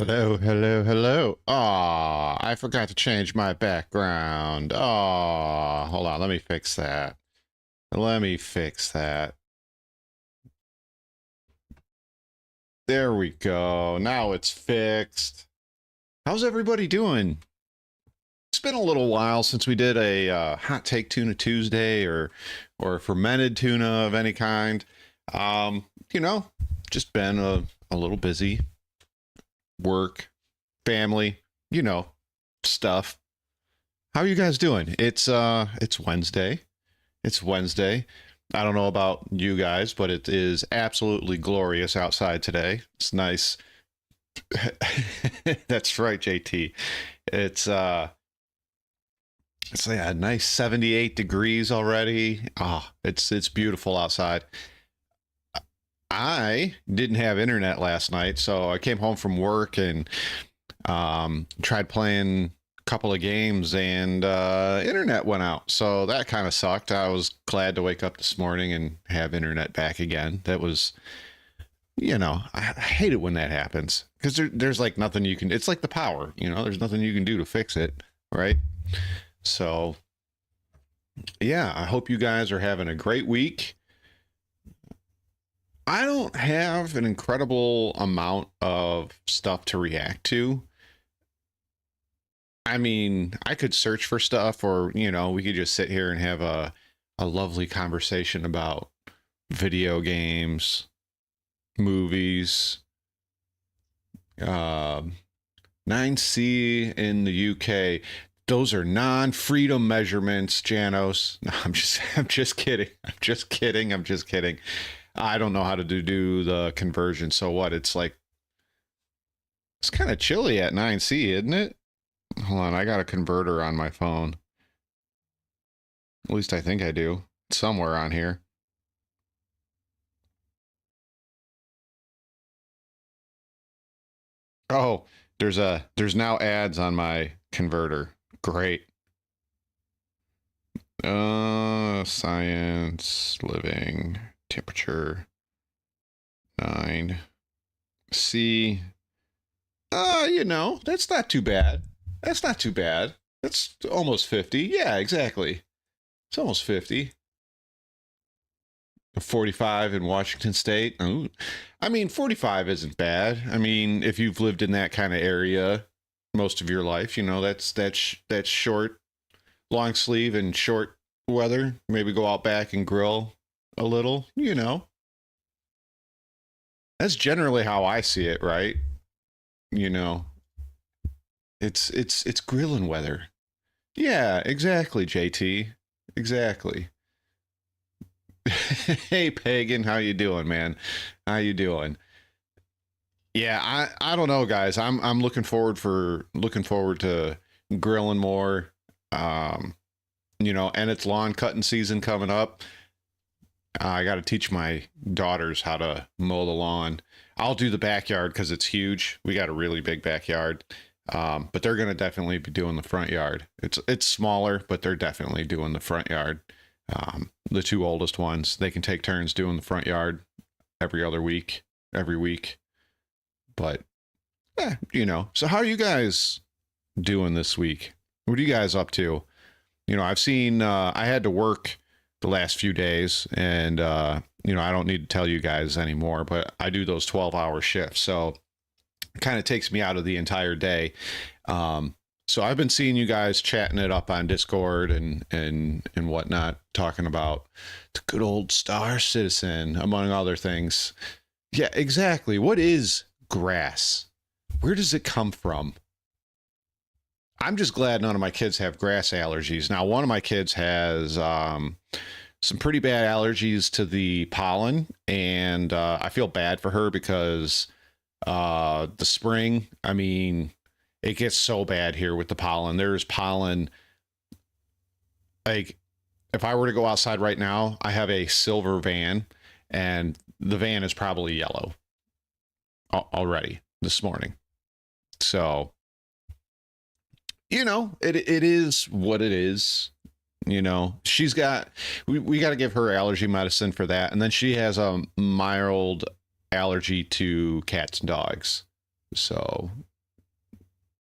Hello, hello, hello. Aw, I forgot to change my background. Aw, hold on, let me fix that. Let me fix that. There we go. Now it's fixed. How's everybody doing? It's been a little while since we did a hot take tuna Tuesday or fermented tuna of any kind. You know, just been a little busy. Work, family, you know, stuff. How are you guys doing? It's Wednesday. It's Wednesday. I don't know about you guys, but it is absolutely glorious outside today. It's nice. That's right, JT. It's a nice 78 degrees already. Oh, it's beautiful outside. I didn't have internet last night, so I came home from work and tried playing a couple of games, and internet went out. So that kind of sucked. I was glad to wake up this morning and have internet back again. That was, you know, I hate it when that happens because there's like nothing you can. It's like the power, you know. There's nothing you can do to fix it, right? So yeah, I hope you guys are having a great week. I don't have an incredible amount of stuff to react to. I mean, I could search for stuff, or, you know, we could just sit here and have a lovely conversation about video games, movies, 9C in the UK. Those are non-freedom measurements, Janos. No, I'm just kidding. I'm just kidding. I don't know how to do the conversion. So what? It's kind of chilly at 9C, isn't it? Hold on, I got a converter on my phone. At least I think I do. It's somewhere on here. Oh, there's now ads on my converter. Great. Science, living, temperature, 9C. You know, that's not too bad. That's not too bad. That's almost 50. Yeah, exactly. It's almost 50. 45 in Washington State. Ooh. I mean, 45 isn't bad. I mean, if you've lived in that kind of area most of your life, you know, that's short, long sleeve and short weather. Maybe go out back and grill a little, you know. That's generally how I see it, right? You know, it's grilling weather. Yeah, exactly, JT. Exactly. Hey Pagan, how you doing, man? How you doing? Yeah, I don't know, guys. I'm looking forward to grilling more. Um, you know, and it's lawn cutting season coming up. I got to teach my daughters how to mow the lawn. I'll do the backyard because it's huge. We got a really big backyard. But they're gonna definitely be doing the front yard. It's smaller, but they're definitely doing the front yard. The two oldest ones, they can take turns doing the front yard every week. But yeah, you know. So how are you guys doing this week? What are you guys up to? You know, I've seen I had to work the last few days, and you know, I don't need to tell you guys anymore, but I do those 12-hour shifts, so it kind of takes me out of the entire day. So I've been seeing you guys chatting it up on Discord and whatnot, talking about the good old Star Citizen, among other things. Yeah, exactly. What is grass? Where does it come from? I'm just glad none of my kids have grass allergies. Now, one of my kids has some pretty bad allergies to the pollen, and I feel bad for her because the spring, I mean, it gets so bad here with the pollen. There's pollen. Like, if I were to go outside right now, I have a silver van, and the van is probably yellow already this morning. So, you know, it is what it is. You know, we got to give her allergy medicine for that. And then she has a mild allergy to cats and dogs. So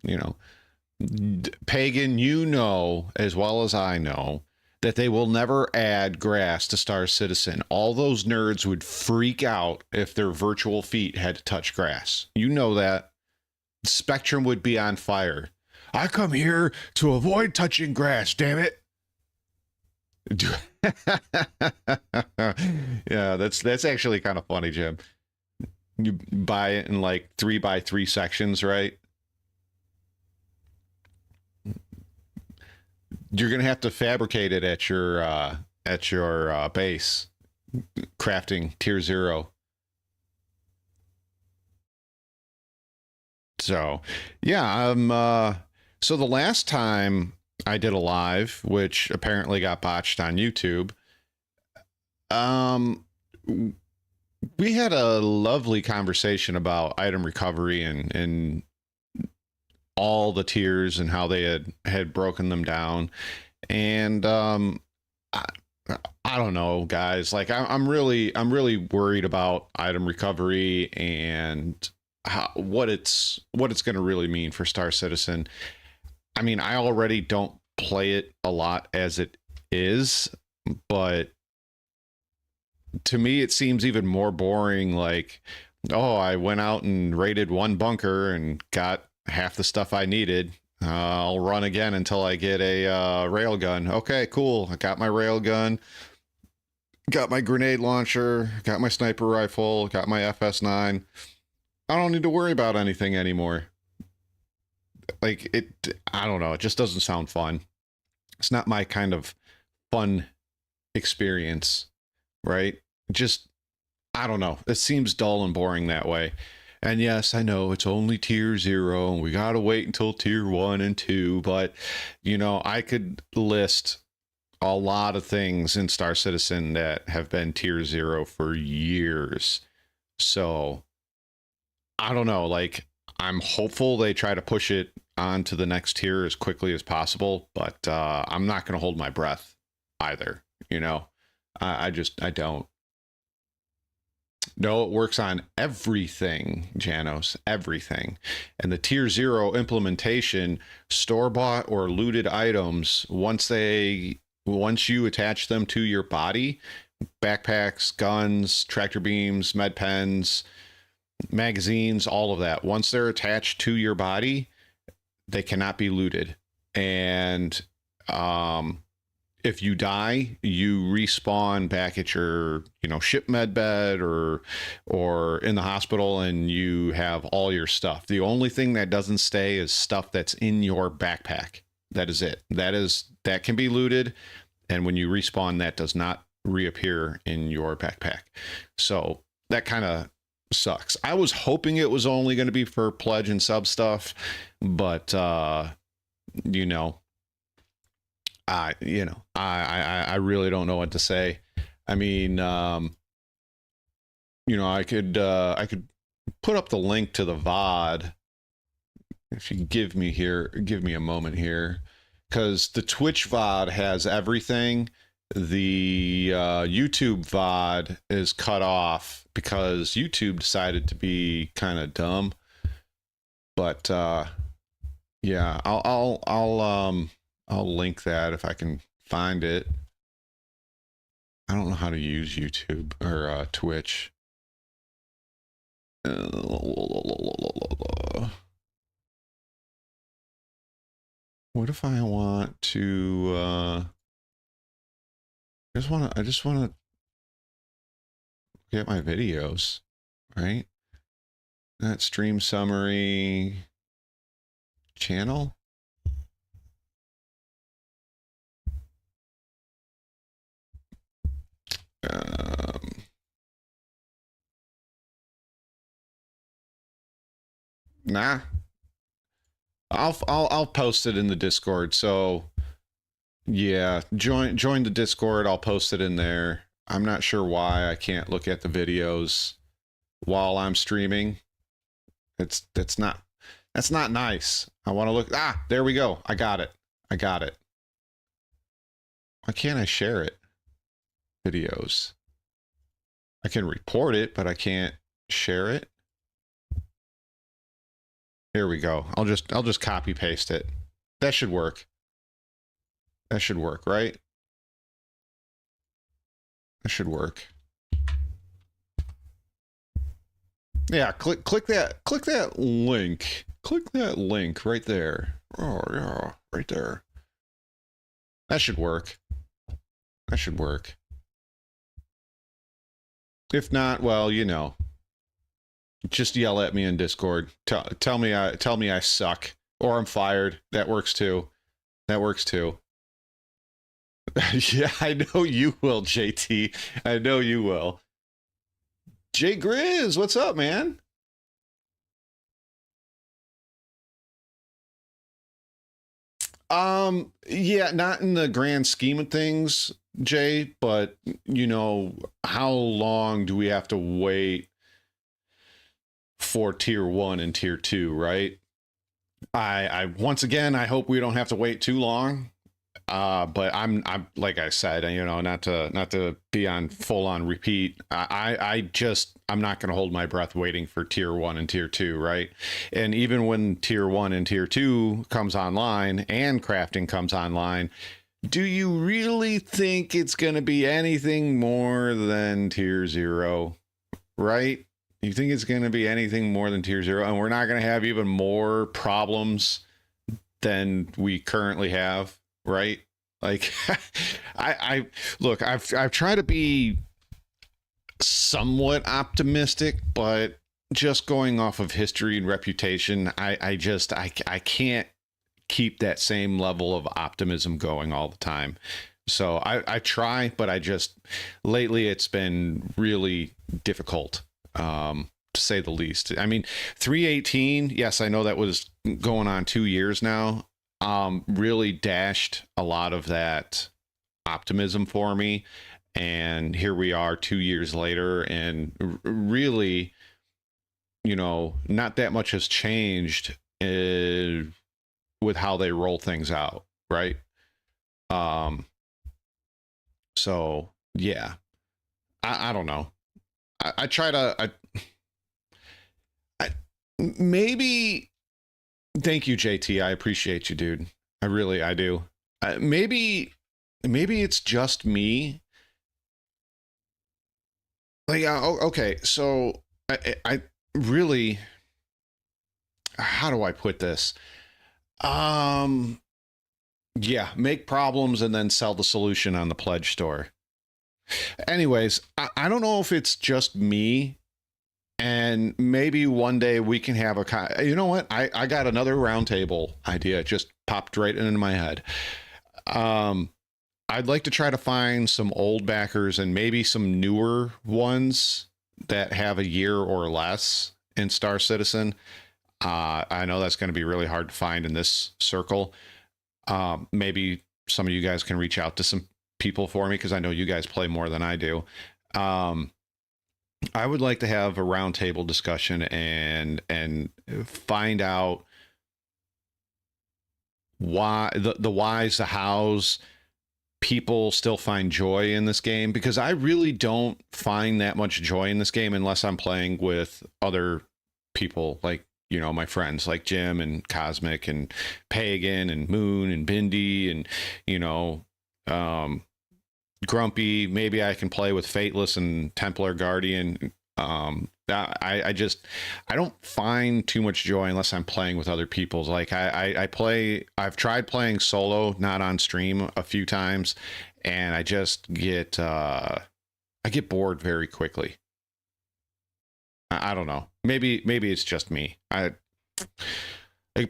You know, Pagan, you know as well as I know that they will never add grass to Star Citizen. All those nerds would freak out if their virtual feet had to touch grass. You know that. Spectrum would be on fire. I come here to avoid touching grass, damn it. Yeah, that's actually kind of funny, Jim. You buy it in like 3x3 sections, right? You're gonna have to fabricate it at your base, crafting tier 0. So yeah, so the last time I did a live, which apparently got botched on YouTube, um we had a lovely conversation about item recovery and all the tiers and how they had broken them down. And I, I don't know, guys. Like I'm really worried about item recovery and what it's going to really mean for Star Citizen. I mean, I already don't play it a lot as it is, but to me it seems even more boring. Like, oh, I went out and raided one bunker and got half the stuff I needed. I'll run again until I get a railgun. Okay, cool. I got my railgun, got my grenade launcher, got my sniper rifle, got my FS9. I don't need to worry about anything anymore. Like I don't know. It just doesn't sound fun. It's not my kind of fun experience, right? Just, I don't know. It seems dull and boring that way. And yes, I know it's only tier 0 and we got to wait until tier 1 and 2, but you know, I could list a lot of things in Star Citizen that have been tier 0 for years. So I don't know, like I'm hopeful they try to push it on to the next tier as quickly as possible, but I'm not going to hold my breath either, you know. I don't. No, it works on everything, Janos, everything. And the tier 0 implementation, store-bought or looted items, once you attach them to your body, backpacks, guns, tractor beams, med pens, magazines, all of that, once they're attached to your body, they cannot be looted. And if you die, you respawn back at your, ship med bed or in the hospital, and you have all your stuff. The only thing that doesn't stay is stuff that's in your backpack. That is it. That can be looted, and when you respawn, that does not reappear in your backpack. So that kind of sucks. I was hoping it was only going to be for pledge and sub stuff, but I really don't know what to say. I mean, I could put up the link to the VOD if you give me a moment here, because the Twitch VOD has everything. The YouTube VOD is cut off because YouTube decided to be kind of dumb. But yeah, I'll link that if I can find it. I don't know how to use YouTube or Twitch. What if I want to I just want to get my videos, right? That stream summary channel. Nah, I'll post it in the Discord. So yeah, join the Discord. I'll post it in there. I'm not sure why I can't look at the videos while I'm streaming. That's not nice. I want to look. There we go. I got it. Why can't I share it? Videos. I can report it, but I can't share it. Here we go. I'll just copy paste it. That should work. That should work, right? That should work. Yeah, click that link. Click that link right there. Oh yeah, right there. That should work. That should work. If not, well, you know, just yell at me in Discord. Tell me I suck or I'm fired. That works too. That works too. Yeah, I know you will, JT. I know you will. Jay Grizz, what's up, man? Yeah, not in the grand scheme of things, Jay, but you know, how long do we have to wait for tier 1 and tier 2, right? I once again, I hope we don't have to wait too long. But I'm like I said, you know, not to be on full on repeat. I'm not going to hold my breath waiting for tier 1 and tier 2, right? And even when tier 1 and tier 2 comes online and crafting comes online, do you really think it's going to be anything more than tier 0, right? You think it's going to be anything more than tier 0, and we're not going to have even more problems than we currently have, right? Like, I look, I've tried to be somewhat optimistic, but just going off of history and reputation, I can't keep that same level of optimism going all the time. So I try, but I just lately it's been really difficult, to say the least. I mean, 318, yes, I know that was going on 2 years now. Really dashed a lot of that optimism for me. And here we are 2 years later, and really, you know, not that much has changed with how they roll things out, right? So yeah, I don't know. I try to, maybe. Thank you, JT. I appreciate you, dude. I do. Maybe it's just me. Like, okay, so I really, how do I put this? Yeah, make problems and then sell the solution on the pledge store. Anyways, I don't know if it's just me, and maybe one day we can have you know what, I got another roundtable idea. It just popped right into my head. I'd like to try to find some old backers and maybe some newer ones that have a year or less in Star Citizen. I know that's going to be really hard to find in this circle. Maybe some of you guys can reach out to some people for me, because I know you guys play more than I do. I would like to have a roundtable discussion and find out why the whys, the hows people still find joy in this game, because I really don't find that much joy in this game unless I'm playing with other people, like, you know, my friends like Jim and Cosmic and Pagan and Moon and Bindi and, you know, Grumpy. Maybe I can play with Fateless and Templar Guardian. I don't find too much joy unless I'm playing with other people's. Like I've tried playing solo, not on stream, a few times, and I just get I get bored very quickly. I don't know. Maybe it's just me. It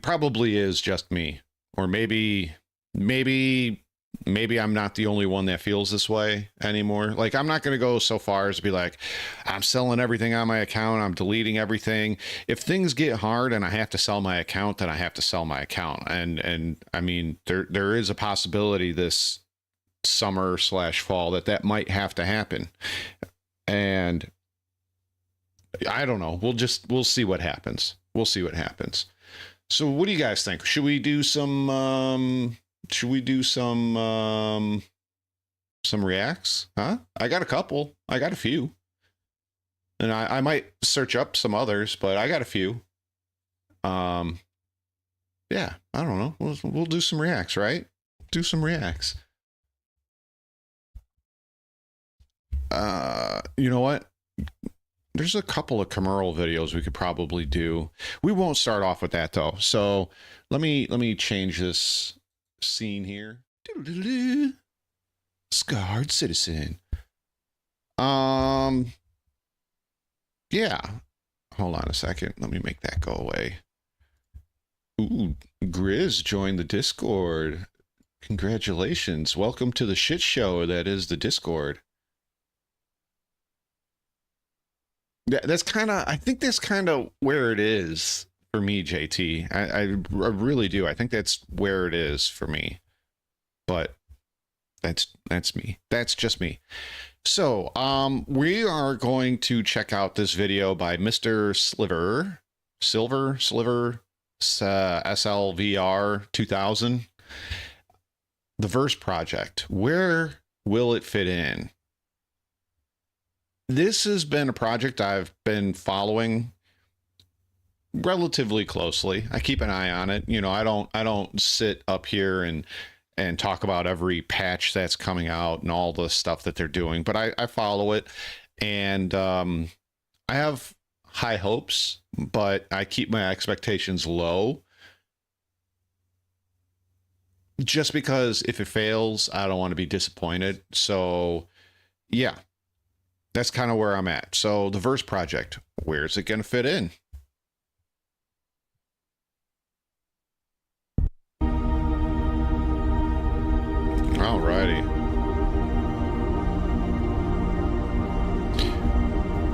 probably is just me, or maybe I'm not the only one that feels this way anymore. Like, I'm not going to go so far as to be like, I'm selling everything on my account, I'm deleting everything. If things get hard and I have to sell my account, then I have to sell my account. And I mean, there is a possibility this summer/fall that might have to happen. And I don't know. We'll see what happens. We'll see what happens. So what do you guys think? Should we do some reacts? Huh? I got a couple. I got a few. And I might search up some others, but I got a few. Yeah, I don't know. We'll do some reacts, right? Do some reacts. You know what? There's a couple of Camerl videos we could probably do. We won't start off with that though. So let me change this scene here. Scarred Citizen. Yeah. Hold on a second. Let me make that go away. Ooh, Grizz joined the Discord. Congratulations. Welcome to the shit show that is the Discord. That's kind of, I think that's kind of where it is for me, JT. I really do. I think that's where it is for me. But that's me. That's just me. So, we are going to check out this video by Mr. Sliver, SLVR 2000. The Verse Project. Where will it fit in? This has been a project I've been following relatively closely. I keep an eye on it. You know, I don't sit up here and talk about every patch that's coming out and all the stuff that they're doing, but I follow it, and I have high hopes, but I keep my expectations low, just because if it fails, I don't want to be disappointed. So yeah, that's kind of where I'm at. So the Verse Project, where's it going to fit in? Alrighty.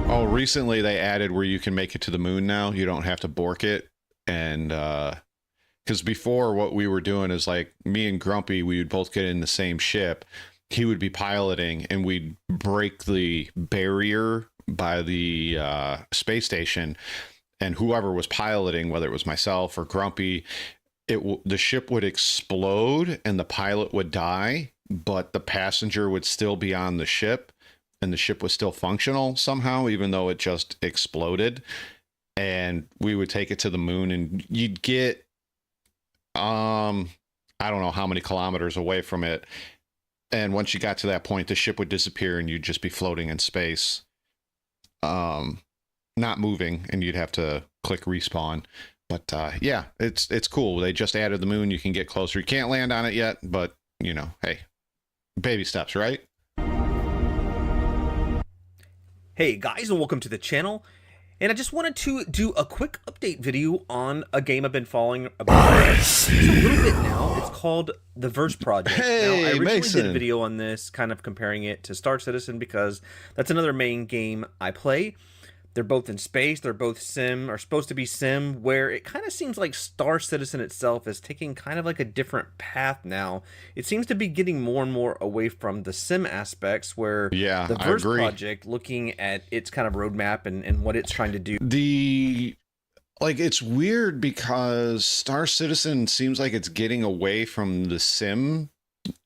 Oh, recently they added where you can make it to the moon now. You don't have to bork it. And because before, what we were doing is, like, me and Grumpy, we would both get in the same ship. He would be piloting, and we'd break the barrier by the space station, and whoever was piloting, whether it was myself or Grumpy, the ship would explode and the pilot would die, but the passenger would still be on the ship, and the ship was still functional somehow, even though it just exploded. And we would take it to the moon, and you'd get I don't know how many kilometers away from it, and once you got to that point, the ship would disappear and you'd just be floating in space, not moving, and you'd have to click respawn. But yeah, it's cool. They just added the moon. You can get closer. You can't land on it yet, but, you know, hey, baby steps, right? Hey guys, and welcome to the channel. And I just wanted to do a quick update video on a game I've been following about just a little bit now. It's called The Verse Project. Hey, now, I originally Mason. did a video on this, kind of comparing it to Star Citizen, because that's another main game I play. They're both in space, they're both sim, or supposed to be sim, where it kind of seems like Star Citizen itself is taking kind of like a different path now. It seems to be getting more and more away from the sim aspects, where the Verse Project, looking at its kind of roadmap and what it's trying to do. It's weird because Star Citizen seems like it's getting away from the sim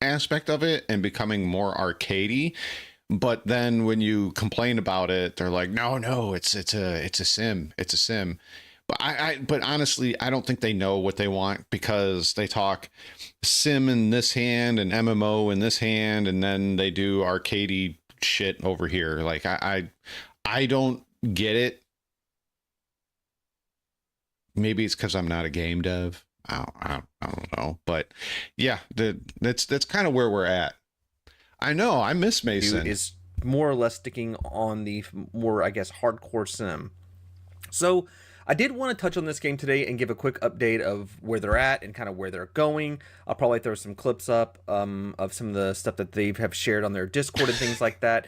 aspect of it and becoming more arcadey. But then when you complain about it, they're like, no, it's a sim. It's a sim. But honestly, I don't think they know what they want, because they talk sim in this hand and MMO in this hand, and then they do arcadey shit over here. Like, I don't get it. Maybe it's because I'm not a game dev. I don't know. But yeah, that's kind of where we're at. I know, I miss Mason. Is more or less sticking on the more, I guess, hardcore sim. So I did want to touch on this game today and give a quick update of where they're at and kind of where they're going. I'll probably throw some clips up of some of the stuff that they have shared on their Discord and things like that.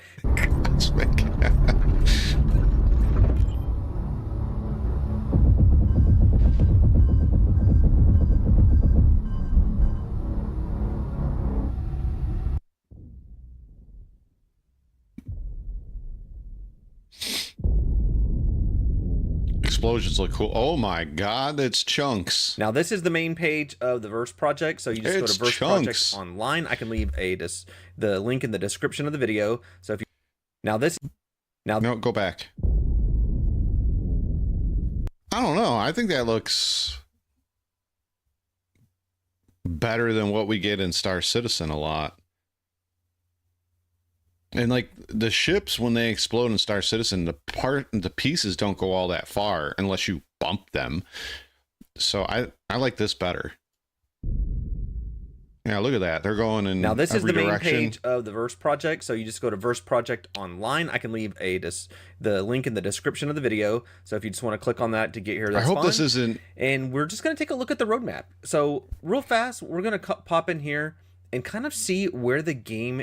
Explosions look cool. Oh my god, that's chunks. Now this is the main page of the Verse Project, so you just go to Verse Project online. I can leave the link in the description of the video. So if you no, go back. I don't know. I think that looks better than what we get in Star Citizen a lot. And like the ships, when they explode in Star Citizen, the pieces don't go all that far unless you bump them. So I like this better. Yeah, look at that. They're going in. Now this is the main direction. page of the Verse Project. So you just go to Verse Project online. I can leave the link in the description of the video. So if you just want to click on that to get here, that's I hope fine. this isn't. And we're just going to take a look at the roadmap. So real fast, we're going to pop in here and kind of see where the game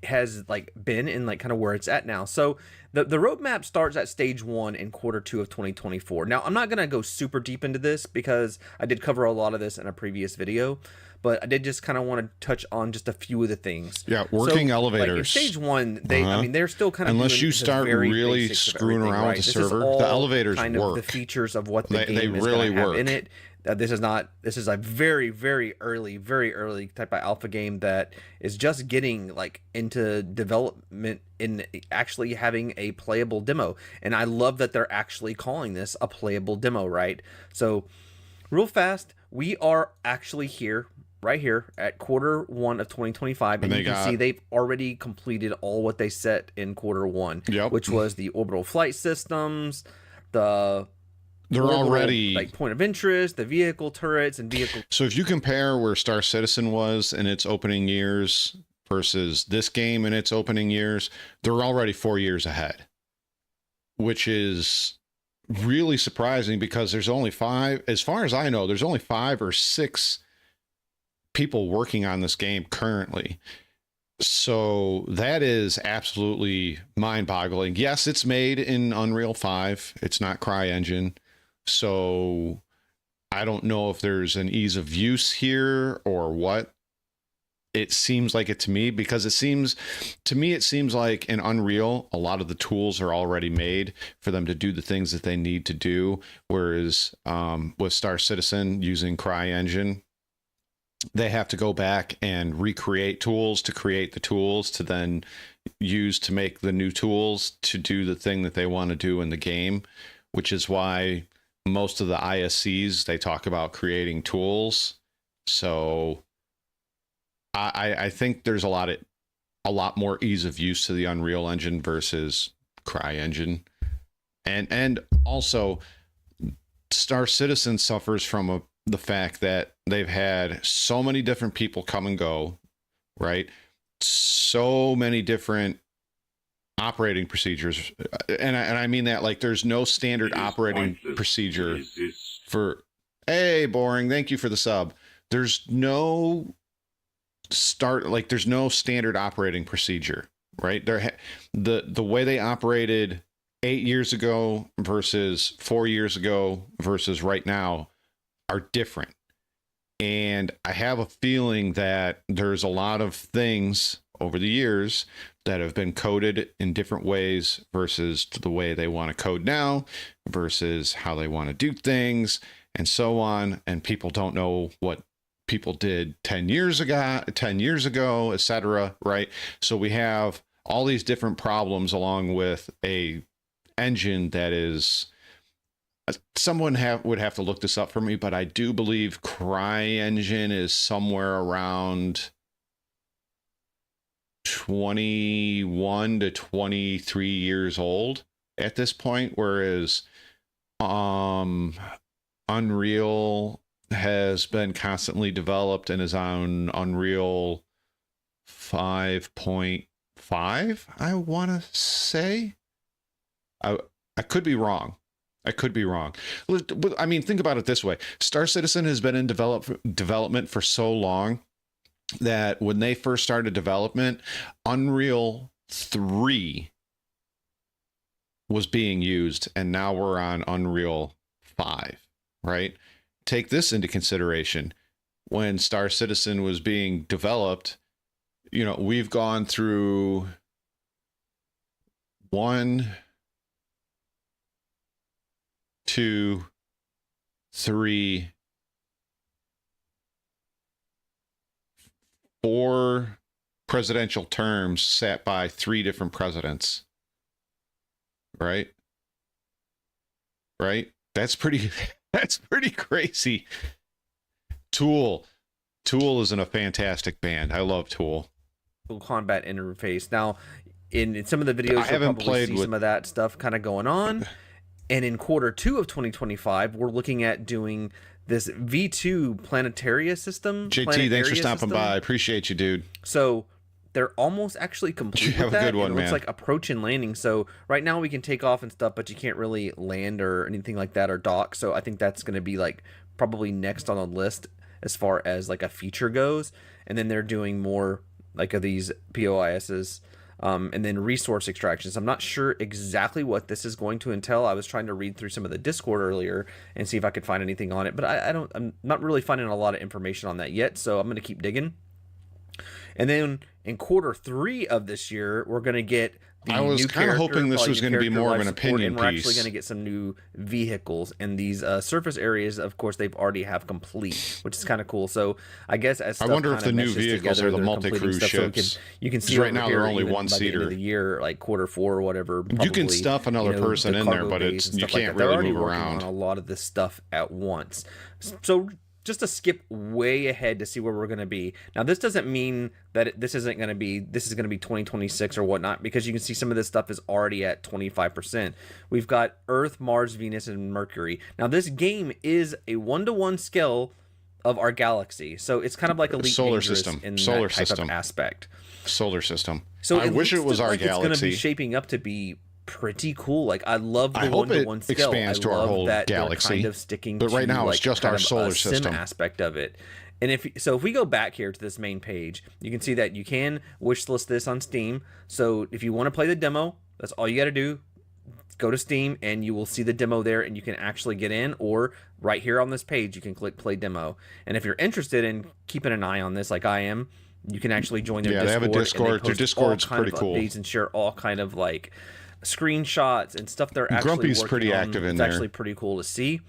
has like been and like kind of where it's at now. So the roadmap starts at stage 1 in Q2 of 2024. Now I'm not going to go super deep into this because I did cover a lot of this in a previous video, but I did just kind of want to touch on just a few of the things. Yeah, working elevators. Like in stage 1, they I mean they're still kind of unless you start really screwing around with the server, the elevators kind work. Of the features of what the game they is really going to have work in it. This is a very early type of alpha game that is just getting like into development in actually having a playable demo. And I love that they're actually calling this a playable demo, right? So real fast, we are actually here, right here at Q1 of 2025. And you can see they've already completed all what they set in Q1, which was the orbital flight systems, they're already like point of interest, the vehicle turrets and vehicle. So if you compare where Star Citizen was in its opening years versus this game in its opening years, they're already 4 years ahead, which is really surprising because there's only 5, as far as I know, there's only 5 or 6 people working on this game currently. So that is absolutely mind-boggling. Yes, it's made in Unreal 5. It's not CryEngine. So I don't know if there's an ease of use here or what. It seems like it to me, because it seems like in Unreal, a lot of the tools are already made for them to do the things that they need to do. Whereas with Star Citizen using CryEngine, they have to go back and recreate tools to create the tools to then use to make the new tools to do the thing that they want to do in the game, which is why most of the ISCs, they talk about creating tools. So I think there's a lot more ease of use to the Unreal Engine versus CryEngine. And also Star Citizen suffers from the fact that they've had so many different people come and go, right? So many different operating procedures, and I mean that like there's no standard operating procedure for. Hey, boring. Thank you for the sub. There's no there's no standard operating procedure, right? The way they operated 8 years ago versus 4 years ago versus right now are different. And I have a feeling that there's a lot of things over the years that have been coded in different ways versus the way they want to code now versus how they want to do things and so on. And people don't know what people did 10 years ago, etc. Right? So we have all these different problems along with a engine that is, someone would have to look this up for me, but I do believe CryEngine is somewhere around 21 to 23 years old at this point, whereas Unreal has been constantly developed and is on Unreal 5.5, I want to say. I could be wrong. I mean, think about it this way. Star Citizen has been in development for so long that when they first started development, Unreal 3 was being used, and now we're on Unreal 5, right? Take this into consideration. When Star Citizen was being developed, you know, we've gone through 1, 2, 3, 4 presidential terms sat by 3 different presidents. Right? That's pretty that's pretty crazy. Tool is in a fantastic band. I love Tool. Combat interface. Now, in some of the videos, I haven't you'll probably played see with some of that stuff kind of going on. And in Q2 of 2025, we're looking at doing this V2 Planetaria system. JT, thanks for stopping by. I appreciate you, dude. So they're almost actually complete You have with a that. good one, and it looks man. like approach and landing. So right now we can take off and stuff, but you can't really land or anything like that or dock. So I think that's going to be like probably next on the list as far as like a feature goes. And then they're doing more like of these POISs. And then resource extractions. I'm not sure exactly what this is going to entail. I was trying to read through some of the Discord earlier and see if I could find anything on it, but I'm not really finding a lot of information on that yet. So I'm going to keep digging. And then in Q3 of this year, we're going to get the I was kind of hoping this was going to be more of an opinion and we're piece. actually going to get some new vehicles, and these surface areas, of course, they've already have complete, which is kind of cool. So I guess as I wonder if the new vehicles are the multi-crew ships. So you can see right now they're only one one-seater. by the end of the year, like Q4 or whatever. Probably, you can stuff another person in there, but it's you can't really move around. On a lot of this stuff at once. So just to skip way ahead to see where we're going to be. Now, this doesn't mean that this is going to be 2026 or whatnot, because you can see some of this stuff is already at 25%. We've got Earth, Mars, Venus, and Mercury. Now, this game is a 1-to-1 scale of our galaxy. So it's kind of like Elite solar Dangerous system, in solar that type system, of aspect. Solar system. So I wish it was our like galaxy. It's going to be shaping up to be pretty cool. Like, I love the I hope 1-to-1 it scale. expands I to our love whole that galaxy. they're kind of sticking But right to, now, like, it's just kind our of solar a sim system aspect of it. And if we go back here to this main page, you can see that you can wishlist this on Steam. So if you want to play the demo, that's all you got to do. Go to Steam and you will see the demo there, and you can actually get in, or right here on this page you can click play demo. And if you're interested in keeping an eye on this like I am, you can actually join their Discord. They have a Discord. Their Discord's pretty cool. Updates and share all kind of like screenshots and stuff they're actually Grumpy's pretty on. active in it's there. It's actually pretty cool to see.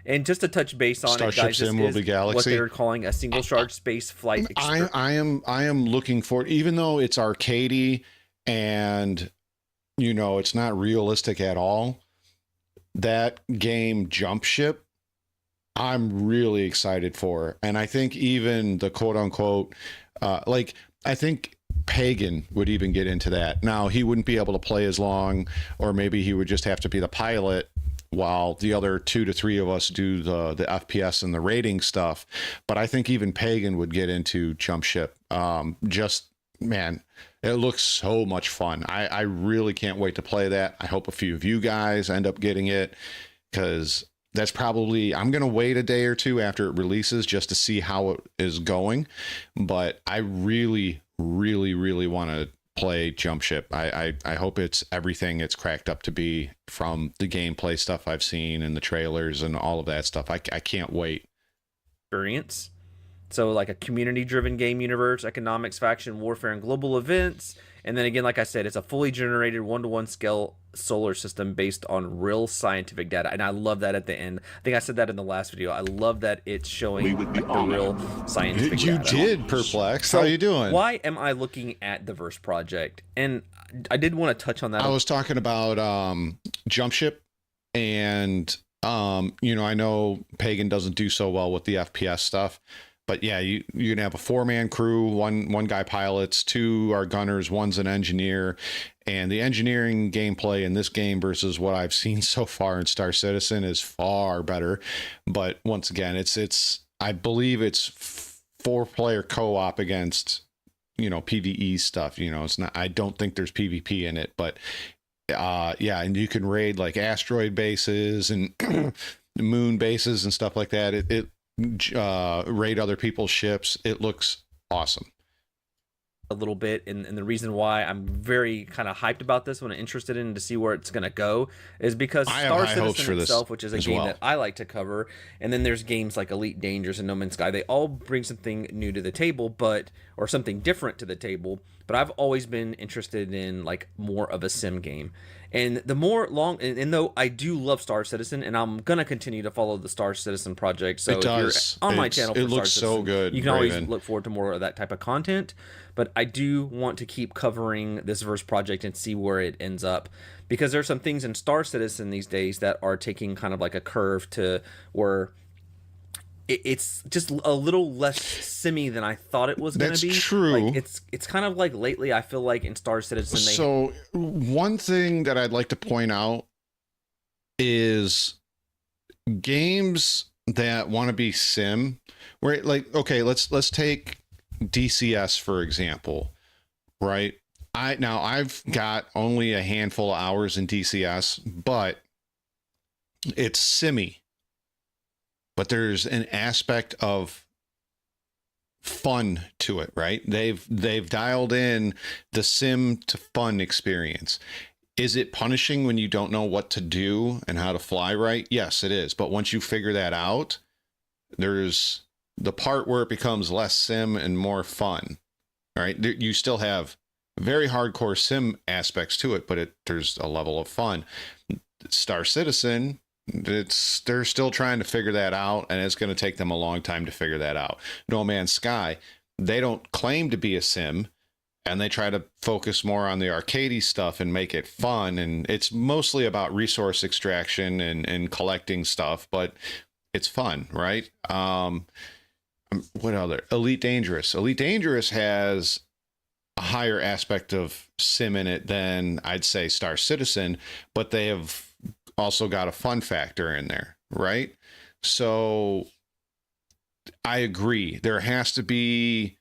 And just to touch base on Starship it, guys, Sim this will be is Galaxy. what they're calling a single charge space flight experience. I am looking for, even though it's arcadey and it's not realistic at all, that game Jump Ship, I'm really excited for. And I think even the quote unquote, I think Pagan would even get into that. Now, he wouldn't be able to play as long, or maybe he would just have to be the pilot while the other 2 to 3 of us do the FPS and the rating stuff. But I think even Pagan would get into Jump Ship. Man, it looks so much fun. I really can't wait to play that. I hope a few of you guys end up getting it, because that's probably, I'm going to wait a day or two after it releases just to see how it is going. But I really, really, really want to play Jump Ship. I hope it's everything it's cracked up to be from the gameplay stuff I've seen and the trailers and all of that stuff. I can't wait. Experience. So like a community-driven game universe, economics, faction, warfare, and global events. And then again, like I said, it's a fully generated 1-to-1 scale solar system based on real scientific data. And I love that at the end. I think I said that in the last video. I love that it's showing the real scientific data. You did, Perplex. How are you doing? Why am I looking at the Verse project? And I did want to touch on that. I was talking about Jump Ship, and I know Pagan doesn't do so well with the FPS stuff. But yeah, you can have a 4-man crew, one guy pilots, 2 are gunners, 1's an engineer, and the engineering gameplay in this game versus what I've seen so far in Star Citizen is far better. But once again, I believe it's 4-player co-op against PvE stuff. It's not. I don't think there's PvP in it, but and you can raid like asteroid bases and moon bases and stuff like that. It raid other people's ships. It looks awesome. A little bit, and the reason why I'm very kind of hyped about this one and interested in to see where it's going to go is because Star Citizen itself, which is a game that I like to cover, and then there's games like Elite Dangerous and No Man's Sky. They all bring something new to the table, or something different to the table, but I've always been interested in like more of a sim game. And the more long, and though I do love Star Citizen, and I'm gonna continue to follow the Star Citizen project. So It if you're does. on my channel, for It Star looks Citizen, so good, you can always Raven. look forward to more of that type of content. But I do want to keep covering this verse project and see where it ends up, because there's some things in Star Citizen these days that are taking kind of like a curve to where it's just a little less simmy than I thought it was going to be. That's true. Like it's kind of like lately I feel like in Star Citizen So one thing that I'd like to point out is games that want to be sim, where like, okay, let's take DCS for example, right? I've got only a handful of hours in DCS, but it's simmy. But there's an aspect of fun to it, right? They've dialed in the sim to fun experience. Is it punishing when you don't know what to do and how to fly right? Yes, it is. But once you figure that out, there's the part where it becomes less sim and more fun, right? You still have very hardcore sim aspects to it, but there's a level of fun. Star Citizen, they're still trying to figure that out, and it's going to take them a long time to figure that out. No Man's Sky, they don't claim to be a sim, and they try to focus more on the arcadey stuff and make it fun, and it's mostly about resource extraction and collecting stuff, but it's fun, right? What other? Elite Dangerous has a higher aspect of sim in it than I'd say Star Citizen, but they have also got a fun factor in there, right? So I agree. There has to be,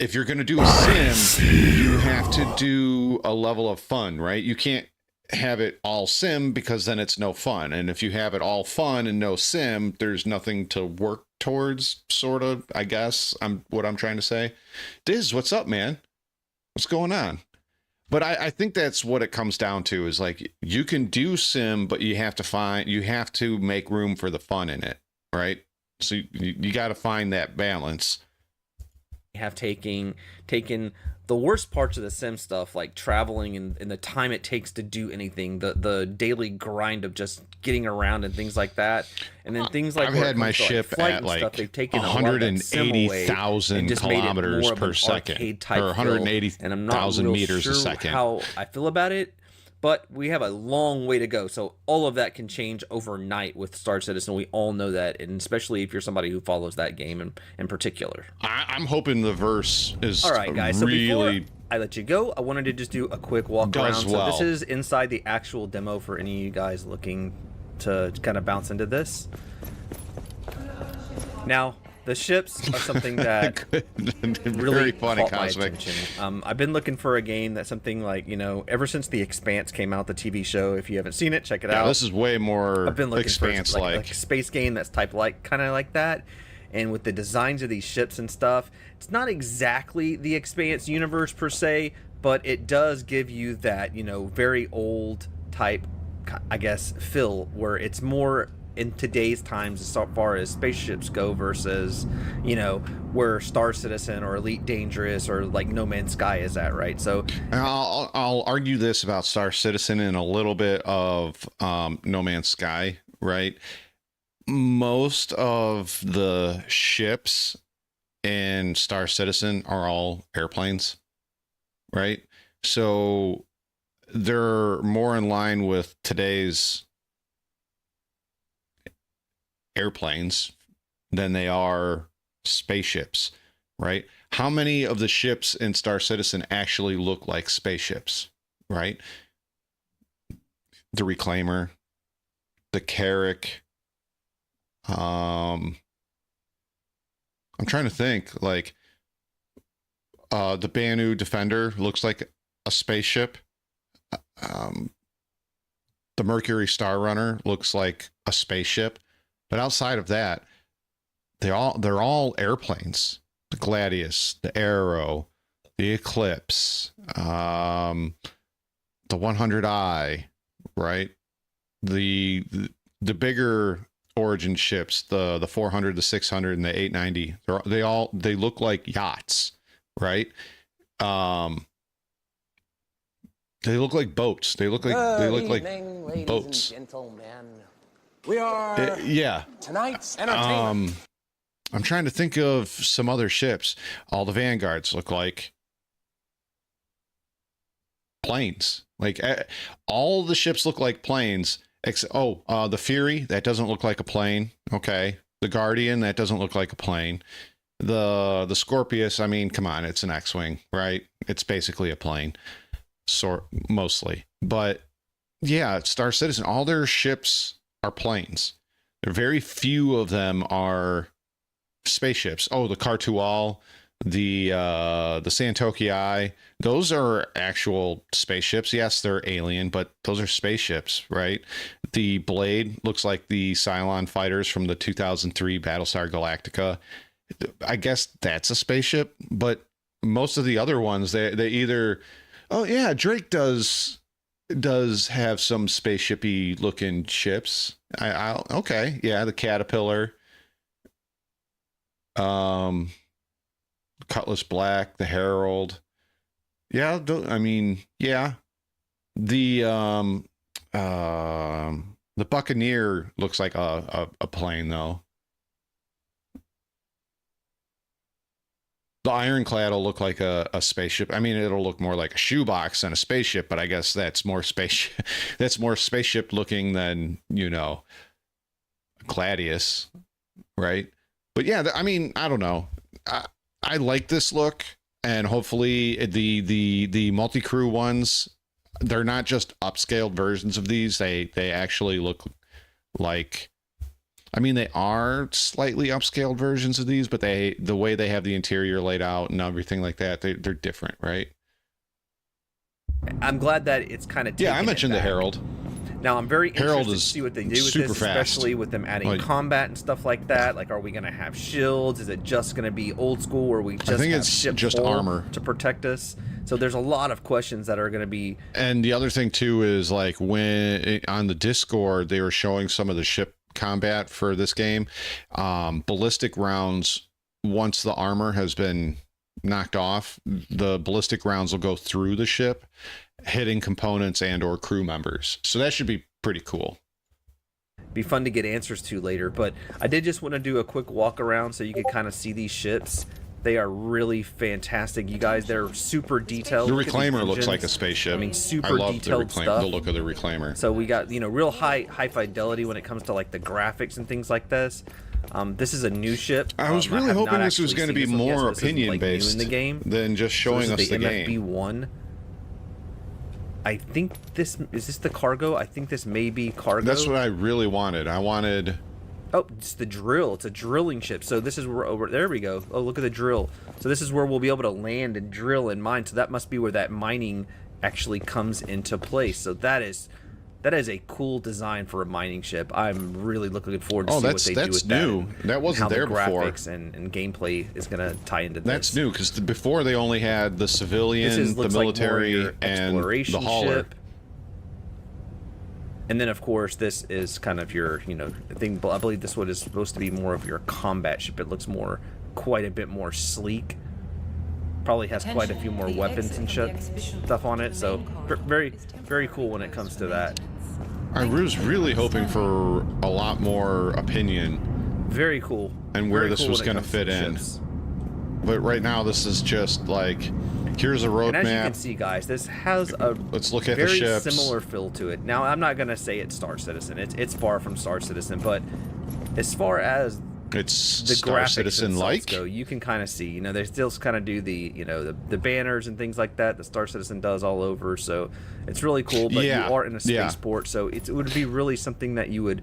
if you're going to do a sim, you have to do a level of fun, right? You can't have it all sim because then it's no fun. And if you have it all fun and no sim, there's nothing to work towards, sort of, I guess. What I'm trying to say. Diz, what's up, man? What's going on? But I think that's what it comes down to, is like, you can do sim, but you have to make room for the fun in it, right? So you got to find that balance. have taken the worst parts of the sim stuff, like traveling and the time it takes to do anything, the daily grind of just getting around and things like that, and then things like I've had my ship at like stuff, they've taken 180,000 kilometers per second, or 180,000 meters a second. How I feel about it, but we have a long way to go. So all of that can change overnight with Star Citizen. We all know that, and especially if you're somebody who follows that game in particular. I'm hoping the verse is all right, guys. Really, so before I let you go, I wanted to just do a quick walk around. So this is inside the actual demo for any of you guys looking to kind of bounce into this. Now, the ships are something that really funny caught my attention. I've been looking for a game that's something like, ever since The Expanse came out, the TV show. If you haven't seen it, check it out. This is way more I've been looking Expanse for like a space game that's type kind of like that. And with the designs of these ships and stuff, it's not exactly the Expanse universe per se, but it does give you that, very old type, I guess, feel, where it's more in today's times as far as spaceships go versus, where Star Citizen or Elite Dangerous or like No Man's Sky is at, right? So I'll argue this about Star Citizen and a little bit of No Man's Sky, right? Most of the ships in Star Citizen are all airplanes, right? So they're more in line with today's airplanes than they are spaceships, right? How many of the ships in Star Citizen actually look like spaceships, right? The Reclaimer, the Carrack. I'm trying to think, like, the Banu Defender looks like a spaceship. The Mercury Star Runner looks like a spaceship. But outside of that, they're all airplanes. The Gladiator, the Arrow, the Eclipse, the 100i, right? The bigger Origin ships, the 400, the 600, and the 890. They look like yachts, right? They look like boats. They look like boats. We are yeah. tonight's entertainment. I'm trying to think of some other ships. All the Vanguards look like planes. Like all the ships look like planes. Except the Fury, that doesn't look like a plane. Okay. The Guardian, that doesn't look like a plane. The Scorpius, I mean, come on, it's an X-wing, right? It's basically a plane, mostly. But yeah, Star Citizen, all their ships are planes. Very few of them are spaceships. Oh, the Cartual, the Santoki, those are actual spaceships. Yes, they're alien, but those are spaceships, right? The Blade looks like the Cylon fighters from the 2003 Battlestar Galactica. I guess that's a spaceship, but most of the other ones, they either, oh yeah, Drake does have some spaceshipy looking ships. Okay, yeah, the Caterpillar, Cutlass Black, the Herald, yeah, I mean, yeah, the Buccaneer looks like a plane though. The Ironclad will look like a spaceship. I mean, it'll look more like a shoebox than a spaceship, but I guess that's more spaceship. That's more spaceship looking than, Gladius, right? But yeah, I mean, I don't know. I like this look, and hopefully the multi-crew ones, they're not just upscaled versions of these. They actually look like, I mean, they are slightly upscaled versions of these, but the way they have the interior laid out and everything like that, they're different, right? I'm glad that it's kind of I mentioned the Herald. Now I'm very interested to see what they do with this, especially with them adding combat and stuff like that. Like, are we going to have shields? Is it just going to be old school, where we just I think it's just armor to protect us? So there's a lot of questions that are going to be. And the other thing too is, like, when on the Discord they were showing some of the ship combat for this game, ballistic rounds, once the armor has been knocked off, the ballistic rounds will go through the ship, hitting components and or crew members. So that should be pretty cool. Be fun to get answers to later. But I did just want to do a quick walk around so you could kind of see these ships. They are really fantastic, you guys. They're super detailed. The Reclaimer looks like a spaceship. I mean, super detailed stuff. The look of the Reclaimer. So we got, real high fidelity when it comes to like the graphics and things like this. This is a new ship. I was really hoping this was going to be more opinion based in the game than just showing us the game. MFB1. I think is this the cargo? I think this may be cargo. That's what I really wanted. I wanted. Oh, it's the drill. It's a drilling ship. So this is where, there we go. Oh, look at the drill. So this is where we'll be able to land and drill and mine. So that must be where that mining actually comes into place. So that is a cool design for a mining ship. I'm really looking forward to see what they do with new. That wasn't there before. Graphics and gameplay is going to tie into this. That's new, because before they only had the civilian, the military, and the hauler. Ship. And then, of course, this is kind of your, thing. I believe this one is supposed to be more of your combat ship. It looks quite a bit more sleek. Probably has quite a few more weapons and stuff on it. So very, very cool when it comes to that. I was really hoping for a lot more opinion. Very cool. And where this was going to fit in. But right now, this is just like, here's a roadmap. And as you can see, guys, this has a Let's look at very the ships. Similar feel to it. Now, I'm not going to say it's Star Citizen. It's far from Star Citizen, but as far as it's the Star Citizen like go, you can kind of see, they still kind of do the, the banners and things like that. The Star Citizen does all over, so it's really cool. But you are in a spaceport, so it would be really something that you would.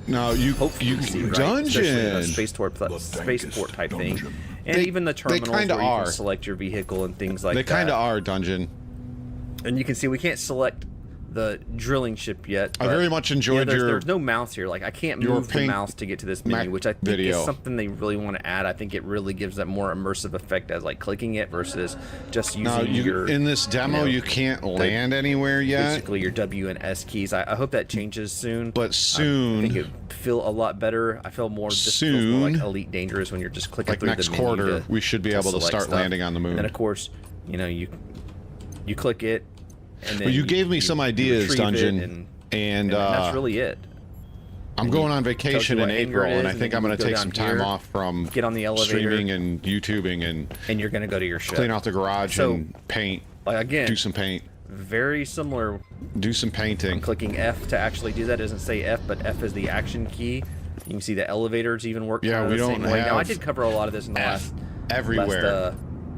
No, you see, right? dungeon, a spaceport type thing, and even the terminals where you can select your vehicle and things like that. They kind of are dungeon. And you can see we can't select the drilling ship yet. I very much enjoyed there's no mouse here. Like, I can't move the mouse to get to this menu, which I think is something they really want to add. I think it really gives that more immersive effect as like clicking it versus just using your. In this demo, you can't land anywhere yet. Basically, your W and S keys. I hope that changes soon. But soon, I think it feel a lot better. I feel more. Soon, feels more like Elite Dangerous when you're just clicking through the menu. Next quarter, we should be able to start landing on the moon. And then, of course, you click it, and then well, you gave me some ideas, Dungeon, and that's really it. I'm going on vacation in April, and I think I'm going to take some time off from get on the elevator, streaming and YouTubing, and you're going to go to your ship, clean out the garage and paint. Again, do some paint. Very similar. Do some painting. I'm clicking F to actually do that. It doesn't say F, but F is the action key. You can see the elevators even work. Yeah, we don't have. Now I did cover a lot of this in the last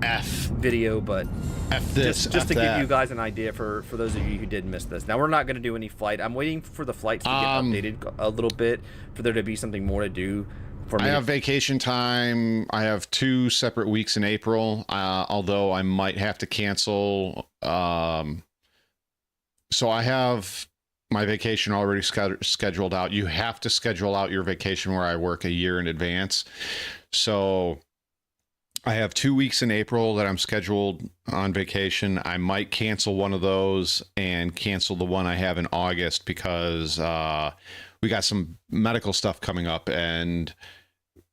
F video, but F this, just to give you guys an idea for those of you who did miss this. Now we're not going to do any flight. I'm waiting for the flights to get updated a little bit for there to be something more to do. I have vacation time. I have 2 separate weeks in April, although I might have to cancel. So I have my vacation already scheduled out. You have to schedule out your vacation where I work a year in advance. So I have 2 weeks in April that I'm scheduled on vacation. I might cancel one of those and cancel the one I have in August because we got some medical stuff coming up, and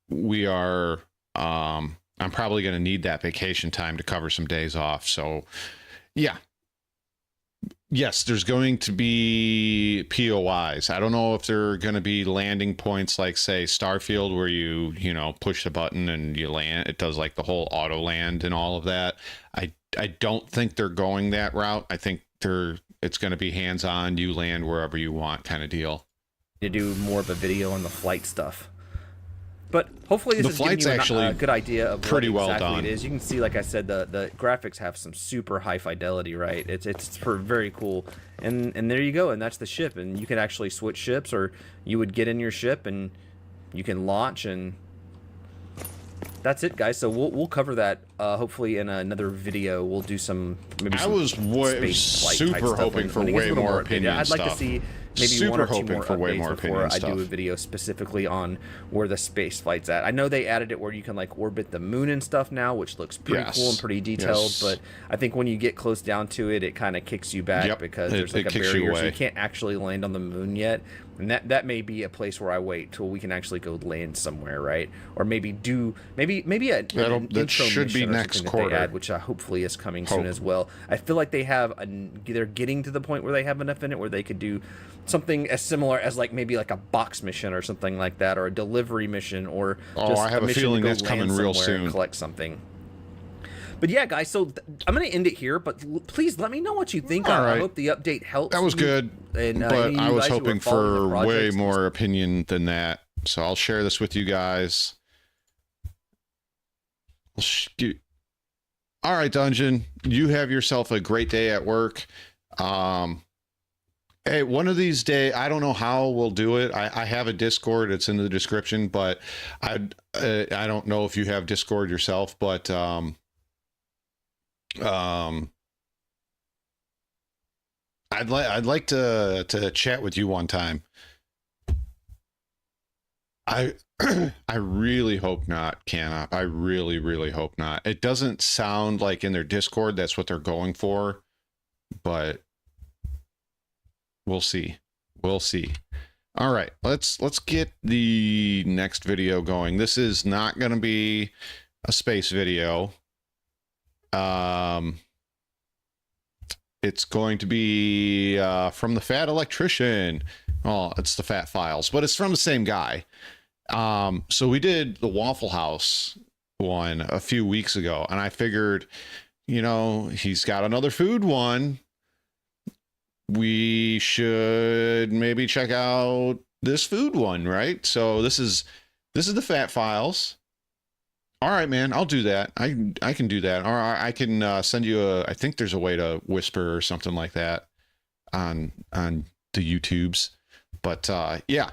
we are I'm probably going to need that vacation time to cover some days off. So yeah, yes, there's going to be POIs. I don't know if they're going to be landing points like, say, Starfield, where you push the button and you land. It does like the whole auto land and all of that. I don't think they're going that route. I think it's going to be hands-on, you land wherever you want kind of deal. To do more of a video on the flight stuff. But hopefully this is giving you a good idea of pretty what well exactly done. It is. You can see, like I said, the graphics have some super high fidelity, right? It's very cool. And there you go, and that's the ship. And you can actually switch ships, or you would get in your ship and you can launch, and that's it, guys. So we'll cover that hopefully in another video. We'll do some I was super hoping for way more opinion I'd like to see maybe one or two more updates before I do a video specifically on where the space flight's at. I know they added it where you can like orbit the moon and stuff now, which looks pretty cool and pretty detailed. But I think when you get close down to it, it kind of kicks you back because there's like a barrier, so you can't actually land on the moon yet. And that may be a place where I wait till we can actually go land somewhere, right? Or maybe an that should be next quarter, add, which hopefully is coming soon as well. I feel like they're getting to the point where they have enough in it where they could do something as similar as like maybe like a box mission or something like that, or a delivery mission, or just I have a feeling that's coming real soon. And collect something. But yeah, guys, so I'm going to end it here, but please let me know what you think. I hope the update helps. That was good, and, but I was hoping for way more opinion than that. So I'll share this with you guys. All right, Dungeon, you have yourself a great day at work. Hey, one of these days, I don't know how we'll do it. I have a Discord. It's in the description, but I don't know if you have Discord yourself, but I'd like to chat with you one time. I really hope not, Canop. I really hope not. It doesn't sound like in their Discord that's what they're going for, but we'll see. We'll see. All right, let's get the next video going. This is not going to be a space video. It's going to be from the Fat Electrician. Oh, it's the Fat Files, but it's from the same guy. So we did the Waffle House one a few weeks ago, and I figured, he's got another food one. We should maybe check out this food one, right? So this is the Fat Files. All right, man, I'll do that. I can do that. Or I can send you I think there's a way to whisper or something like that on the YouTubes. But yeah,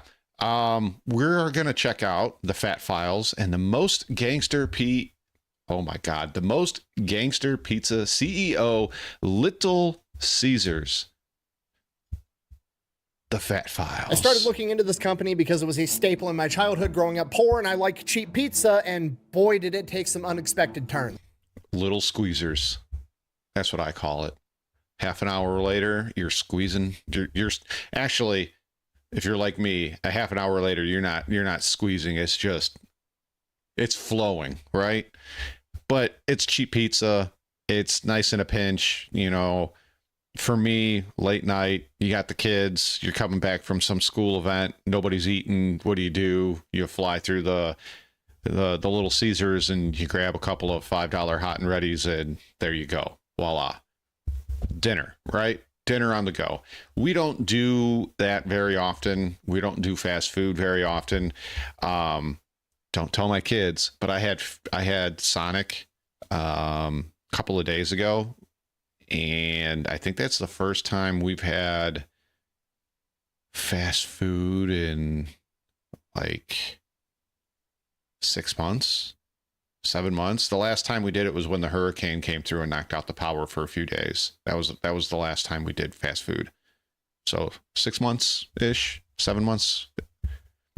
we're gonna check out the Fat Files and the most gangster oh my God, the most gangster pizza CEO, Little Caesars. The Fat Files. I started looking into this company because it was a staple in my childhood growing up poor, and I like cheap pizza, and boy, did it take some unexpected turns. Little Squeezers. That's what I call it. Half an hour later, you're squeezing. You're actually, if you're like me, a half an hour later, you're not squeezing. It's flowing, right? But it's cheap pizza. it's nice in a pinch, you know. For me, late night, you got the kids, you're coming back from some school event, nobody's eating. What do? You fly through the Little Caesars and you grab a couple of $5 hot and readies, and there you go. Voila. Dinner, right? Dinner on the go. We don't do that very often. We don't do fast food very often. Don't tell my kids, but I had Sonic a couple of days ago. And I think that's the first time we've had fast food in like 6 months, 7 months. The last time we did it was when the hurricane came through and knocked out the power for a few days. That was the last time we did fast food. So 6 months ish, 7 months.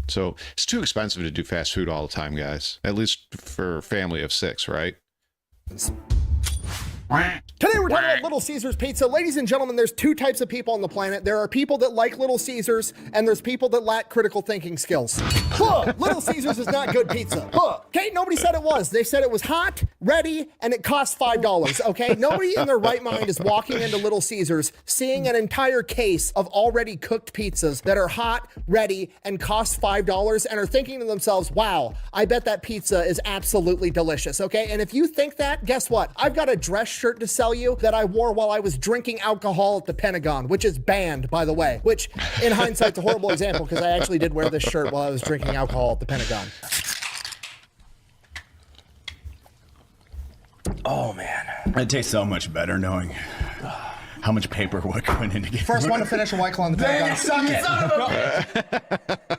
So it's too expensive to do fast food all the time, guys. At least for a family of 6, right? Today we're talking about Little Caesars pizza. Ladies and gentlemen, there's 2 types of people on the planet. There are people that like Little Caesars, and there's people that lack critical thinking skills. Little Caesars is not good pizza. Okay, nobody said it was. They said it was hot, ready, and it cost $5, okay? Nobody in their right mind is walking into Little Caesars, seeing an entire case of already cooked pizzas that are hot, ready, and cost $5, and are thinking to themselves, wow, I bet that pizza is absolutely delicious, okay? And if you think that, guess what? I've got a dress shirt to sell you that I wore while I was drinking alcohol at the Pentagon, which is banned, by the way, which in hindsight's a horrible example because I actually did wear this shirt while I was drinking alcohol at the Pentagon. Oh man, it tastes so much better knowing how much paperwork went into getting First one to finish a White Claw on the Pentagon.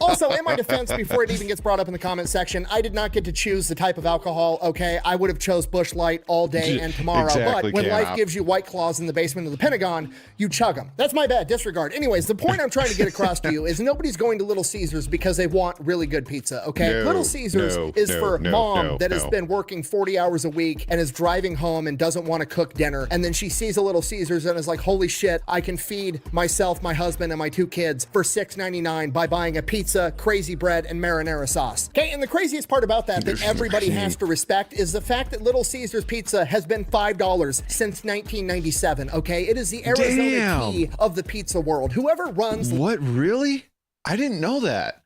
Also, in my defense, before it even gets brought up in the comment section, I did not get to choose the type of alcohol, okay? I would have chose Busch Light all day and tomorrow, Exactly, but when Cap. life gives you White Claws in the basement of the Pentagon, you chug them. That's my bad, disregard. Anyways, the point I'm trying to get across to you is nobody's going to Little Caesars because they want really good pizza, okay? No, Little Caesars is for mom that has been working 40 hours a week and is driving home and doesn't want to cook dinner, and then she sees a Little Caesars and is like, holy shit, I can feed myself, my husband, and my 2 kids for $6.99 by buying a pizza, crazy bread, and marinara sauce. Okay, and the craziest part about that everybody has to respect is the fact that Little Caesars pizza has been $5 since 1997, okay? It is the Arizona key of the pizza world. Whoever runs... What, really? I didn't know that.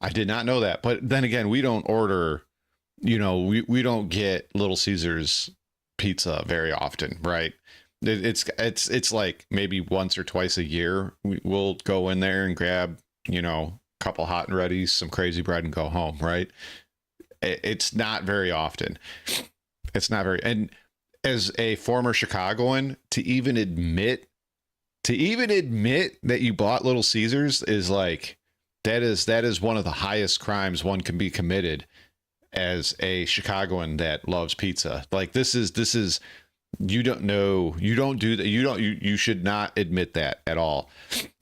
I did not know that. But then again, we don't order, you know, we don't get Little Caesars pizza very often, right? It's like maybe once or twice a year we'll go in there and grab, you know, a couple hot and readies, some crazy bread, and go home, right? It's not very often. It's not very, and as a former Chicagoan, to even admit that you bought Little Caesars is like, that is one of the highest crimes one can be committed as a Chicagoan that loves pizza. Like this is you don't know, you don't do that, you should not admit that at all.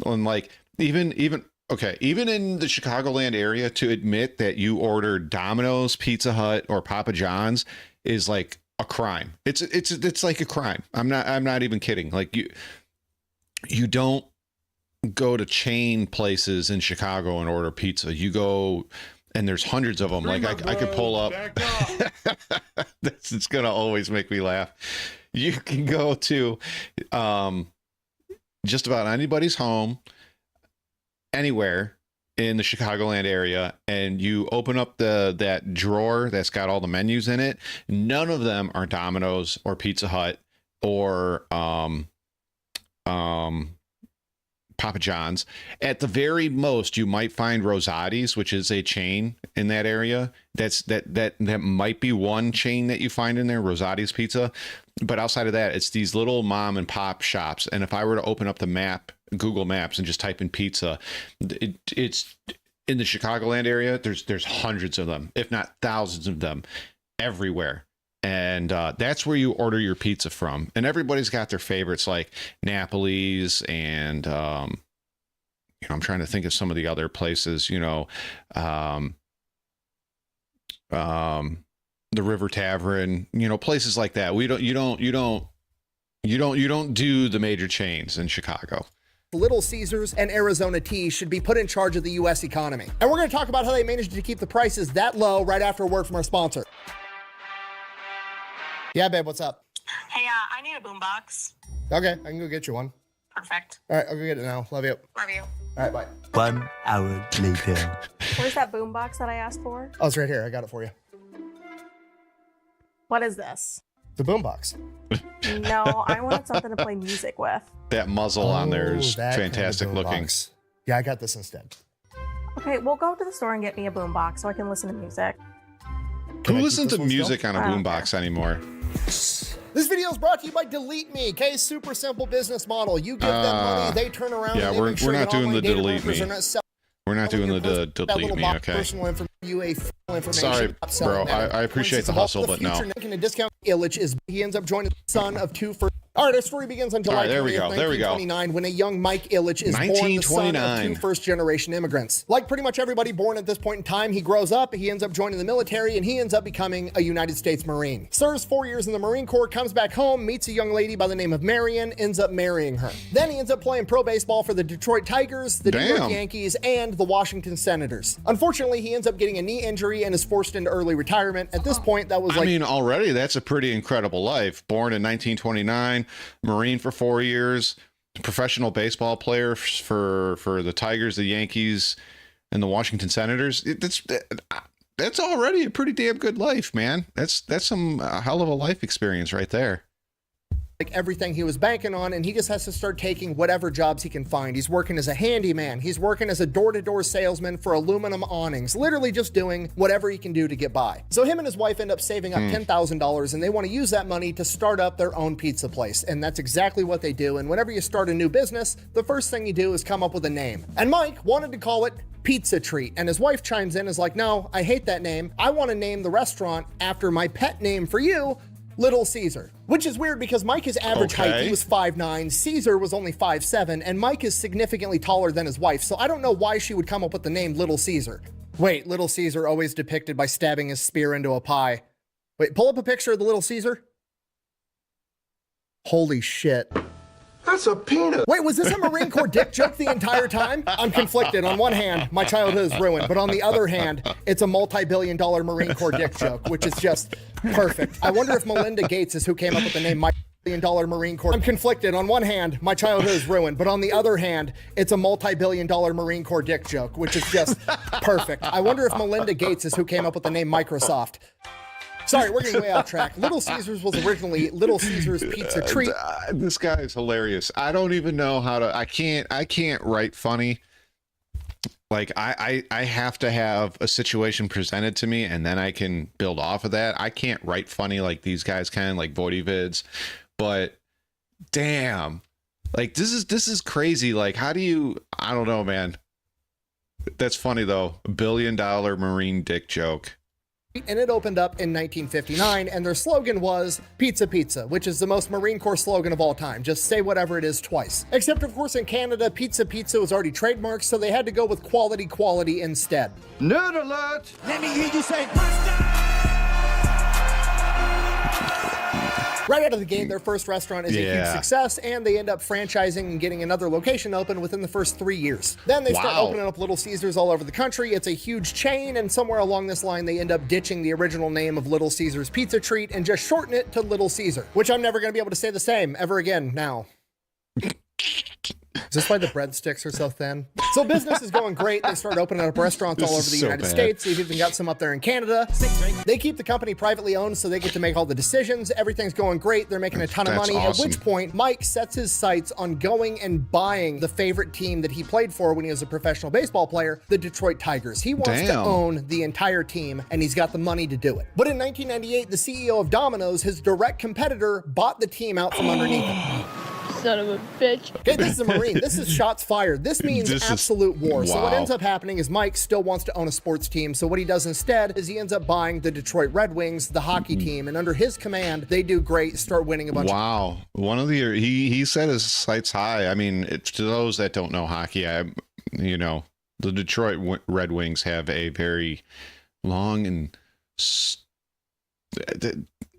And like even in the Chicagoland area, to admit that you ordered Domino's, Pizza Hut, or Papa John's is like a crime. It's like a crime. I'm not even kidding. Like you don't go to chain places in Chicago and order pizza. You go, and there's hundreds of them. Like I could pull up. It's gonna always make me laugh. You can go to just about anybody's home, anywhere in the Chicagoland area, and you open up that drawer that's got all the menus in it. None of them are Domino's or Pizza Hut or Papa John's. At the very most, you might find Rosati's, which is a chain in that area. That might be one chain that you find in there, Rosati's Pizza. But outside of that, it's these little mom and pop shops. And if I were to open up the map, Google Maps, and just type in pizza, it's in the Chicagoland area. There's hundreds of them, if not thousands of them, everywhere. And that's where you order your pizza from. And everybody's got their favorites, like Napoli's, and I'm trying to think of some of the other places. The River Tavern, places like that. You don't do the major chains in Chicago. Little Caesars and Arizona Tea should be put in charge of the U.S. economy. And we're going to talk about how they managed to keep the prices that low right after a word from our sponsor. Yeah, babe, what's up? Hey, a boombox. Okay, I can go get you one. Perfect. All right, I'll go get it now. Love you. Love you. All right, bye. 1 hour later. Where's that boombox that I asked for? Oh, it's right here. I got it for you. What is this? The boombox. No, I wanted something to play music with. That muzzle on there is that kind of fantastic looking. boombox. Yeah, I got this instead. Okay, we'll go to the store and get me a boombox so I can listen to music. Who I keep listens this to one still? music on a I don't boombox anymore? This video is brought to you by Delete Me. Okay, super simple business model. You give them money, they turn around. yeah, and they we're make sure not that doing online the data delete brokers me. are not selling We're not doing your the that delete little me, box okay? Personal information. Sorry, not selling bro. that. I appreciate the Coincidence of hustle, all but the no. future Nick in a discount. Illich he ends up joining the son of two first. All right, our story begins on July All right, there we 20th, go, there we go. 1929, when a young Mike Illich is born, the son of 1929. two first-generation immigrants. Like pretty much everybody born at this point in time, he grows up, he ends up joining the military, and he ends up becoming a United States Marine. Serves 4 years in the Marine Corps, comes back home, meets a young lady by the name of Marion, ends up marrying her. Then he ends up playing pro baseball for the Detroit Tigers, the New York Damn. Yankees, and the Washington Senators. Unfortunately, he ends up getting a knee injury and is forced into early retirement. At this point, that was I like mean, already that's a pretty incredible life. Born in 1929, Marine for 4 years, professional baseball player for the Tigers, the Yankees, and the Washington Senators. That's already a pretty damn good life, man. That's some hell of a life experience right there. everything he was banking on, and he just has to start taking whatever jobs he can find. He's working as a handyman. He's working as a door-to-door salesman for aluminum awnings, literally just doing whatever he can do to get by. So him and his wife end up saving up $10,000, and they want to use that money to start up their own pizza place. And that's exactly what they do. And whenever you start a new business, the first thing you do is come up with a name. And Mike wanted to call it Pizza Treat, and his wife chimes in, is like, no, I hate that name. I want to name the restaurant after my pet name for you, Little Caesar. Which is weird because Mike is average height, he was 5'9", Caesar was only 5'7", and Mike is significantly taller than his wife, so I don't know why she would come up with the name Little Caesar. Wait, Little Caesar always depicted by stabbing his spear into a pie. Wait, pull up a picture of the Little Caesar. Holy shit. That's a peanut. Wait, was this a Marine Corps dick joke the entire time? I'm conflicted. On one hand, my childhood is ruined, but on the other hand, it's a multi-billion-dollar Marine Corps dick joke, which is just perfect. I wonder if Melinda Gates is who came up with the name multi-billion-dollar Marine Corps. I'm conflicted. On one hand, my childhood is ruined, but on the other hand, it's a multi-billion-dollar Marine Corps dick joke, which is just perfect. I wonder if Melinda Gates is who came up with the name Microsoft. Sorry, we're getting way off track. Little Caesars was originally Little Caesars Pizza Treat. This guy is hilarious. I don't even know how to. I can't write funny. Like I have to have a situation presented to me, and then I can build off of that. I can't write funny like these guys can, like Voidy Vids. But damn, like this is crazy. Like, how do you? I don't know, man. That's funny though. $1 billion Marine dick joke. And it opened up in 1959, and their slogan was Pizza Pizza, which is the most Marine Corps slogan of all time. Just say whatever it is twice. Except, of course, in Canada, Pizza Pizza was already trademarked, so they had to go with quality instead. Nerd alert! Let me hear you say, Right out of the gate, their first restaurant is a huge Yeah. success, and they end up franchising and getting another location open within the first 3 years. Then they start Wow. opening up Little Caesars all over the country. It's a huge chain, and somewhere along this line, they end up ditching the original name of Little Caesars Pizza Treat and just shorten it to Little Caesar, which I'm never going to be able to say the same ever again now. Is this why the breadsticks are so thin? So business is going great. They start opening up restaurants all This over is the so United bad. States. They've even got some up there in Canada. They keep the company privately owned, so they get to make all the decisions. Everything's going great. They're making a ton of That's money, awesome. at which point Mike sets his sights on going and buying the favorite team that he played for when he was a professional baseball player, the Detroit Tigers. He wants to Damn. own the entire team, and he's got the money to do it. But in 1998, the CEO of Domino's, his direct competitor, bought the team out from underneath him. Son of a bitch. Okay, this is a Marine. This is shots fired. This means This is- absolute war. So what wow. ends up happening is Mike still wants to own a sports team. So what he does instead is he ends up buying the Detroit Red Wings, the hockey team, and under his command, they do great, start winning a bunch of Wow. One of the he set his sights high. I mean, to those that don't know hockey, the Detroit Red Wings have a very long and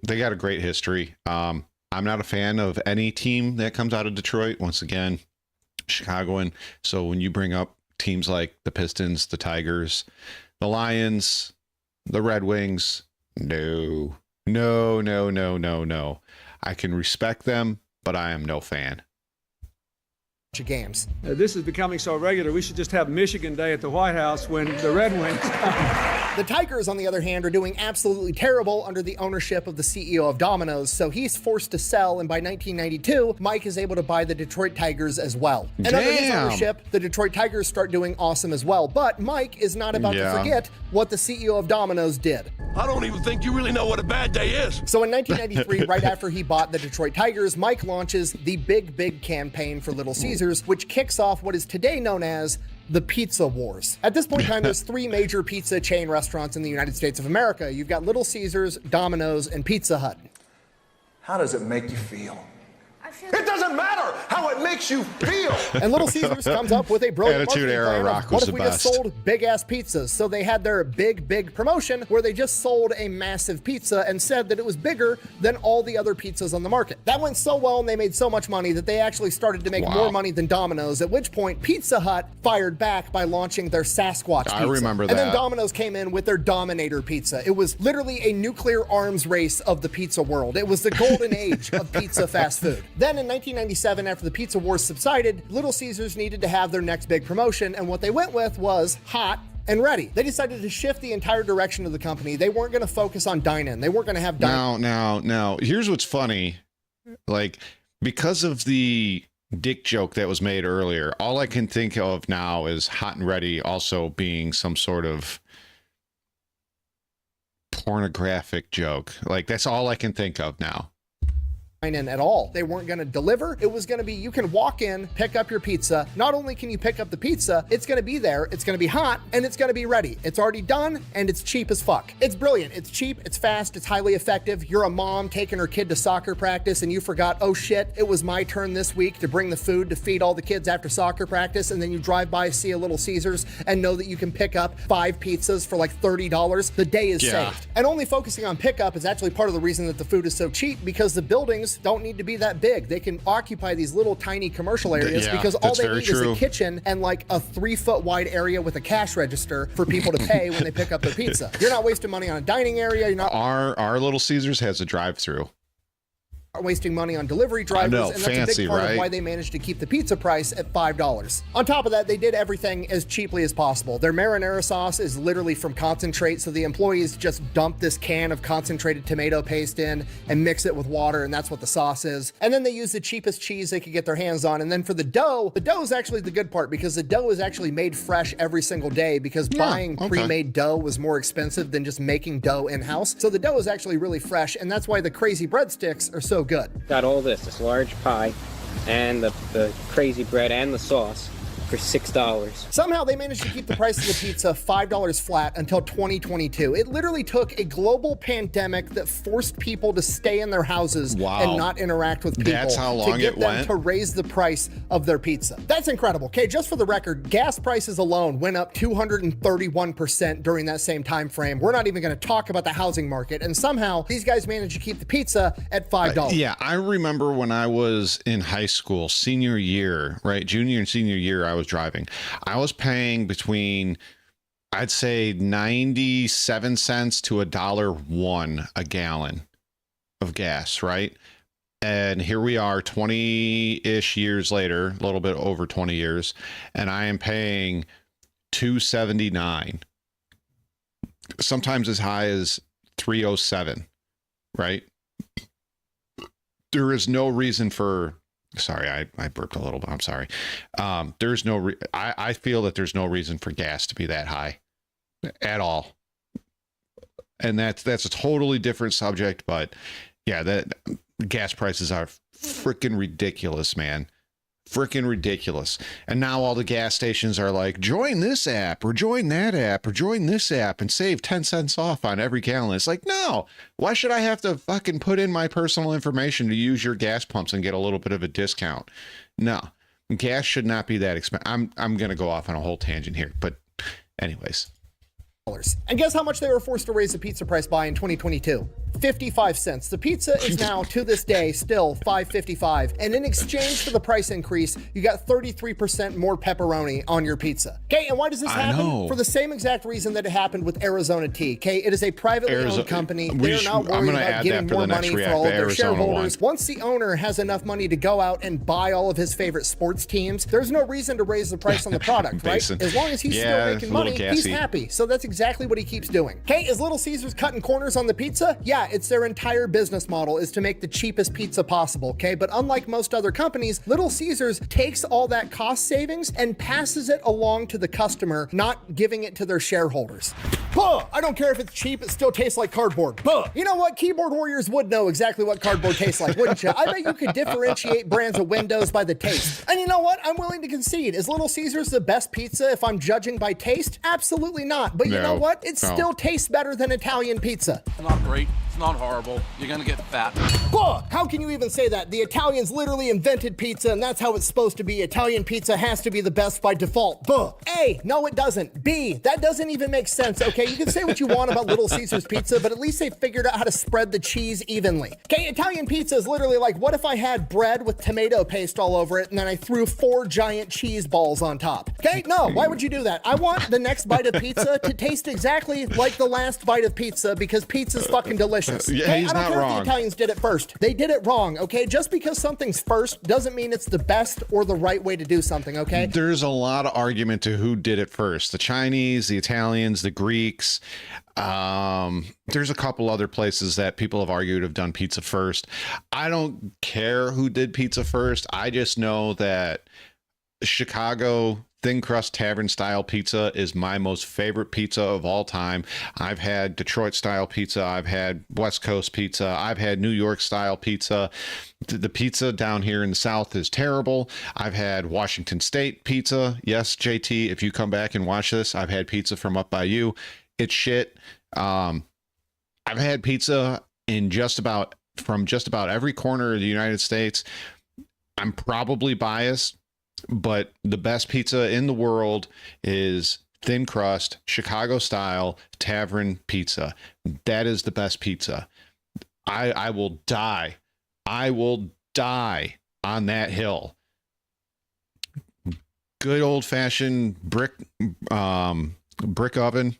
they got a great history. I'm not a fan of any team that comes out of Detroit. Once again, Chicagoan. So when you bring up teams like the Pistons, the Tigers, the Lions, the Red Wings, no. I can respect them, but I am no fan. Games. This is becoming so regular, we should just have Michigan Day at the White House when the Red Wings come. The Tigers, on the other hand, are doing absolutely terrible under the ownership of the CEO of Domino's, so he's forced to sell, and by 1992, Mike is able to buy the Detroit Tigers as well. And under his ownership, the Detroit Tigers start doing awesome as well, but Mike is not about to forget what the CEO of Domino's did. I don't even think you really know what a bad day is. So in 1993, right after he bought the Detroit Tigers, Mike launches the Big campaign for Little Caesars, which kicks off what is today known as the Pizza Wars. At this point in time, there's 3 major pizza chain restaurants in the United States of America. You've got Little Caesars, Domino's, and Pizza Hut. How does it make you feel? It doesn't matter how it makes you feel. And Little Caesars comes up with a brilliant Attitude marketing Era plan of, Rock what was if the we best. just sold big-ass pizzas? So they had their big promotion where they just sold a massive pizza and said that it was bigger than all the other pizzas on the market. That went so well and they made so much money that they actually started to make more money than Domino's, at which point Pizza Hut fired back by launching their Sasquatch pizza. I remember that. And then Domino's came in with their Dominator pizza. It was literally a nuclear arms race of the pizza world. It was the golden age of pizza fast food. Then in 1997, after the Pizza Wars subsided, Little Caesars needed to have their next big promotion, and what they went with was hot and ready. They decided to shift the entire direction of the company. They weren't going to focus on dine-in. They weren't going to have dine-in. Now, here's what's funny. Like, because of the dick joke that was made earlier, all I can think of now is hot and ready also being some sort of pornographic joke. Like, that's all I can think of now. In at all. They weren't going to deliver. It was going to be, you can walk in, pick up your pizza. Not only can you pick up the pizza, it's going to be there, it's going to be hot, and it's going to be ready. It's already done, and it's cheap as fuck. It's brilliant. It's cheap, it's fast, it's highly effective. You're a mom taking her kid to soccer practice, and you forgot, oh shit, it was my turn this week to bring the food to feed all the kids after soccer practice, and then you drive by, see a Little Caesars, and know that you can pick up 5 pizzas for like $30. The day is saved. And only focusing on pickup is actually part of the reason that the food is so cheap, because the buildings don't need to be that big. They can occupy these little tiny commercial areas because all they need is a kitchen and like a 3-foot wide area with a cash register for people to pay when they pick up their pizza. You're not wasting money on a dining area. You're not. Our Little Caesars has a drive-through. Wasting money on delivery drivers, and that's a big part of why they managed to keep the pizza price at $5. On top of that, they did everything as cheaply as possible. Their marinara sauce is literally from concentrate, so the employees just dump this can of concentrated tomato paste in and mix it with water, and that's what the sauce is. And then they use the cheapest cheese they could get their hands on. And then for the dough is actually the good part, because the dough is actually made fresh every single day, because buying pre-made dough was more expensive than just making dough in-house. So the dough is actually really fresh, and that's why the crazy breadsticks are so good. Got all this large pie and the crazy bread and the sauce for $6. Somehow they managed to keep the price of the pizza $5 flat until 2022. It literally took a global pandemic that forced people to stay in their houses and not interact with people. That's how long to get it them went? to raise the price of their pizza. That's incredible. Okay, just for the record, gas prices alone went up 231% during that same time frame. We're not even going to talk about the housing market, and somehow these guys managed to keep the pizza at $5. Yeah, I remember when I was in high school, senior year, right? Junior and senior year, I was driving. I was paying between, I'd say 97 cents to $1.01 a gallon of gas, right? And here we are 20-ish years later, a little bit over 20 years, and I am paying $2.79, sometimes as high as $3.07, right? There is no reason for, sorry, I burped a little bit. I'm sorry. There's no, I feel that there's no reason for gas to be that high at all. And that's a totally different subject, but yeah, that gas prices are freaking ridiculous, man. Freaking ridiculous. And now all the gas stations are like, join this app or join that app or join this app and save 10 cents off on every gallon. It's like, no, why should I have to fucking put in my personal information to use your gas pumps and get a little bit of a discount? No, gas should not be that expensive. I'm going to go off on a whole tangent here, but anyways. And guess how much they were forced to raise the pizza price by in 2022? 55 cents. The pizza is now, to this day, still $5.55. And in exchange for the price increase, you got 33% more pepperoni on your pizza. Okay, and why does this happen? For the same exact reason that it happened with Arizona Tea. Okay, it is a privately owned company. They're not worried about getting more money for all of their shareholders. Once the owner has enough money to go out and buy all of his favorite sports teams, there's no reason to raise the price on the product, right? As long as he's still making money, he's happy. So that's exactly what he keeps doing. Okay, is Little Caesars cutting corners on the pizza? Yeah, it's their entire business model is to make the cheapest pizza possible, okay? But unlike most other companies, Little Caesars takes all that cost savings and passes it along to the customer, not giving it to their shareholders. Buh! I don't care if it's cheap, it still tastes like cardboard. Buh! You know what? Keyboard warriors would know exactly what cardboard tastes like, wouldn't you? I bet you could differentiate brands of Windows by the taste. And you know what? I'm willing to concede. Is Little Caesars the best pizza if I'm judging by taste? Absolutely not. But you know what? It still tastes better than Italian pizza. It's not great. It's not horrible. You're gonna get fat. Buh! How can you even say that? The Italians literally invented pizza, and that's how it's supposed to be. Italian pizza has to be the best by default. Buh! A, no it doesn't. B, that doesn't even make sense, okay? You can say what you want about Little Caesars pizza, but at least they figured out how to spread the cheese evenly. Okay, Italian pizza is literally like, what if I had bread with tomato paste all over it, and then I threw 4 giant cheese balls on top? Okay, no, why would you do that? I want the next bite of pizza to taste exactly like the last bite of pizza, because pizza's fucking delicious. Yeah, he's I don't not care wrong. if the Italians did it first. They did it wrong, okay? Just because something's first doesn't mean it's the best or the right way to do something, okay? There's a lot of argument to who did it first. The Chinese, the Italians, the Greeks. There's a couple other places that people have argued have done pizza first. I don't care who did pizza first. I just know that Chicago thin crust tavern style pizza is my most favorite pizza of all time. I've had Detroit style pizza. I've had West Coast pizza. I've had New York style pizza. The pizza down here in the South is terrible. I've had Washington State pizza. Yes, JT, if you come back and watch this, I've had pizza from up by you. It's shit. I've had pizza in from just about every corner of the United States. I'm probably biased, but the best pizza in the world is thin crust, Chicago style tavern pizza. That is the best pizza. I will die. I will die on that hill. Good old fashioned brick oven.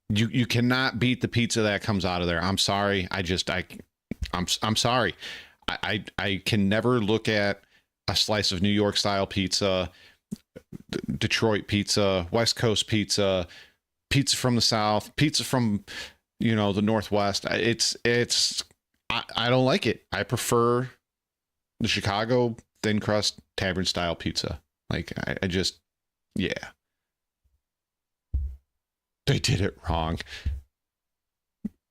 You cannot beat the pizza that comes out of there. I'm sorry. I'm sorry. I can never look at a slice of New York style pizza, Detroit pizza, West Coast pizza, pizza from the South, pizza from, the Northwest. I don't like it. I prefer the Chicago thin crust tavern style pizza. Like yeah. They did it wrong.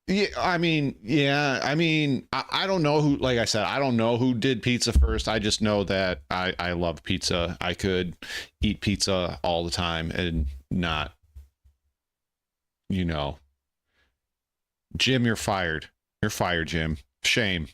Yeah, I don't know who, like I said, I don't know who did pizza first. I just know that I love pizza. I could eat pizza all the time and not, Jim, you're fired. You're fired, Jim. Shame.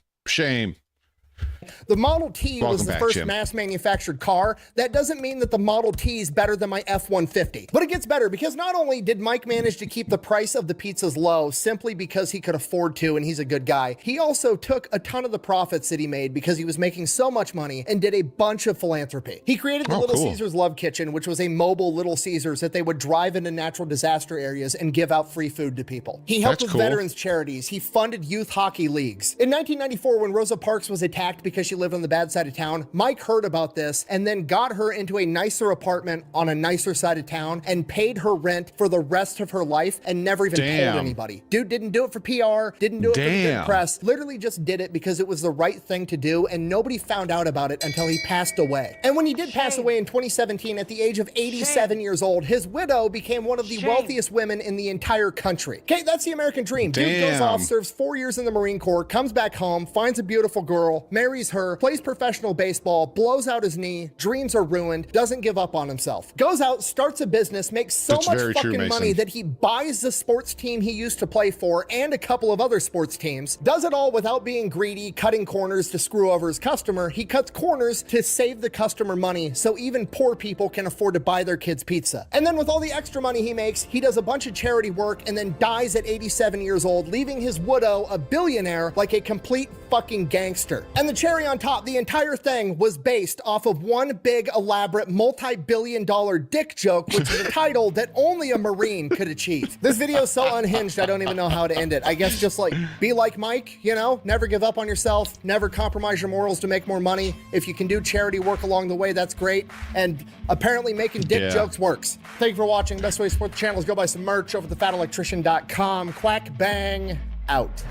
The Model T was the first mass manufactured car. That doesn't mean that the Model T is better than my F-150. But it gets better because not only did Mike manage to keep the price of the pizzas low simply because he could afford to and he's a good guy, he also took a ton of the profits that he made because he was making so much money and did a bunch of philanthropy. He created the Little Caesars Love Kitchen, which was a mobile Little Caesars that they would drive into natural disaster areas and give out free food to people. He helped with veterans charities. He funded youth hockey leagues. In 1994, when Rosa Parks was attacked because she lived on the bad side of town, Mike heard about this and then got her into a nicer apartment on a nicer side of town and paid her rent for the rest of her life and never even told anybody. Dude didn't do it for PR, didn't do it for the good press, literally just did it because it was the right thing to do and nobody found out about it until he passed away. And when he did pass away in 2017 at the age of 87 years old, his widow became one of the wealthiest women in the entire country. Okay, that's the American dream. Dude goes off, serves 4 years in the Marine Corps, comes back home, finds a beautiful girl, marries her, plays professional baseball, blows out his knee, dreams are ruined, doesn't give up on himself. Goes out, starts a business, makes so That's much very true, fucking money Mason. that he buys the sports team he used to play for and a couple of other sports teams. Does it all without being greedy, cutting corners to screw over his customer. He cuts corners to save the customer money so even poor people can afford to buy their kids pizza. And then with all the extra money he makes, he does a bunch of charity work and then dies at 87 years old, leaving his widow a billionaire like a complete fucking gangster. And the cherry on top, the entire thing was based off of one big elaborate multi-billion-dollar dick joke, which is a title that only a Marine could achieve. This video is so unhinged, I don't even know how to end it. I guess just like, be like Mike, you know, never give up on yourself, never compromise your morals to make more money. If you can do charity work along the way, that's great. And apparently making dick jokes works. Thank you for watching. Best way to support the channel is go buy some merch over at thefatelectrician.com. Quack bang out.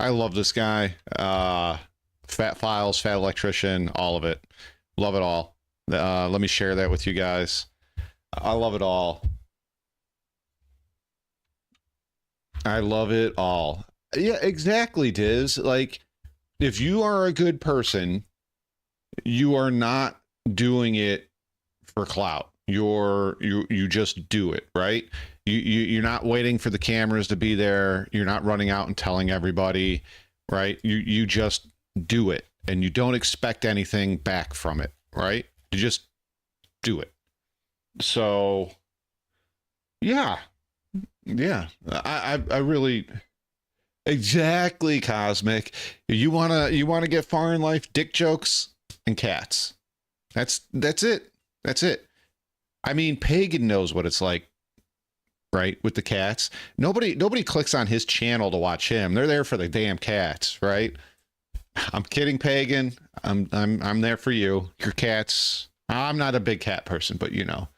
I love this guy. Fat Files, Fat Electrician, all of it. Love it all. Let me share that with you guys. I love it all. I love it all. Yeah, exactly, Diz. Like, if you are a good person, you are not doing it for clout. You just do it, right? You're not waiting for the cameras to be there. You're not running out and telling everybody, right? You just do it, and you don't expect anything back from it, right? You just do it. So, yeah. I really, exactly, Cosmic. You wanna get far in life? Dick jokes and cats. That's it. That's it. I mean, Pagan knows what it's like, right? With the cats. Nobody clicks on his channel to watch him. They're there for the damn cats, right? I'm kidding, Pagan. I'm there for you. Your cats. I'm not a big cat person, but you know.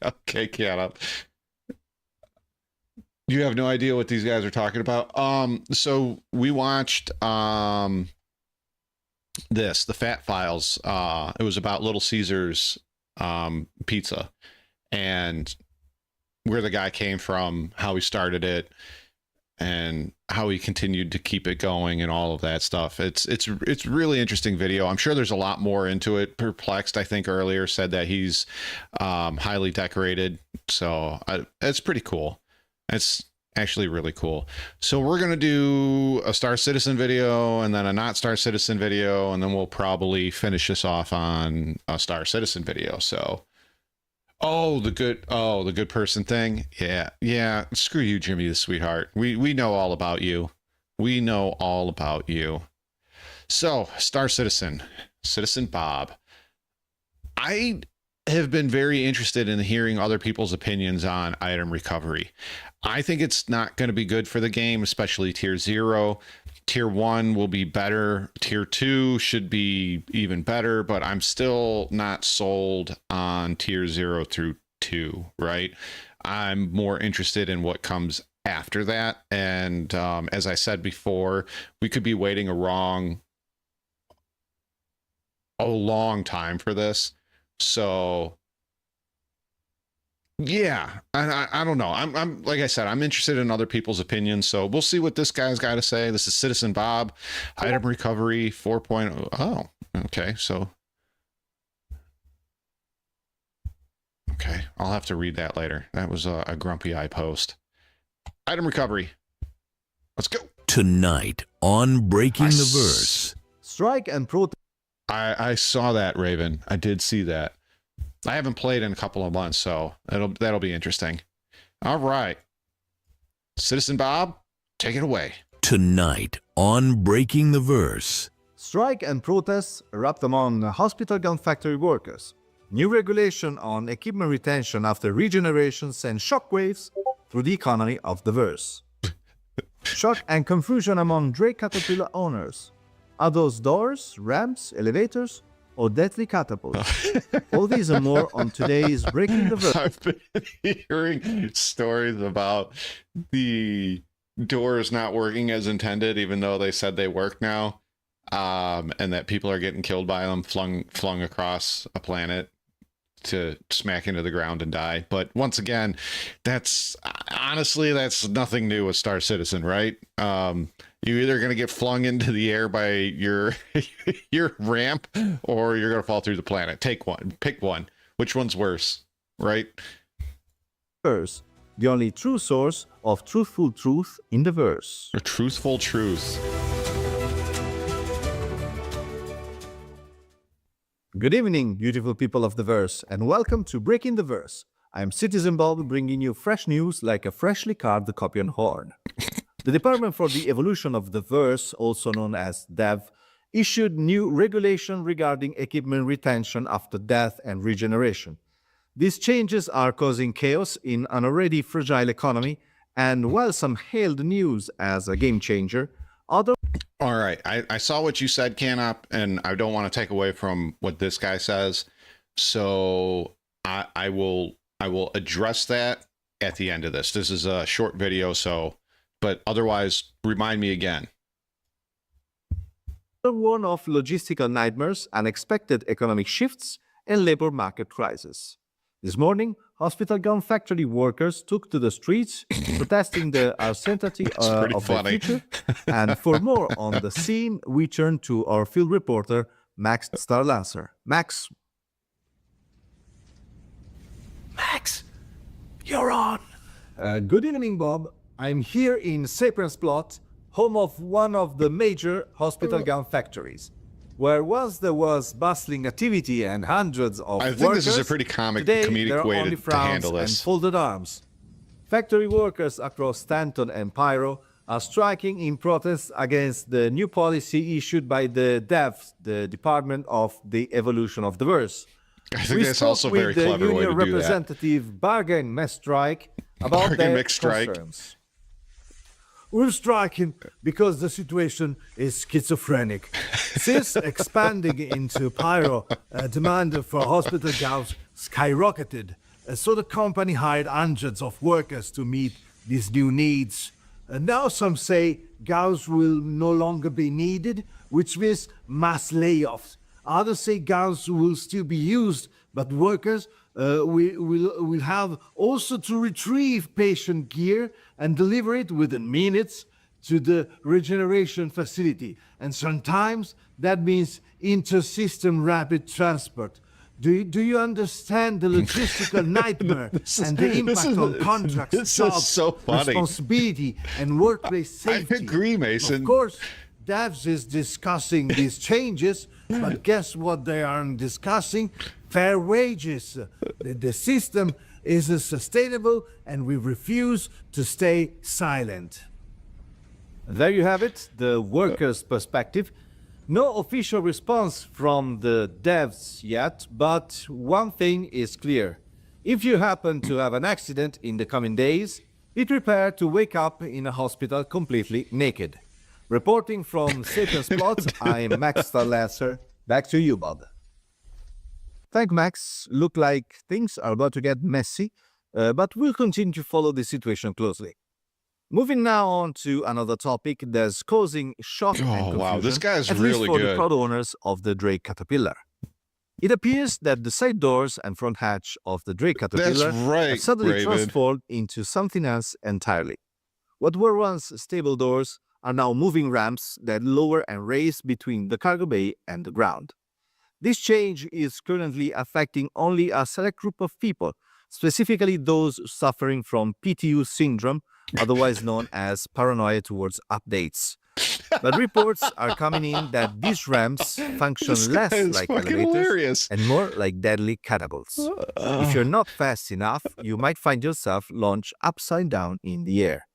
Okay, cat up. You have no idea what these guys are talking about. So we watched the Fat Files. It was about Little Caesars pizza and where the guy came from, how he started it, and how he continued to keep it going and all of that stuff. It's really interesting video. I'm sure there's a lot more into it. Perplexed, I think earlier, said that he's highly decorated. So it's pretty cool. It's actually really cool. So we're going to do a Star Citizen video and then a not Star Citizen video. And then we'll probably finish this off on a Star Citizen video. So, the good person thing. Yeah. Screw you, Jimmy the sweetheart. We know all about you. We know all about you. So, Star Citizen Bob. I have been very interested in hearing other people's opinions on item recovery. I think it's not going to be good for the game, especially tier 0. Tier 1 will be better. Tier 2 should be even better, but I'm still not sold on tier 0 through 2, right? I'm more interested in what comes after that. And as I said before, we could be waiting a long time for this. So yeah, I don't know. I'm like I said, I'm interested in other people's opinions. So we'll see what this guy's got to say. This is Citizen Bob, item recovery 4.0. Oh, okay. So, okay. I'll have to read that later. That was a grumpy eye post. Item recovery. Let's go. Tonight on Breaking the Verse. Strike and protest. I saw that, Raven. I did see that. I haven't played in a couple of months, so that'll be interesting. All right. Citizen Bob, take it away. Tonight on Breaking the Verse. Strike and protests erupt among hospital gun factory workers. New regulation on equipment retention after regeneration sends shockwaves through the economy of the verse. Shock and confusion among Drake Caterpillar owners. Are those doors, ramps, elevators, or deadly catapults? All these and more on today's Breaking the Verse. I've been hearing stories about the doors not working as intended, even though they said they work now, and that people are getting killed by them, flung across a planet to smack into the ground and die. But once again, that's honestly, that's nothing new with Star Citizen, right? You're either going to get flung into the air by your your ramp, or you're going to fall through the planet. Take one. Pick one. Which one's worse, right? Verse, the only true source of truthful truth in the verse. Or truthful truth. Good evening, beautiful people of the verse, and welcome to Breaking the Verse. I'm Citizen Bob, bringing you fresh news like a freshly carved copy on horn. The Department for the Evolution of the Verse, also known as DEV, issued new regulation regarding equipment retention after death and regeneration. These changes are causing chaos in an already fragile economy, and while some hailed the news as a game changer, others... All right, I saw what you said, Canop, and I don't want to take away from what this guy says, so I will address that at the end of this. This is a short video, so, but otherwise, remind me again. One of logistical nightmares, unexpected economic shifts, and labor market crisis. This morning, hospital gown factory workers took to the streets, protesting the uncertainty of the future. And for more on the scene, we turn to our field reporter, Max Starlancer. Max, you're on. Good evening, Bob. I'm here in Sapiens Plot, home of one of the major hospital gown factories, where once there was bustling activity and hundreds of workers. I think this is a pretty comedic way to handle this. And folded arms. Factory workers across Stanton and Pyro are striking in protest against the new policy issued by the DEV, the Department of the Evolution of the Verse. I think that's also a very clever way to do that. We spoke with the union representative Bargain Strike about their concerns. We're striking because the situation is schizophrenic. Since expanding into Pyro, demand for hospital gowns skyrocketed, so the company hired hundreds of workers to meet these new needs. Now some say gowns will no longer be needed, which means mass layoffs. Others say gowns will still be used, but workers will have also to retrieve patient gear and deliver it within minutes to the regeneration facility. And sometimes that means inter-system rapid transport. Do you understand the logistical nightmare and the impact on contracts, jobs, responsibility, and workplace safety? I agree, Mason. Of course, DEVs is discussing these changes, but guess what they aren't discussing? Fair wages. The system is sustainable, and we refuse to stay silent. There you have it, the workers' perspective. No official response from the DEVs yet, but one thing is clear. If you happen to have an accident in the coming days, be prepared to wake up in a hospital completely naked. Reporting from Sapiens Plot, I'm Max Starlancer. Back to you, Bob. Thank Max. Look like things are about to get messy, but we'll continue to follow the situation closely. Moving now on to another topic that's causing shock and confusion, wow, this guy's at really least for good. the proud owners of the Drake Caterpillar. It appears that the side doors and front hatch of the Drake Caterpillar have suddenly transformed into something else entirely. What were once stable doors are now moving ramps that lower and raise between the cargo bay and the ground. This change is currently affecting only a select group of people, specifically those suffering from PTU syndrome, otherwise known as paranoia towards updates. But reports are coming in that these ramps function less like elevators and more like deadly catapults. If you're not fast enough, you might find yourself launched upside down in the air.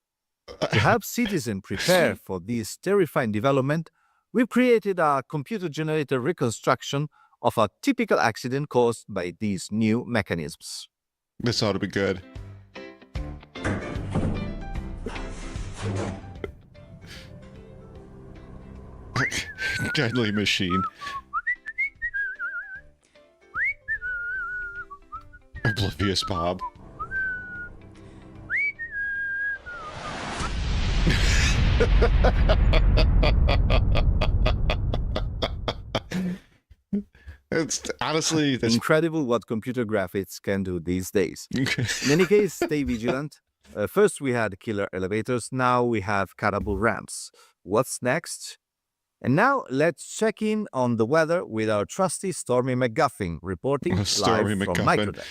To help citizens prepare for this terrifying development, we've created a computer-generated reconstruction of a typical accident caused by these new mechanisms. This ought to be good. Deadly machine. Oblivious Bob. It's honestly incredible what computer graphics can do these days. In any case, stay vigilant. First we had killer elevators, now we have catapult ramps. what's next. And now let's check in on the weather with our trusty Stormy McGuffin reporting Stormy live from McGuffin. Microdeck.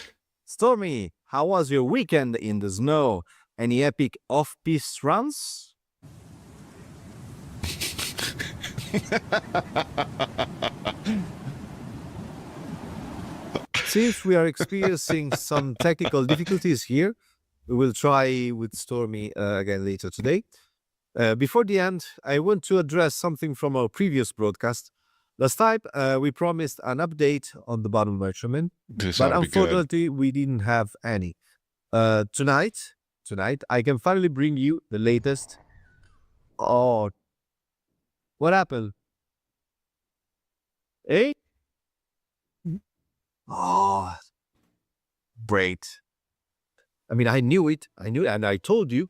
Stormy, how was your weekend in the snow? Any epic off-piste runs? Since we are experiencing some technical difficulties here, we will try with Stormy again later today. Before the end, I want to address something from our previous broadcast. Last time, we promised an update on the bottom measurement, but unfortunately, we didn't have any. Tonight, I can finally bring you the latest. Oh, what happened? Eh? Oh, great. I mean, I knew it, and I told you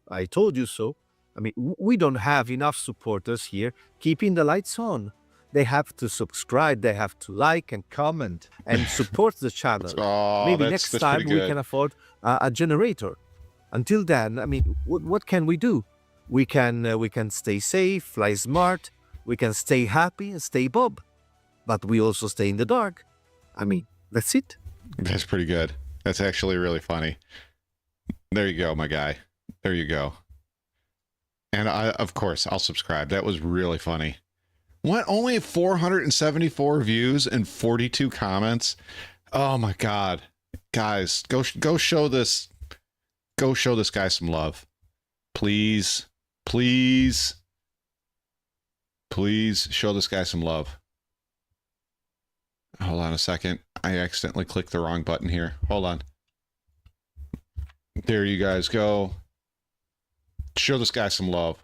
so. I mean, we don't have enough supporters here keeping the lights on. They have to subscribe, they have to like and comment and support the channel. Maybe next time we can afford a generator. Until then, I mean, what can we do? We can stay safe, fly smart, we can stay happy and stay Bob. But we also stay in the dark. I mean, that's it. That's pretty good. That's actually really funny. There you go, my guy. There you go. And of course, I'll subscribe. That was really funny. What? Only 474 views and 42 comments? Oh my God. Guys, go show this. Go show this guy some love. Please. Please. Please show this guy some love. Hold on a second. I accidentally clicked the wrong button here. Hold on. There you guys go. Show this guy some love.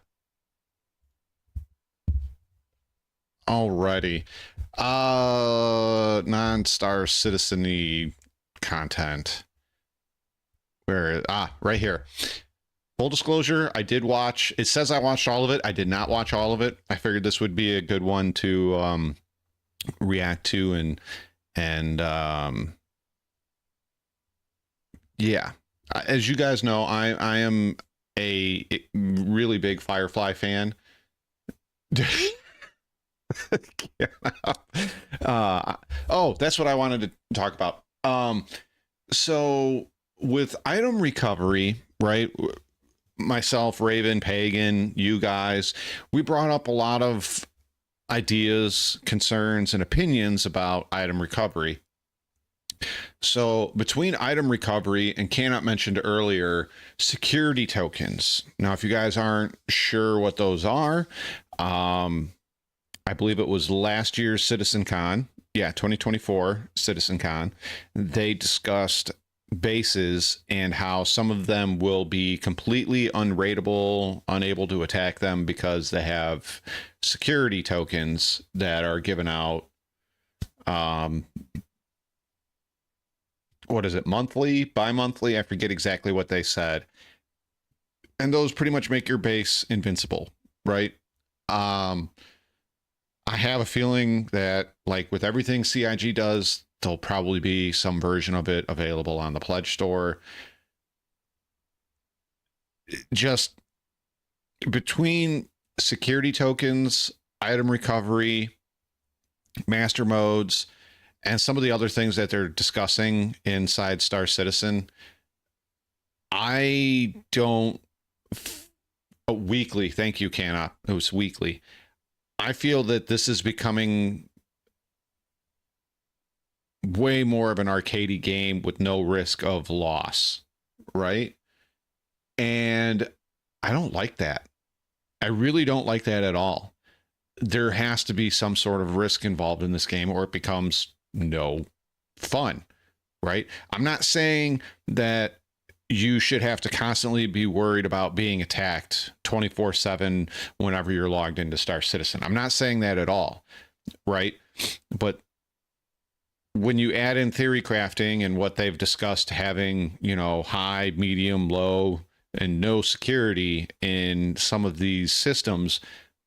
Alrighty. Non-star citizen-y content. Where? Right here. Full disclosure, I did watch. It says I watched all of it. I did not watch all of it. I figured this would be a good one to react to and yeah. As you guys know, I am a really big Firefly fan. Oh, that's what I wanted to talk about. So with item recovery, right? Myself, Raven, Pagan, you guys, we brought up a lot of ideas, concerns, and opinions about item recovery. So between item recovery and cannot mentioned earlier, security tokens. Now, if you guys aren't sure what those are, I believe it was last year's CitizenCon. Yeah, 2024 CitizenCon. They discussed bases and how some of them will be completely unrateable, unable to attack them because they have security tokens that are given out. What is it? Monthly, bi-monthly? I forget exactly what they said. And those pretty much make your base invincible, right? I have a feeling that, like with everything CIG does, there'll probably be some version of it available on the Pledge store. Just between security tokens, item recovery, master modes, and some of the other things that they're discussing inside Star Citizen, I don't... Weekly, thank you, Canna. It was weekly. I feel that this is becoming way more of an arcadey game with no risk of loss, right? And I don't like that. I really don't like that at all. There has to be some sort of risk involved in this game or it becomes no fun, right? I'm not saying that you should have to constantly be worried about being attacked 24/7 whenever you're logged into Star Citizen. I'm not saying that at all, right? But when you add in theory crafting and what they've discussed having, you know, high, medium, low, and no security in some of these systems,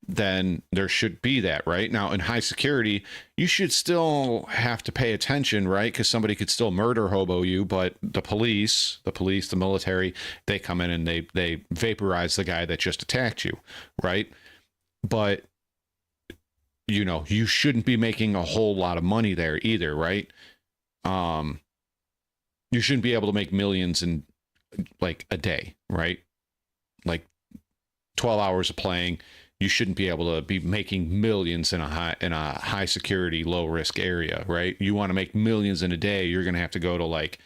then there should be that, right? Now, in high security, you should still have to pay attention, right? Because somebody could still murder hobo you, but the police, the military, they come in and they vaporize the guy that just attacked you, right? but you know, you shouldn't be making a whole lot of money there either, right? You shouldn't be able to make millions in like a day, right? Like 12 hours of playing, you shouldn't be able to be making millions in a high security, low risk area, right? You want to make millions in a day, you're going to have to go to like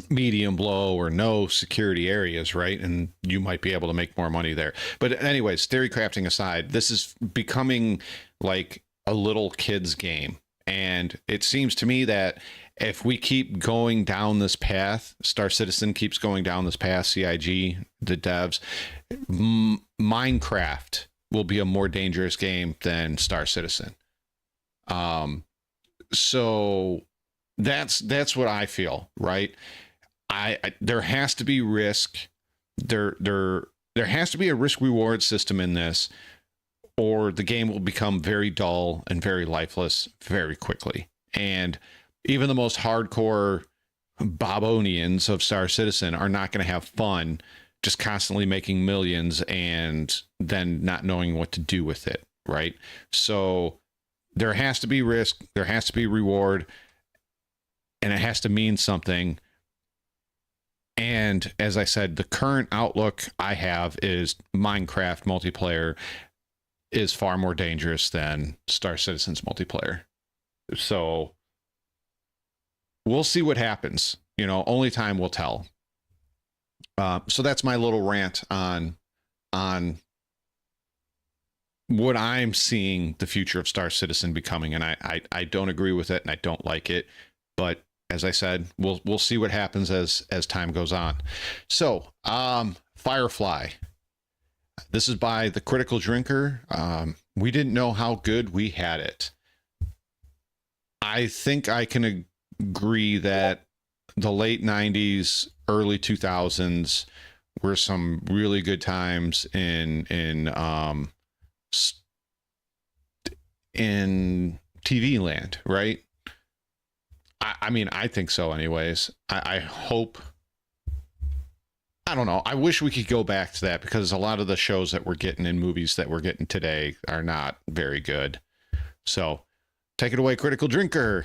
medium, low, or no security areas, right? And you might be able to make more money there. But anyways, theory crafting aside, this is becoming like a little kid's game. And it seems to me that if we keep going down this path, Star Citizen keeps going down this path, CIG, the devs, Minecraft will be a more dangerous game than Star Citizen. So that's what I feel, right? There has to be risk. There has to be a risk reward system in this, or the game will become very dull and very lifeless very quickly. And even the most hardcore Bobonians of Star Citizen are not going to have fun just constantly making millions and then not knowing what to do with it, right? So there has to be risk, there has to be reward, and it has to mean something. And as I said, the current outlook I have is Minecraft multiplayer is far more dangerous than Star Citizen's multiplayer. So we'll see what happens. You know, only time will tell. So that's my little rant on what I'm seeing the future of Star Citizen becoming. And I don't agree with it and I don't like it. But as I said, we'll see what happens as time goes on. So Firefly. This is by The Critical Drinker. We didn't know how good we had it. I think I can agree that the late 90s, early 2000s were some really good times in TV land, right? I mean, I think so anyways. I hope, I don't know. I wish we could go back to that, because a lot of the shows that we're getting in movies that we're getting today are not very good. So take it away, Critical Drinker.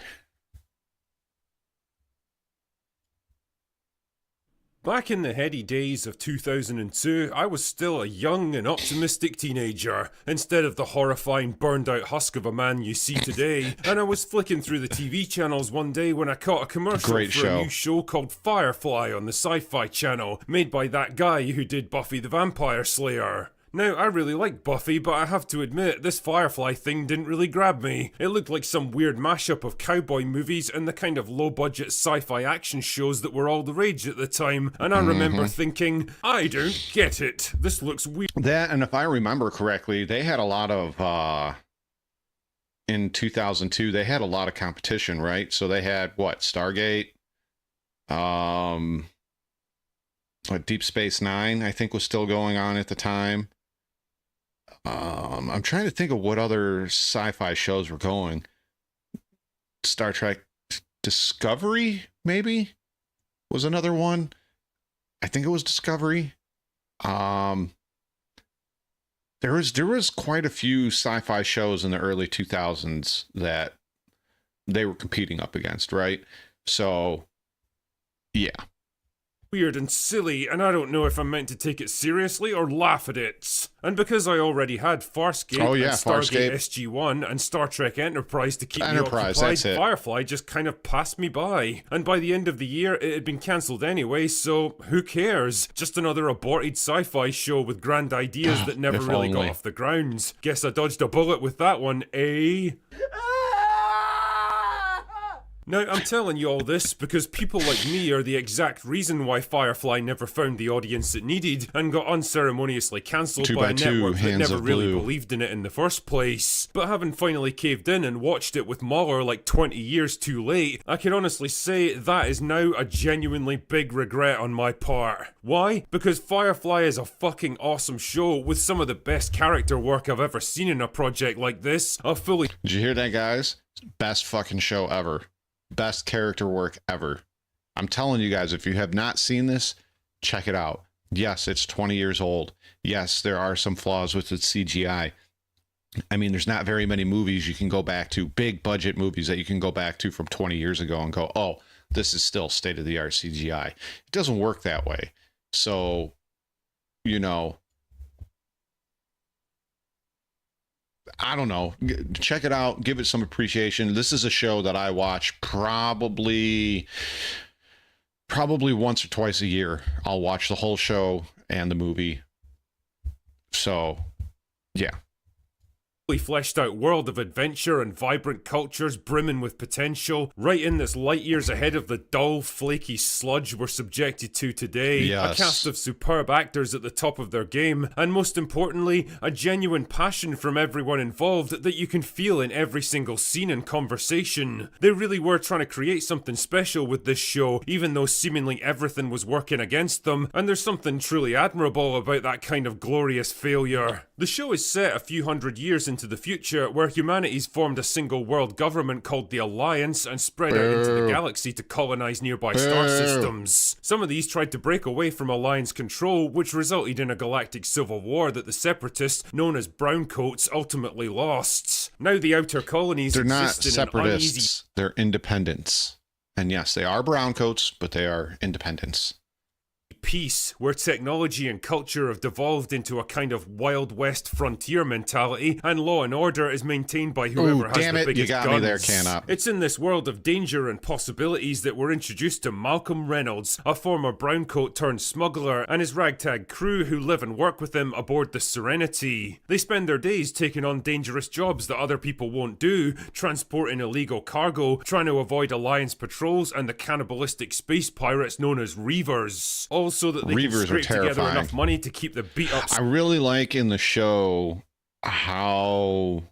Back in the heady days of 2002, I was still a young and optimistic teenager, instead of the horrifying burned out husk of a man you see today, and I was flicking through the TV channels one day when I caught a commercial for a new show called Firefly on the Sci-Fi channel, made by that guy who did Buffy the Vampire Slayer. Now, I really like Buffy, but I have to admit, this Firefly thing didn't really grab me. It looked like some weird mashup of cowboy movies and the kind of low-budget sci-fi action shows that were all the rage at the time, and I remember thinking, I don't get it. This looks weird. That, and if I remember correctly, they had a lot of, in 2002, they had a lot of competition, right? So they had, what, Stargate? Deep Space Nine, I think, was still going on at the time. I'm trying to think of what other sci-fi shows were going. Star Trek Discovery, maybe, was another one. I think it was Discovery. There was quite a few sci-fi shows in the early 2000s that they were competing up against, right? So, yeah. Weird and silly, and I don't know if I'm meant to take it seriously or laugh at it. And because I already had Farscape and Stargate SG-1 and Star Trek Enterprise to keep me occupied, Firefly just kind of passed me by. And by the end of the year, it had been cancelled anyway, so who cares? Just another aborted sci-fi show with grand ideas that never really got off the ground. Guess I dodged a bullet with that one, eh? Now, I'm telling you all this because people like me are the exact reason why Firefly never found the audience it needed and got unceremoniously cancelled by a network that never really believed in it in the first place. But having finally caved in and watched it with Mahler like 20 years too late, I can honestly say that is now a genuinely big regret on my part. Why? Because Firefly is a fucking awesome show with some of the best character work I've ever seen in a project like this. Did you hear that, guys? Best fucking show ever. Best character work ever. I'm telling you guys, if you have not seen this, check it out. Yes, it's 20 years old. Yes, there are some flaws with its CGI. I mean, there's not very many movies you can go back to, big budget movies that you can go back to from 20 years ago and go, oh, this is still state-of-the-art CGI. It doesn't work that way. So, you know, I don't know. Check it out. Give it some appreciation. This is a show that I watch probably once or twice a year. I'll watch the whole show and the movie. So, yeah. Fleshed out world of adventure and vibrant cultures brimming with potential, right in this light years ahead of the dull, flaky sludge we're subjected to today. Yes. A cast of superb actors at the top of their game, and most importantly, a genuine passion from everyone involved that you can feel in every single scene and conversation. They really were trying to create something special with this show, even though seemingly everything was working against them, and there's something truly admirable about that kind of glorious failure. The show is set a few hundred years into the future, where humanity's formed a single world government called the Alliance and spread out into the galaxy to colonize nearby star systems. Some of these tried to break away from Alliance control, which resulted in a galactic civil war that the separatists, known as Browncoats, ultimately lost. Now the outer colonies They're not exist in separatists, an uneasy... they're independents. And yes, they are browncoats, but they are independents. Peace, where technology and culture have devolved into a kind of Wild West frontier mentality, and law and order is maintained by whoever has the biggest guns. You got me there, Can-Up. It's in this world of danger and possibilities that we're introduced to Malcolm Reynolds, a former browncoat turned smuggler, and his ragtag crew who live and work with him aboard the Serenity. They spend their days taking on dangerous jobs that other people won't do, transporting illegal cargo, trying to avoid Alliance patrols and the cannibalistic space pirates known as Reavers. So that they can scrape together enough money to keep the beat up. I really like in the show how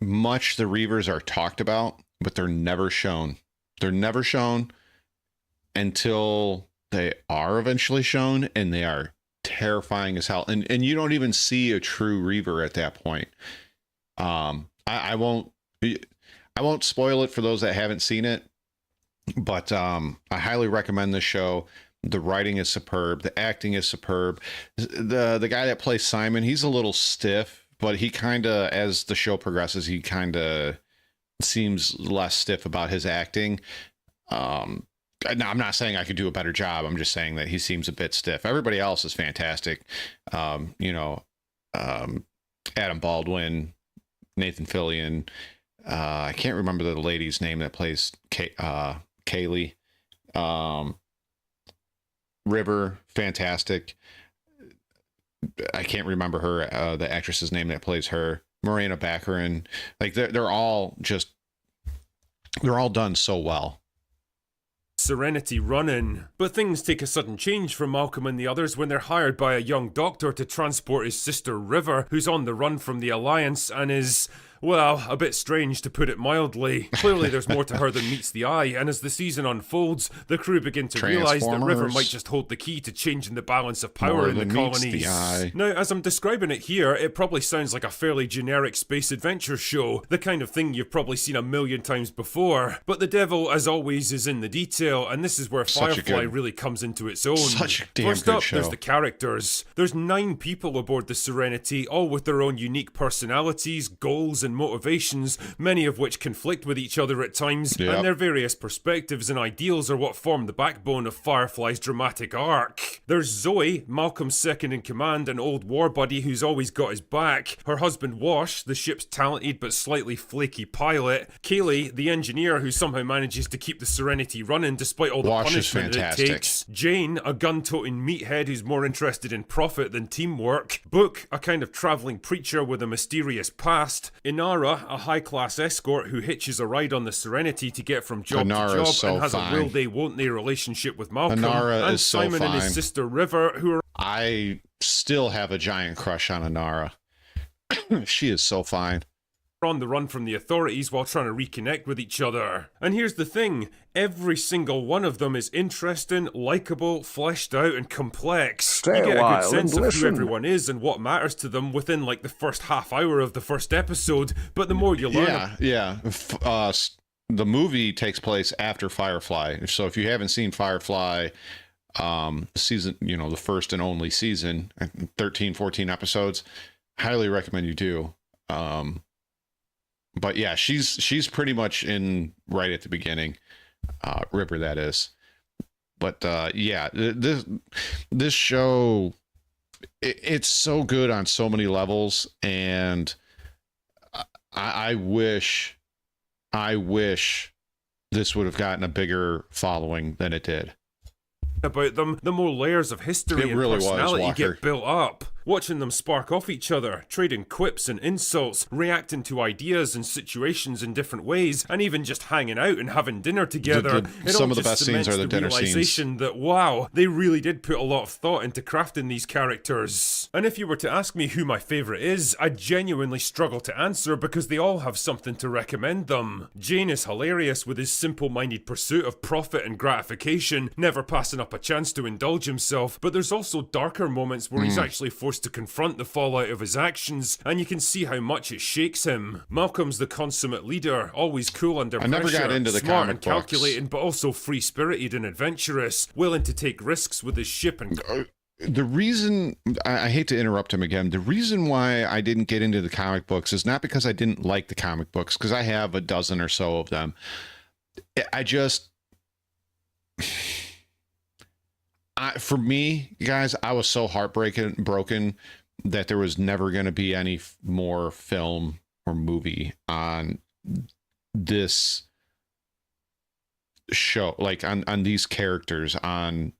much the Reavers are talked about, but they're never shown. They're never shown until they are eventually shown, and they are terrifying as hell. And you don't even see a true Reaver at that point. I won't spoil it for those that haven't seen it, but I highly recommend this show. The writing is superb. The acting is superb. The guy that plays Simon, he's a little stiff, but he kind of, as the show progresses, he kind of seems less stiff about his acting. Now, I'm not saying I could do a better job. I'm just saying that he seems a bit stiff. Everybody else is fantastic. Adam Baldwin, Nathan Fillion. I can't remember the lady's name that plays Kaylee. River, fantastic. I can't remember her, the actress's name that plays her. Morena Baccarin. Like they're all done so well. Serenity running. But things take a sudden change for Malcolm and the others when they're hired by a young doctor to transport his sister River, who's on the run from the Alliance and is... well, a bit strange to put it mildly. Clearly there's more to her than meets the eye, and as the season unfolds, the crew begin to realise that River might just hold the key to changing the balance of power in the colonies. Now, as I'm describing it here, it probably sounds like a fairly generic space adventure show, the kind of thing you've probably seen a million times before. But the devil, as always, is in the detail, and this is where Firefly really comes into its own. Such a damn First good up, show. there's the characters. There's 9 people aboard the Serenity, all with their own unique personalities, goals, and motivations, many of which conflict with each other at times, and their various perspectives and ideals are what form the backbone of Firefly's dramatic arc. There's Zoe, Malcolm's second in command, an old war buddy who's always got his back, her husband Wash, the ship's talented but slightly flaky pilot, Kaylee, the engineer who somehow manages to keep the Serenity running despite all the punishment it takes, Jane, a gun-toting meathead who's more interested in profit than teamwork, Book, a kind of travelling preacher with a mysterious past, Inara, a high-class escort who hitches a ride on the Serenity to get from job to job and has a will they won't they relationship with Malcolm, and Simon and his sister River, who are... I still have a giant crush on Inara. She is so fine. On the run from the authorities while trying to reconnect with each other. And here's the thing, every single one of them is interesting, likeable, fleshed out and complex. You get a good sense of who everyone is and what matters to them within like the first half hour of the first episode, but the more you learn... The movie takes place after Firefly, so if you haven't seen Firefly, season, you know, the first and only season, 13, 14 episodes. Highly recommend you do. But yeah, she's pretty much in right at the beginning. Ripper, that is. But yeah, this show, it's so good on so many levels, and I wish this would have gotten a bigger following than it did. About them, the more layers of history and really personality was, get built up. Watching them spark off each other, trading quips and insults, reacting to ideas and situations in different ways, and even just hanging out and having dinner together. Some of the best scenes are the dinner scenes. That, wow, they really did put a lot of thought into crafting these characters. And if you were to ask me who my favourite is, I genuinely struggle to answer because they all have something to recommend them. Jane is hilarious with his simple-minded pursuit of profit and gratification, never passing up a chance to indulge himself, but there's also darker moments where he's actually forced to confront the fallout of his actions, and you can see how much it shakes him. Malcolm's the consummate leader, always cool under pressure, never got into the smart comic and calculating, but also free-spirited and adventurous, willing to take risks with his ship and... The reason, I hate to interrupt him again, the reason why I didn't get into the comic books is not because I didn't like the comic books, because I have a dozen or so of them. For me, guys, I was so broken that there was never going to be any more film or movie on this show, like on these characters, on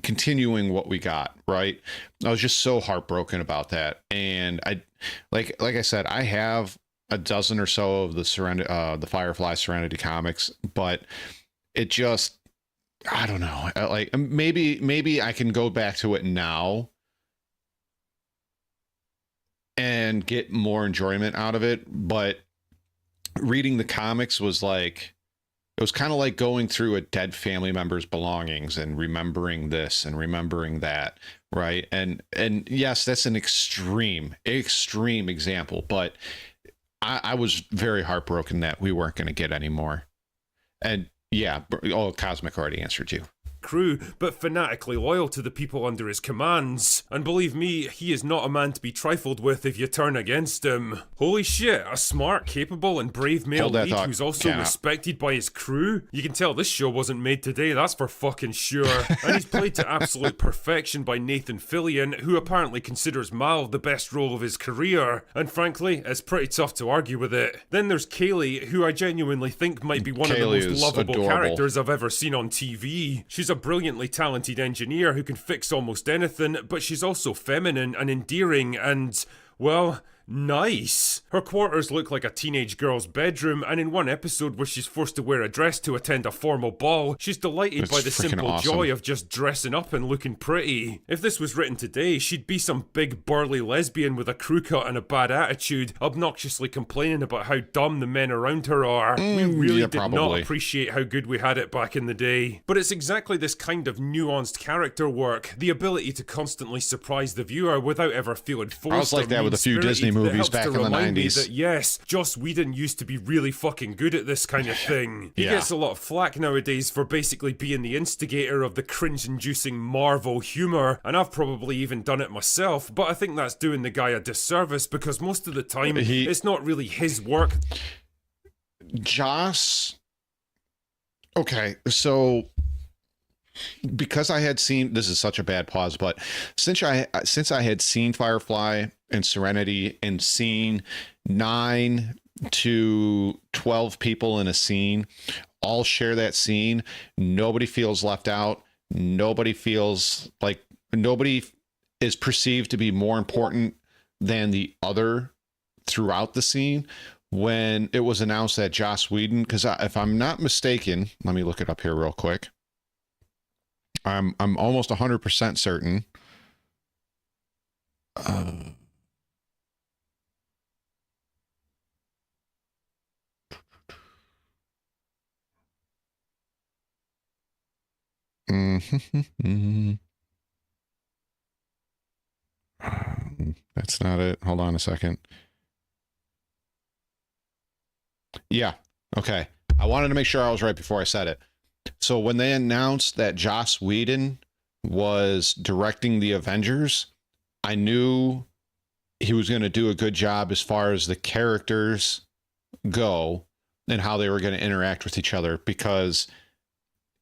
continuing what we got, right? I was just so heartbroken about that. And I, like I said, I have a dozen or so of the Firefly Serenity comics, but it just, I don't know. Like maybe I can go back to it now and get more enjoyment out of it. But reading the comics was like, it was kind of like going through a dead family member's belongings and remembering this and remembering that, right? And yes, that's an extreme example, but I was very heartbroken that we weren't going to get any more. And yeah, Cosmic already answered you. Crew, but fanatically loyal to the people under his commands. And believe me, he is not a man to be trifled with if you turn against him. Holy shit, a smart, capable, and brave male lead who's also respected by his crew? You can tell this show wasn't made today, that's for fucking sure. And he's played to absolute perfection by Nathan Fillion, who apparently considers Mal the best role of his career. And frankly, it's pretty tough to argue with it. Then there's Kaylee, who I genuinely think might be one of the most lovable characters I've ever seen on TV. She's a brilliantly talented engineer who can fix almost anything, but she's also feminine and endearing and, well, nice. Her quarters look like a teenage girl's bedroom, and in one episode where she's forced to wear a dress to attend a formal ball, she's delighted by the simple joy of just dressing up and looking pretty. If this was written today, she'd be some big burly lesbian with a crew cut and a bad attitude, obnoxiously complaining about how dumb the men around her are. We really did not appreciate how good we had it back in the day. But it's exactly this kind of nuanced character work, the ability to constantly surprise the viewer without ever feeling forced. I was like that with a few Disney movies back in the 90s. That, yes, Joss Whedon used to be really fucking good at this kind of thing. He gets a lot of flack nowadays for basically being the instigator of the cringe-inducing Marvel humor, and I've probably even done it myself, but I think that's doing the guy a disservice because most of the time it's not really his work. Joss. Okay, so because I had seen, this is such a bad pause, but since I had seen Firefly and Serenity and seen 9 to 12 people in a scene all share that scene, nobody feels left out. Nobody feels like nobody is perceived to be more important than the other throughout the scene. When it was announced that Joss Whedon, because if I'm not mistaken, let me look it up here real quick. I'm almost 100% certain. That's not it. Hold on a second. Yeah. Okay. I wanted to make sure I was right before I said it. So when they announced that Joss Whedon was directing the Avengers, I knew he was going to do a good job as far as the characters go and how they were going to interact with each other, because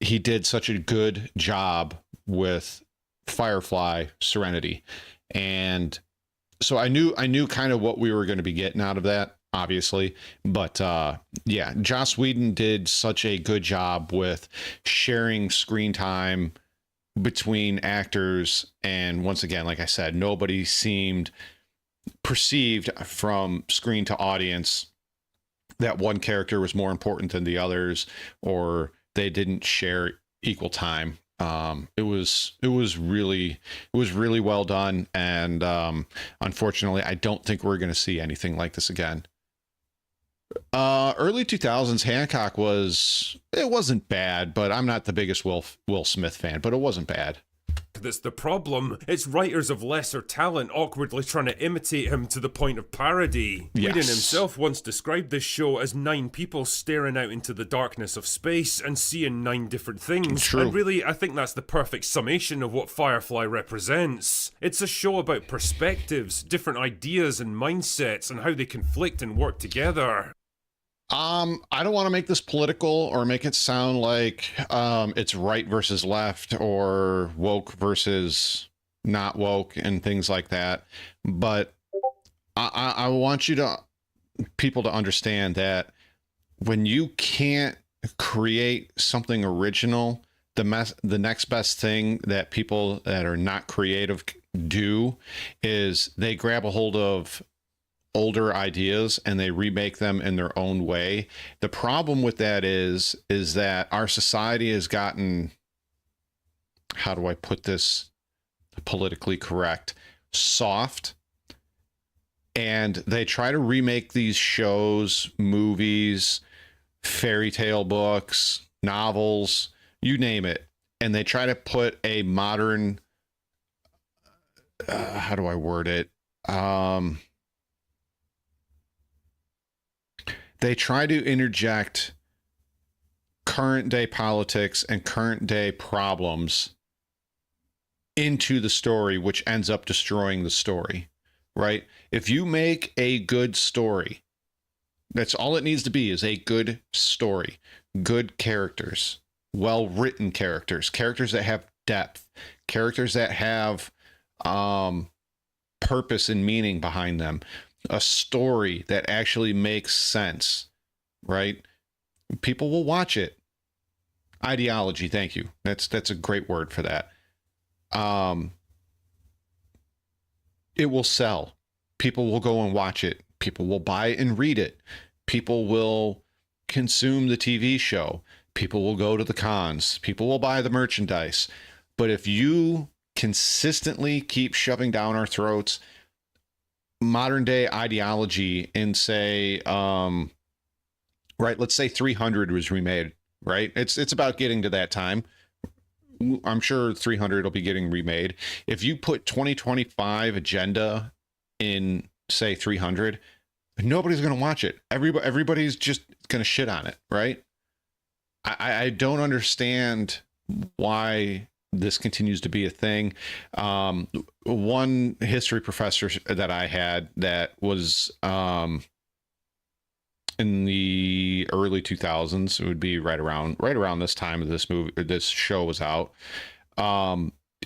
he did such a good job with Firefly Serenity. And so I knew kind of what we were going to be getting out of that, obviously. But yeah, Joss Whedon did such a good job with sharing screen time between actors. And once again, like I said, nobody seemed perceived from screen to audience that one character was more important than the others, or they didn't share equal time. It was really well done. And unfortunately, I don't think we're going to see anything like this again. Early 2000s, Hancock wasn't bad, but I'm not the biggest Will Smith fan, but it wasn't bad. That's the problem. It's writers of lesser talent awkwardly trying to imitate him to the point of parody. Yes. Whedon himself once described this show as 9 people staring out into the darkness of space and seeing 9 different things. True. And really, I think that's the perfect summation of what Firefly represents. It's a show about perspectives, different ideas and mindsets, and how they conflict and work together. I don't want to make this political or make it sound like it's right versus left or woke versus not woke and things like that. But I want people to understand that when you can't create something original, the next best thing that people that are not creative do is they grab a hold of older ideas and they remake them in their own way. The problem with that is that our society has gotten, how do I put this politically correct, soft, and they try to remake these shows, movies, fairy tale books, novels, you name it, and they try to put a modern, how do I word it, they try to interject current day politics and current day problems into the story, which ends up destroying the story, right? If you make a good story, that's all it needs to be, is a good story, good characters, well-written characters that have depth, characters that have purpose and meaning behind them, a story that actually makes sense, right? People will watch it. Ideology, thank you. That's a great word for that. It will sell. People will go and watch it. People will buy and read it. People will consume the TV show. People will go to the cons. People will buy the merchandise. But if you consistently keep shoving down our throats modern day ideology and say, right, let's say 300 was remade, right? It's about getting to that time. I'm sure 300 will be getting remade. If you put 2025 agenda in, say, 300, nobody's going to watch it. Everybody's just going to shit on it, right? I don't understand why this continues to be a thing. One history professor that I had that was in the early 2000s, it would be right around this time of this show was out.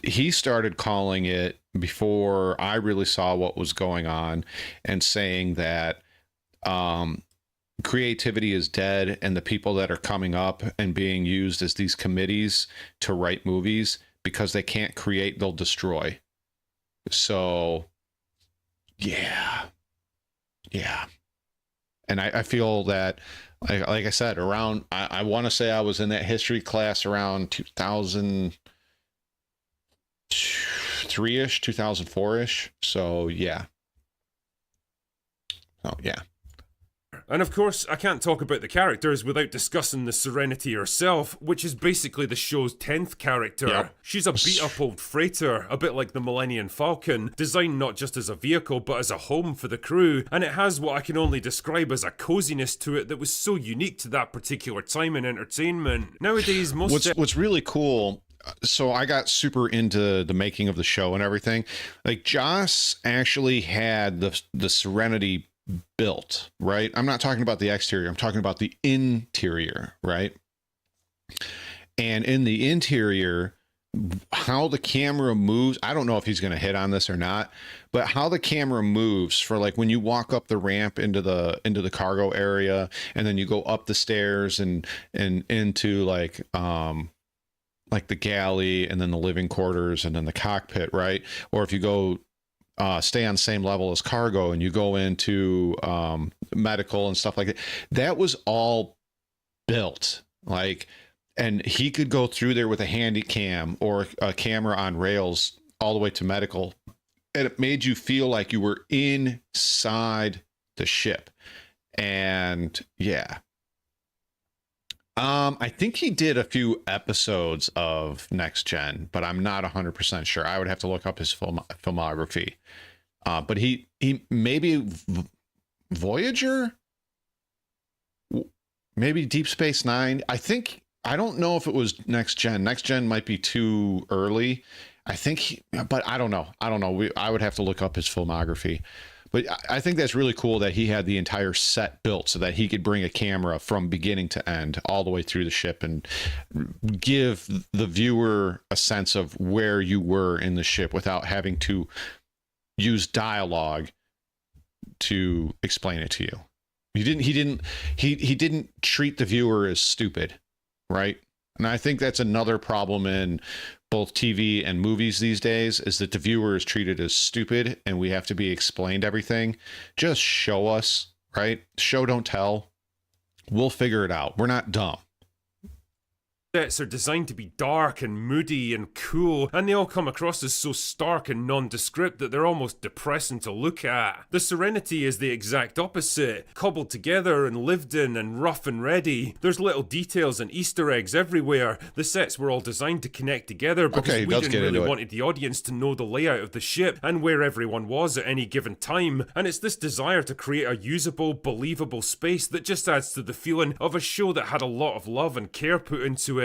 He started calling it, before I really saw what was going on, and saying that creativity is dead, and the people that are coming up and being used as these committees to write movies, because they can't create, they'll destroy. So yeah. And I feel that, like I said, around, I want to say I was in that history class around 2003-ish, 2004-ish. So yeah. And of course, I can't talk about the characters without discussing the Serenity herself, which is basically the show's 10th character. Yep. She's a beat-up old freighter, a bit like the Millennium Falcon, designed not just as a vehicle but as a home for the crew, and it has what I can only describe as a coziness to it that was so unique to that particular time in entertainment. Nowadays, what's really cool, so I got super into the making of the show and everything. Like, Joss actually had the Serenity built, right? I'm not talking about the exterior, I'm talking about the interior, right? And in the interior, how the camera moves, I don't know if he's going to hit on this or not, but how the camera moves for, like, when you walk up the ramp into the cargo area, and then you go up the stairs and into like the galley, and then the living quarters, and then the cockpit, right? Or if you go stay on the same level as cargo and you go into medical and stuff like that, that was all built, like, and he could go through there with a handy cam or a camera on rails all the way to medical, and it made you feel like you were inside the ship. And yeah, I think he did a few episodes of Next Gen, but I'm not 100% sure. I would have to look up his filmography. But he maybe Voyager, maybe Deep Space Nine. I don't know if it was Next Gen. Next Gen might be too early. But I don't know. I would have to look up his filmography. But I think that's really cool that he had the entire set built so that he could bring a camera from beginning to end all the way through the ship and give the viewer a sense of where you were in the ship without having to use dialogue to explain it to you. He didn't treat the viewer as stupid, right? And I think that's another problem in both TV and movies these days, is that the viewer is treated as stupid and we have to be explained everything. Just show us, right? Show, don't tell. We'll figure it out. We're not dumb. Sets are designed to be dark and moody and cool, and they all come across as so stark and nondescript that they're almost depressing to look at. The Serenity is the exact opposite, cobbled together and lived in and rough and ready. There's little details and Easter eggs everywhere. The sets were all designed to connect together because we didn't really want the audience to know the layout of the ship and where everyone was at any given time, and it's this desire to create a usable, believable space that just adds to the feeling of a show that had a lot of love and care put into it.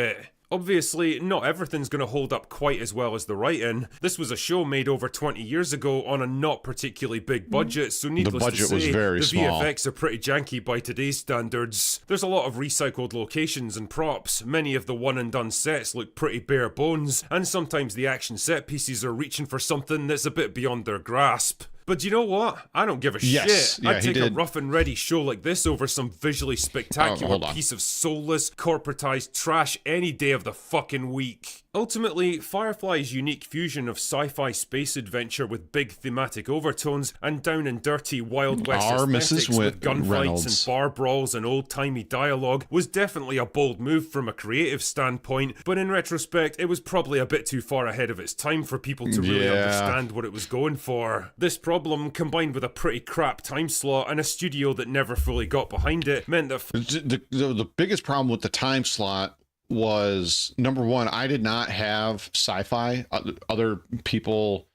Obviously, not everything's going to hold up quite as well as the writing. This was a show made over 20 years ago on a not particularly big budget, so needless to say, the VFX are pretty janky by today's standards. There's a lot of recycled locations and props, many of the one-and-done sets look pretty bare bones, and sometimes the action set pieces are reaching for something that's a bit beyond their grasp. But you know what? I don't give a shit. I'd take a rough and ready show like this over some visually spectacular piece of soulless, corporatized trash any day of the fucking week. Ultimately, Firefly's unique fusion of sci-fi space adventure with big thematic overtones and down and dirty Wild West aesthetics with gunfights and bar brawls and old-timey dialogue was definitely a bold move from a creative standpoint, but in retrospect, it was probably a bit too far ahead of its time for people to really understand what it was going for. This problem, combined with a pretty crap time slot and a studio that never fully got behind it, meant that the biggest problem with the time slot was, number one, I did not have sci-fi. Other people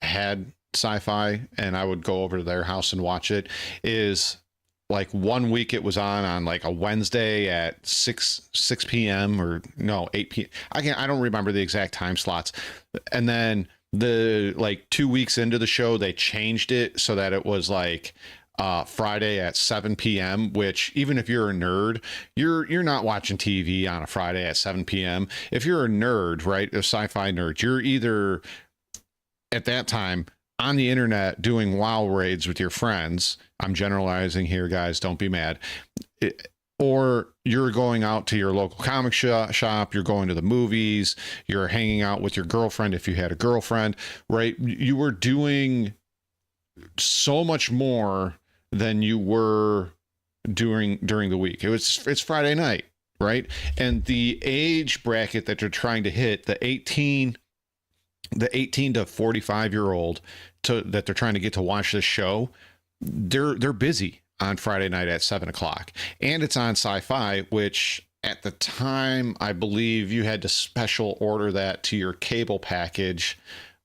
had sci-fi, and I would go over to their house and watch it. Is like 1 week it was on like a Wednesday at 6 p.m. or no 8 p.m. I don't remember the exact time slots. And then like 2 weeks into the show, they changed it so that it was like Friday at 7 p.m., which, even if you're a nerd, you're not watching TV on a Friday at 7 p.m. If you're a nerd, right, a sci-fi nerd, you're either at that time on the internet doing WoW raids with your friends. I'm generalizing here, guys, don't be mad. Or you're going out to your local comic shop, you're going to the movies, you're hanging out with your girlfriend if you had a girlfriend, right? You were doing so much more than you were during the week. It's Friday night, right? And the age bracket that they're trying to hit, the 18 to 45 year old that they're trying to get to watch this show, they're busy. on Friday night at 7 o'clock. And it's on Sci-Fi, which at the time, I believe you had to special order that to your cable package,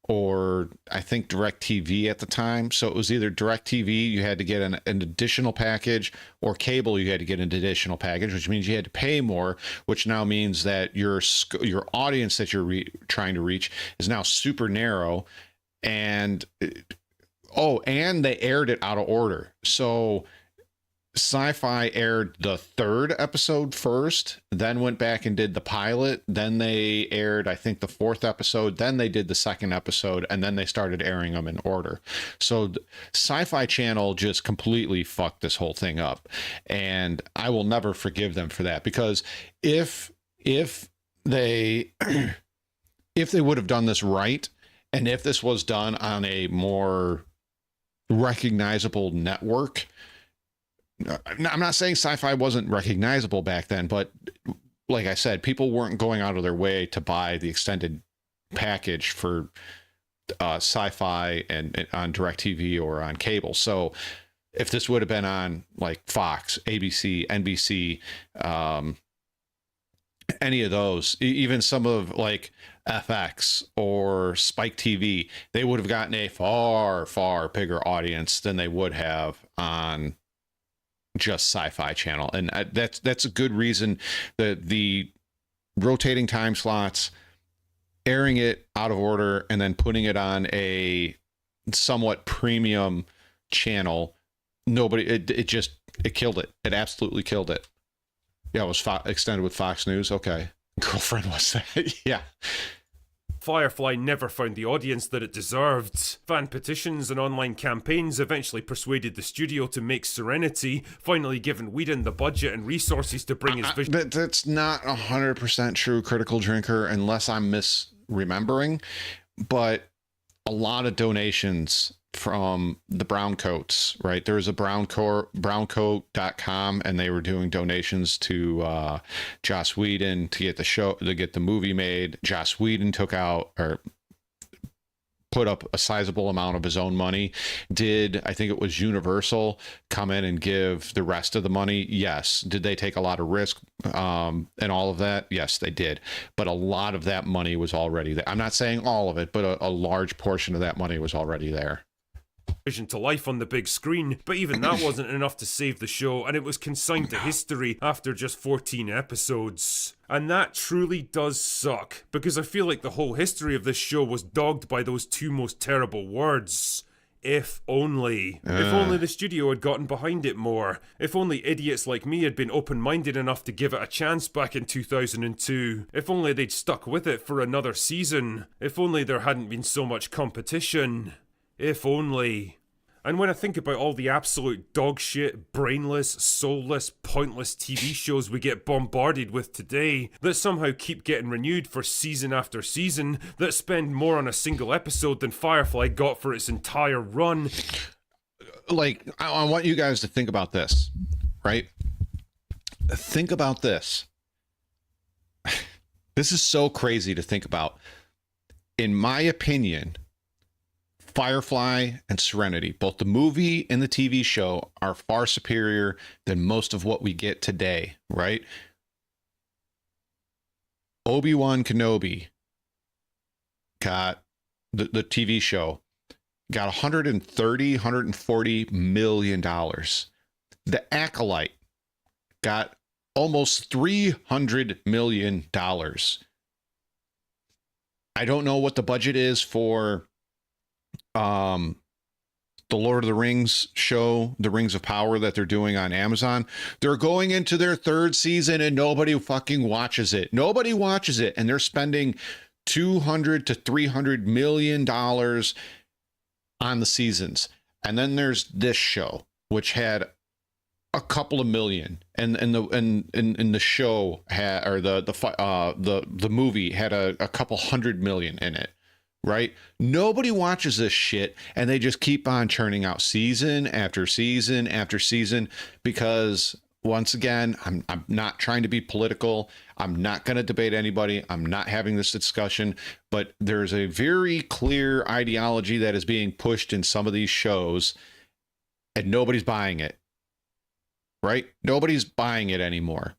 or I think DirecTV at the time. So it was either DirecTV, you had to get an additional package, or cable, you had to get an additional package, which means you had to pay more, which now means that your audience that you're trying to reach is now super narrow. And and they aired it out of order. So Sci-Fi aired the 3rd episode first, then went back and did the pilot, then they aired, I think, the 4th episode, then they did the 2nd episode, and then they started airing them in order. So Sci-Fi Channel just completely fucked this whole thing up, and I will never forgive them for that, because if they if they would have done this right, and if this was done on a more recognizable network, I'm not saying Sci-Fi wasn't recognizable back then, but like I said, people weren't going out of their way to buy the extended package for Sci-Fi and on DirecTV or on cable. So if this would have been on like Fox, ABC, NBC, any of those, even some of like FX or Spike TV, they would have gotten a far, far bigger audience than they would have on just Sci-Fi Channel. And that's a good reason that the rotating time slots, airing it out of order, and then putting it on a somewhat premium channel, it killed it. It absolutely killed it. Yeah, it was extended with Fox News. Okay. Girlfriend was that. Yeah. Firefly never found the audience that it deserved. Fan petitions and online campaigns eventually persuaded the studio to make Serenity, finally giving Whedon the budget and resources to bring his vision. That's not 100% true, Critical Drinker, unless I'm misremembering. But a lot of donations from the Browncoats, right? There was a browncoat.com, and they were doing donations to Joss Whedon to get the movie made. Joss Whedon put up a sizable amount of his own money. I think it was Universal come in and give the rest of the money? Yes. Did they take a lot of risk and all of that? Yes, they did. But a lot of that money was already there. I'm not saying all of it, but a large portion of that money was already there. Vision to life on the big screen, but even that wasn't enough to save the show, and it was consigned to history after just 14 episodes. And that truly does suck, because I feel like the whole history of this show was dogged by those two most terrible words. If only. If only the studio had gotten behind it more. If only idiots like me had been open-minded enough to give it a chance back in 2002. If only they'd stuck with it for another season. If only there hadn't been so much competition. If only. And when I think about all the absolute dogshit, brainless, soulless, pointless TV shows we get bombarded with today, that somehow keep getting renewed for season after season, that spend more on a single episode than Firefly got for its entire run. Like, I want you guys to think about this, right? Think about this. This is so crazy to think about. In my opinion, Firefly and Serenity, both the movie and the TV show, are far superior than most of what we get today, right? Obi-Wan Kenobi got the TV show got $140 million. The Acolyte got almost $300 million. I don't know what the budget is for the Lord of the Rings show, The Rings of Power, that they're doing on Amazon. They're going into their 3rd season and nobody fucking watches it. Nobody watches it. And they're spending $200 to $300 million on the seasons. And then there's this show, which had a couple of million, and the show had, or the movie had a couple $100 million in it. Right? Nobody watches this shit, and they just keep on churning out season after season after season, because once again, I'm not trying to be political. I'm not going to debate anybody. I'm not having this discussion, but there's a very clear ideology that is being pushed in some of these shows, and nobody's buying it. right? Nobody's buying it anymore.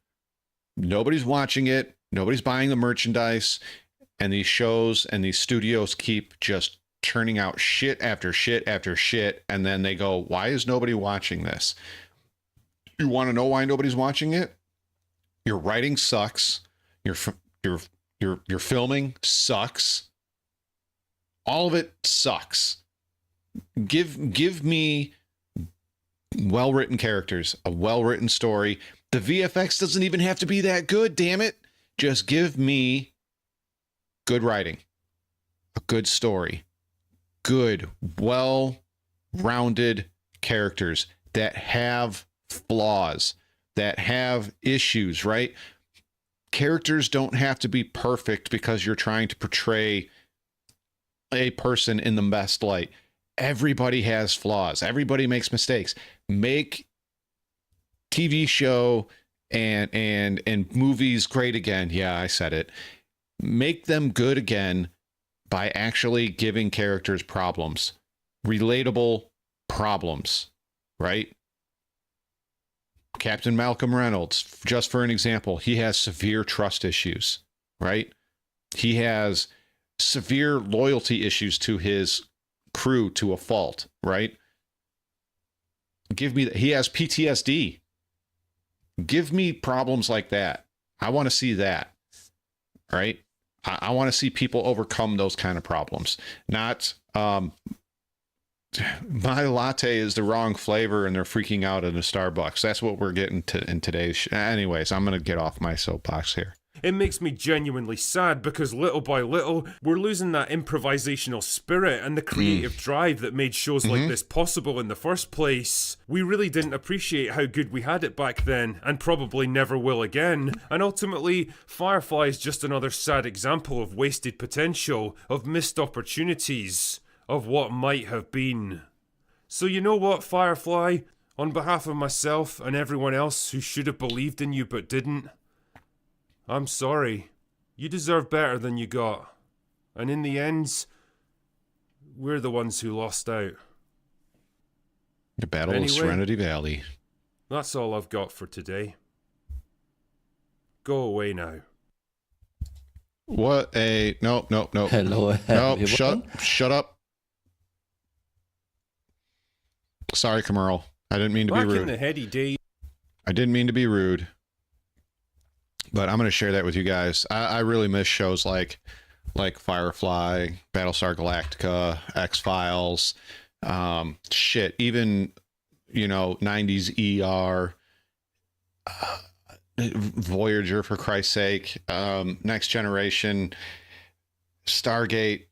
Nobody's watching it. Nobody's buying the merchandise. And these shows and these studios keep just churning out shit after shit after shit. And then they go, why is nobody watching this? You want to know why nobody's watching it? Your writing sucks. Your filming sucks. All of it sucks. Give me well-written characters, a well-written story. The VFX doesn't even have to be that good, damn it. Just give me good writing, a good story, good, well-rounded characters that have flaws, that have issues, right? Characters don't have to be perfect because you're trying to portray a person in the best light. Everybody has flaws. Everybody makes mistakes. Make TV show and movies great again. Yeah, I said it. Make them good again by actually giving characters problems, relatable problems, right? Captain Malcolm Reynolds, just for an example, he has severe trust issues, right? He has severe loyalty issues to his crew to a fault, right? He has PTSD. Give me problems like that. I want to see that, right? I want to see people overcome those kind of problems. Not, my latte is the wrong flavor and they're freaking out in a Starbucks. That's what we're getting to in today's anyways, I'm going to get off my soapbox here. It makes me genuinely sad because little by little, we're losing that improvisational spirit and the creative drive that made shows like this possible in the first place. We really didn't appreciate how good we had it back then, and probably never will again. And ultimately, Firefly is just another sad example of wasted potential, of missed opportunities, of what might have been. So you know what, Firefly? On behalf of myself and everyone else who should have believed in you but didn't, I'm sorry. You deserve better than you got. And in the end, we're the ones who lost out. The Battle of Serenity Valley. That's all I've got for today. Go away now. What a... No. Hello, no, shut up. Sorry, Kamerl. I didn't mean to be rude. Back in the heady days. I didn't mean to be rude. But I'm going to share that with you guys. I really miss shows like Firefly, Battlestar Galactica, X-Files, shit, even, 90s ER, Voyager, for Christ's sake, Next Generation, Stargate,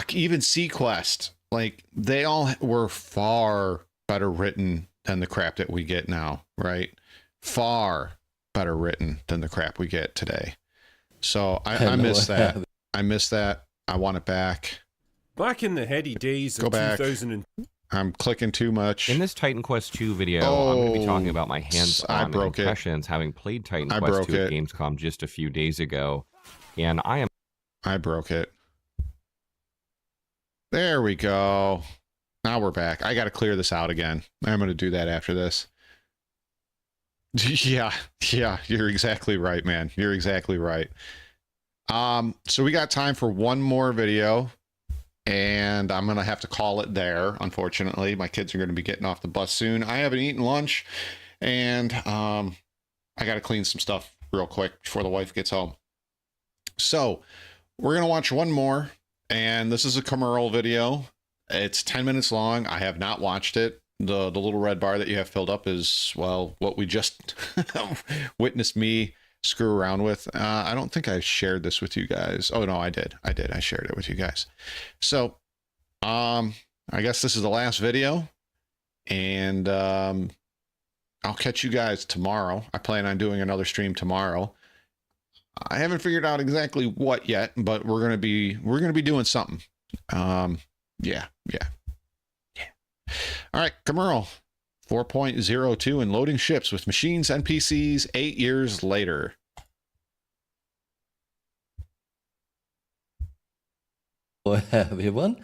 even Sequest. Like, they all were far better written than the crap that we get now, right? Far better written than the crap we get today. So I miss that. I miss that. I want it back. Back in the heady days of 2000. I'm clicking too much. In this Titan Quest 2 video, I'm going to be talking about my hands-on impressions having played Titan Quest 2 at Gamescom just a few days ago. And I broke it. There we go. Now we're back. I got to clear this out again. I'm going to do that after this. Yeah, you're exactly right, man. You're exactly right. So we got time for one more video, and I'm going to have to call it there, unfortunately. My kids are going to be getting off the bus soon. I haven't eaten lunch, and I got to clean some stuff real quick before the wife gets home. So we're going to watch one more, and this is a Kamerl video. It's 10 minutes long. I have not watched it. The little red bar that you have filled up is, well, what we just witnessed me screw around with. I don't think I shared this with you guys. Oh, no, I did. I shared it with you guys. So, I guess this is the last video, and I'll catch you guys tomorrow. I plan on doing another stream tomorrow. I haven't figured out exactly what yet, but we're gonna be doing something. Yeah. All right, Kamerl, 4.02 and loading ships with machines and PCs 8 years later. Hello, everyone.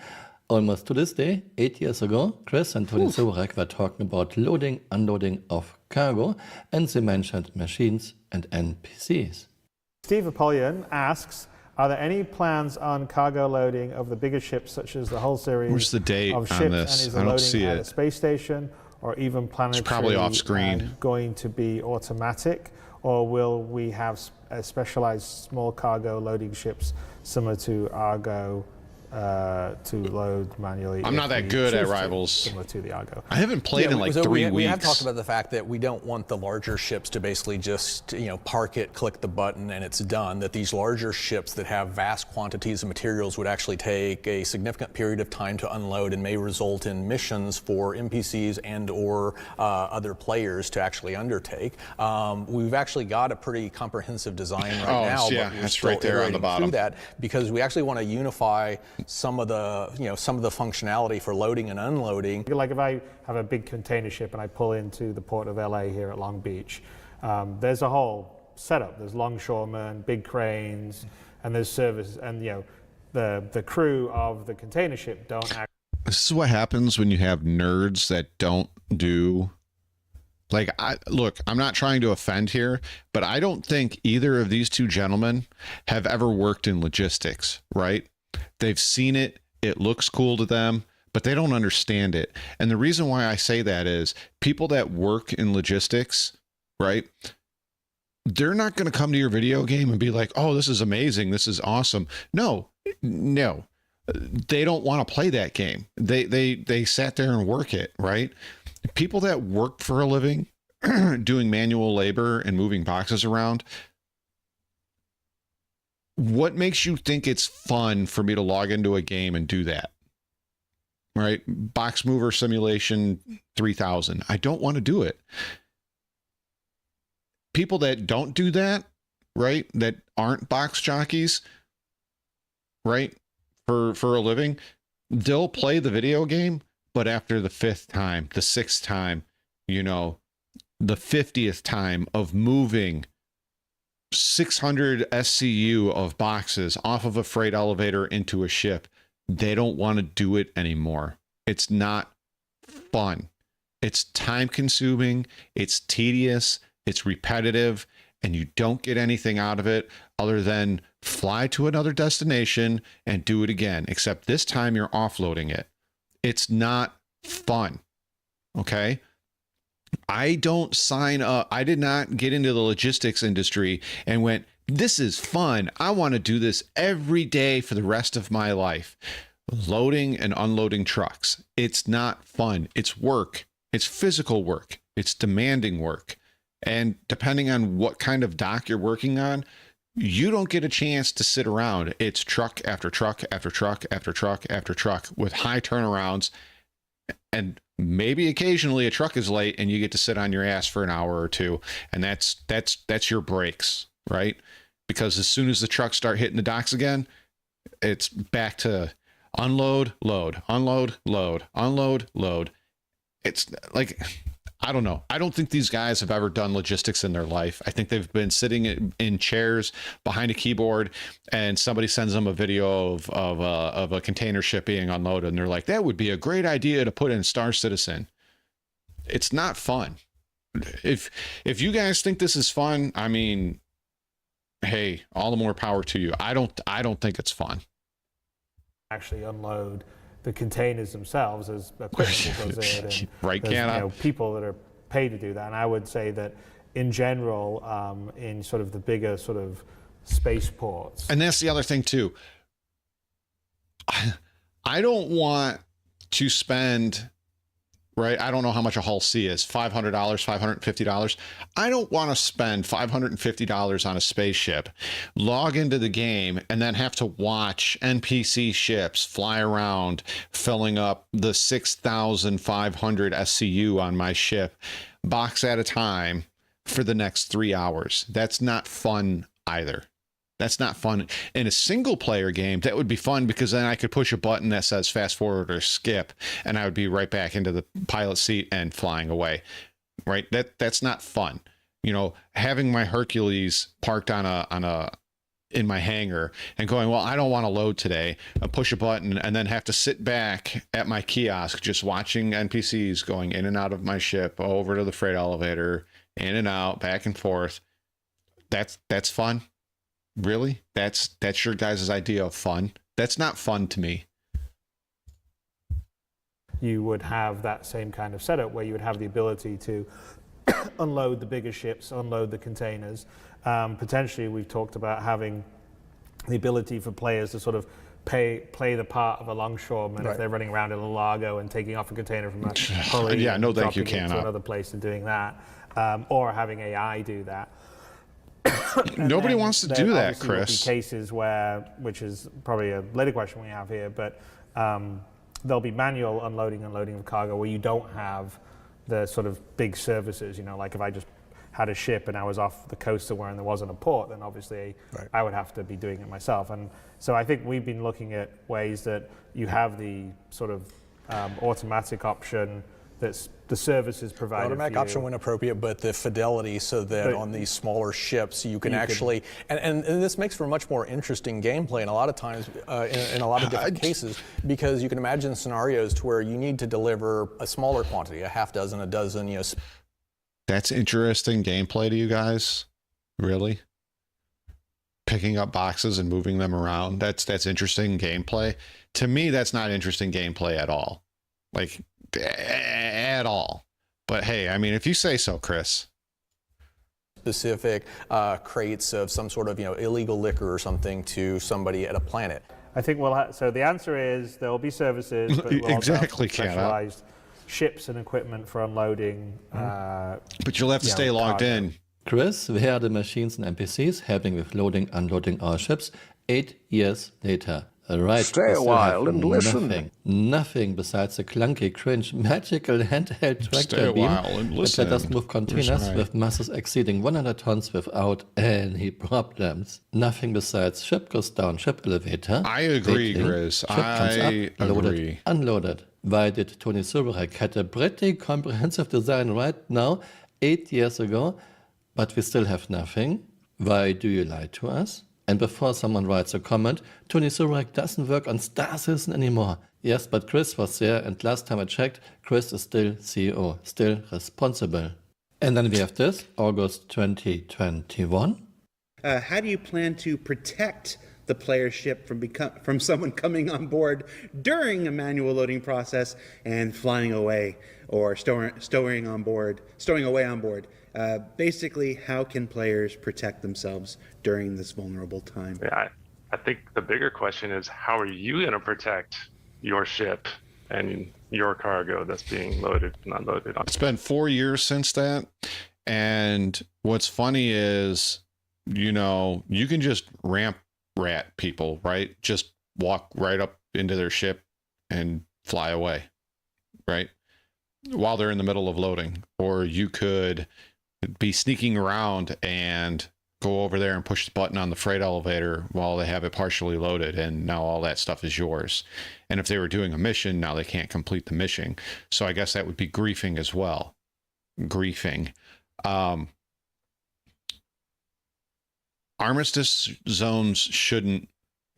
Almost to this day, 8 years ago, Chris and Tony Sorak were talking about loading, unloading of cargo and the mentioned machines and NPCs. Steve Apollyon asks, are there any plans on cargo loading of the bigger ships, such as the whole series Where's the date of ships, on this? and is I the don't loading see at it. a space station or even planetary? It's probably off screen. Going to be automatic, or will we have specialized small cargo loading ships similar to Argo to load manually? I'm not that good at Rivals. Similar to the Argo. I haven't played in like 3 weeks. We have talked about the fact that we don't want the larger ships to basically just, park it, click the button, and it's done. That these larger ships that have vast quantities of materials would actually take a significant period of time to unload and may result in missions for NPCs and or other players to actually undertake. We've actually got a pretty comprehensive design right now. Yeah, but we're that's still right there on the iterating bottom. through that because we actually want to unify some of the functionality for loading and unloading. Like if I have a big container ship and I pull into the port of LA here at Long Beach, there's a whole setup. There's longshoremen, big cranes, and there's service, and the crew of the container ship don't act. This is what happens when you have nerds that don't do. Look, I'm not trying to offend here, but I don't think either of these two gentlemen have ever worked in logistics, right? They've seen it, it looks cool to them, but they don't understand it. And the reason why I say that is people that work in logistics, right? They're not going to come to your video game and be like, oh, this is amazing, this is awesome. No. They don't want to play that game. They sat there and work it, right? People that work for a living doing manual labor and moving boxes around, what makes you think it's fun for me to log into a game and do that? Right? Box Mover Simulation 3000. I don't want to do it. People that don't do that, right? That aren't box jockeys, right? For a living, they'll play the video game, but after the 5th time, the 6th time, the 50th time of moving 600 SCU of boxes off of a freight elevator into a ship, they don't want to do it anymore. It's not fun. It's time consuming. It's tedious. It's repetitive, and you don't get anything out of it other than fly to another destination and do it again, except this time you're offloading it. It's not fun. Okay. I don't sign up. I did not get into the logistics industry and went, this is fun. I want to do this every day for the rest of my life. Loading and unloading trucks. It's not fun. It's work. It's physical work. It's demanding work. And depending on what kind of dock you're working on, you don't get a chance to sit around. It's truck after truck after truck after truck after truck with high turnarounds. And maybe occasionally a truck is late and you get to sit on your ass for an hour or two. And that's your breaks, right? Because as soon as the trucks start hitting the docks again, it's back to unload, load, unload, load, unload, load. It's like, I don't know. I don't think these guys have ever done logistics in their life. I think they've been sitting in chairs behind a keyboard and somebody sends them a video of a container ship being unloaded. And they're like, that would be a great idea to put in Star Citizen. It's not fun. If you guys think this is fun, I mean, hey, all the more power to you. I don't think it's fun. Actually unload the containers themselves as equipment that goes in, and right, people that are paid to do that. And I would say that in general, in sort of the bigger sort of spaceports. And that's the other thing too. I don't want to spend, right? I don't know how much a hull C is, $500, $550. I don't want to spend $550 on a spaceship, log into the game, and then have to watch NPC ships fly around, filling up the 6,500 SCU on my ship, box at a time, for the next 3 hours. That's not fun either. That's not fun. In a single player game, that would be fun because then I could push a button that says fast forward or skip, and I would be right back into the pilot seat and flying away. Right? That's not fun. Having my Hercules parked on a in my hangar and going, well, I don't want to load today. I push a button and then have to sit back at my kiosk just watching NPCs going in and out of my ship, over to the freight elevator, in and out, back and forth. That's fun. Really? That's your guys' idea of fun? That's not fun to me. You would have that same kind of setup where you would have the ability to unload the bigger ships, unload the containers. Potentially, we've talked about having the ability for players to sort of play the part of a longshoreman if they're running around in a Largo and taking off a container from a pulley. Yeah, no, thank you, to another place and doing that, or having AI do that. Nobody wants to do that, Chris. There'll be cases where, which is probably a later question we have here, but there'll be manual unloading and loading of cargo where you don't have the sort of big services, you know, like if I just had a ship and I was off the coast somewhere and there wasn't a port, then obviously I would have to be doing it myself. And so I think we've been looking at ways that you have the sort of automatic option that's the services provided. Automatic option when appropriate, but the fidelity so that on these smaller ships you can actually, and this makes for much more interesting gameplay, and a lot of times in a lot of different cases, because you can imagine scenarios to where you need to deliver a smaller quantity, a half dozen, a dozen, you know. That's interesting gameplay to you guys? Really? Picking up boxes and moving them around, that's interesting gameplay. To me, that's not interesting gameplay at all. Like, at all. But hey, I mean, if you say so, Chris. Specific crates of some sort of, you know, illegal liquor or something to somebody at a planet. I think so the answer is there will be services, but we'll exactly, also have specialized ships and equipment for unloading. But you'll have to stay logged in. Chris, where are the machines and NPCs helping with loading, unloading our ships 8 years later? Right, stay a while and listen. Nothing besides a clunky, cringe, magical handheld tractor beam that let us move containers with masses exceeding 100 tons without any problems. Nothing besides ship goes down, ship elevator. I agree, Grizz. Ship comes up, loaded, unloaded. Why did Tony Subarek had a pretty comprehensive design right now, 8 years ago, but we still have nothing? Why do you lie to us? And before someone writes a comment, Tony Subarek doesn't work on Star Citizen anymore. Yes, but Chris was there, and last time I checked, Chris is still CEO, still responsible. And then we have this, August 2021. How do you plan to protect the player's ship from someone coming on board during a manual loading process and flying away or stowing away on board? Basically, how can players protect themselves during this vulnerable time? Yeah, I think the bigger question is, how are you going to protect your ship and your cargo that's being loaded and unloaded on? It's been 4 years since that. And what's funny is, you know, you can just ramp rat people, right? Just walk right up into their ship and fly away, right? While they're in the middle of loading. Or you could be sneaking around and go over there and push the button on the freight elevator while they have it partially loaded, and now all that stuff is yours. And if they were doing a mission, now they can't complete the mission. So I guess that would be griefing as well. Griefing. Armistice zones shouldn't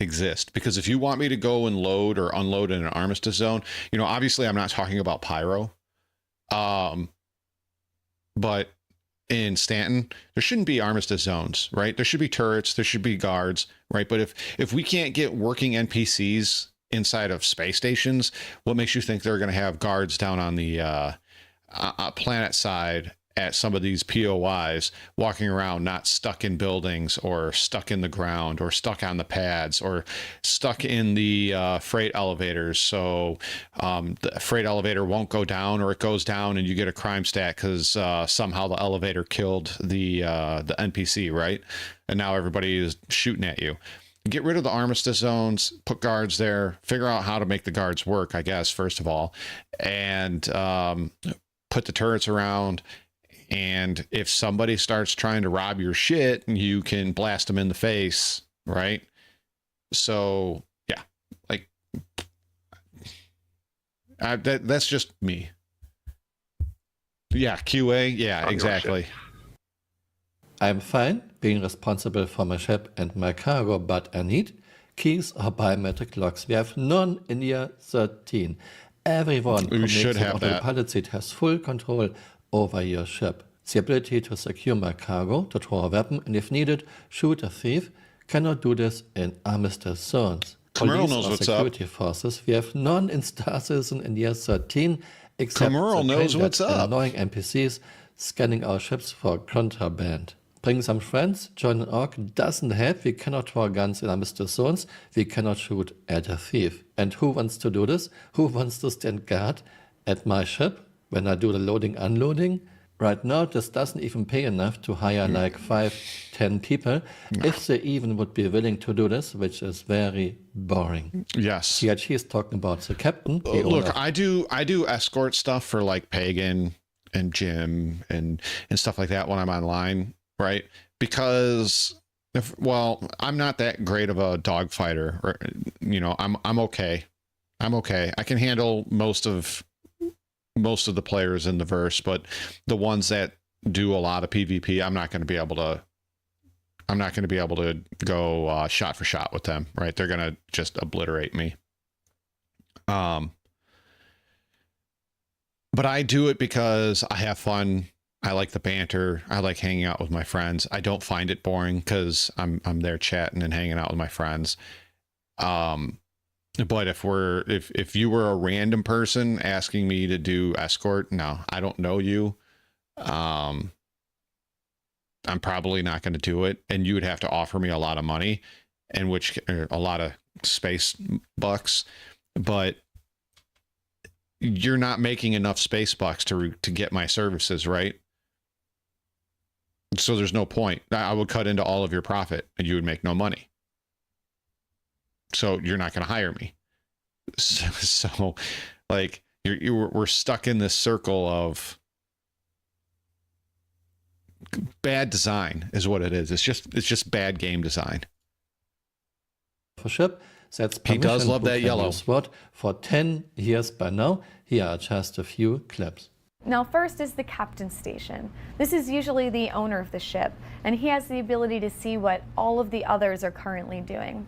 exist, because if you want me to go and load or unload in an armistice zone, you know, obviously I'm not talking about pyro. But in Stanton, there shouldn't be armistice zones, right? There should be turrets, there should be guards, right? But if we can't get working NPCs inside of space stations, what makes you think they're going to have guards down on the planet side at some of these POIs, walking around not stuck in buildings or stuck in the ground or stuck on the pads or stuck in the freight elevators? So the freight elevator won't go down, or it goes down and you get a crime stat because somehow the elevator killed the NPC, right? And now everybody is shooting at you. Get rid of the armistice zones, put guards there, figure out how to make the guards work, I guess, first of all, and put the turrets around. And if somebody starts trying to rob your shit, you can blast them in the face, right? So, yeah, like, that's just me. Yeah, QA, yeah, exactly. I'm fine being responsible for my ship and my cargo, but I need keys or biometric locks. We have none in year 13. Everyone who makes it onto the pilot seat has full control over your ship. The ability to secure my cargo, to throw a weapon, and if needed, shoot a thief, cannot do this in armistice zones. Police or security forces, we have none in Star Citizen in year 13, except annoying NPCs scanning our ships for contraband. Bring some friends, join an orc doesn't help. We cannot throw guns in armistice zones. We cannot shoot at a thief. And who wants to do this? Who wants to stand guard at my ship when I do the loading, unloading? Right now, this doesn't even pay enough to hire like 5-10 people, if they even would be willing to do this, which is very boring. Yes. CIG is talking about the captain. Look, I do escort stuff for like Pagan and Jim and stuff like that when I'm online. Right, because I'm not that great of a dogfighter. Or, I'm okay. I can handle most of the players in the verse, but the ones that do a lot of PvP, I'm not going to be able to go shot for shot with them. Right, they're going to just obliterate me. But I do it because I have fun. I like the banter. I like hanging out with my friends. I don't find it boring because I'm there chatting and hanging out with my friends. But if you were a random person asking me to do escort, no, I don't know you. I'm probably not going to do it, and you would have to offer me a lot of money, a lot of space bucks, but you're not making enough space bucks to get my services, right? So there's no point. I would cut into all of your profit and you would make no money. So you're not going to hire me. So like we're stuck in this circle of bad design is what it is. It's just bad game design. For ship, that's he does love that yellow. For 10 years by now. Here are just a few clips. Now first is the captain's station. This is usually the owner of the ship, and he has the ability to see what all of the others are currently doing.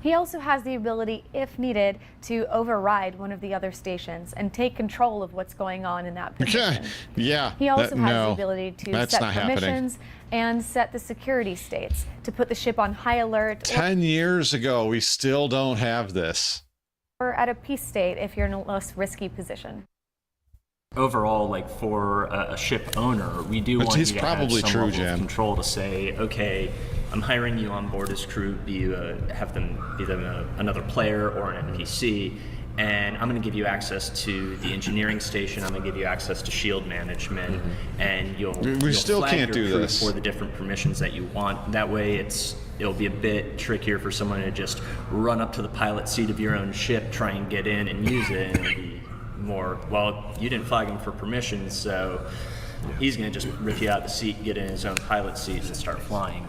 He also has the ability, if needed, to override one of the other stations and take control of what's going on in that position. Yeah. He also has the ability to set permissions and set the security states to put the ship on high alert. 10 years ago, we still don't have this. Or at a peace state if you're in a less risky position. Overall, like for a ship owner, we do want you to have some level of control to say, okay, I'm hiring you on board as crew, have them another player or an NPC, and I'm going to give you access to the engineering station. I'm going to give you access to shield management, and you'll still flag can't your do crew this for the different permissions that you want. That way, it'll be a bit trickier for someone to just run up to the pilot seat of your own ship, try and get in and use it, and it'll be more, well, you didn't flag him for permission, so he's going to just rip you out of the seat, get in his own pilot seat, and start flying.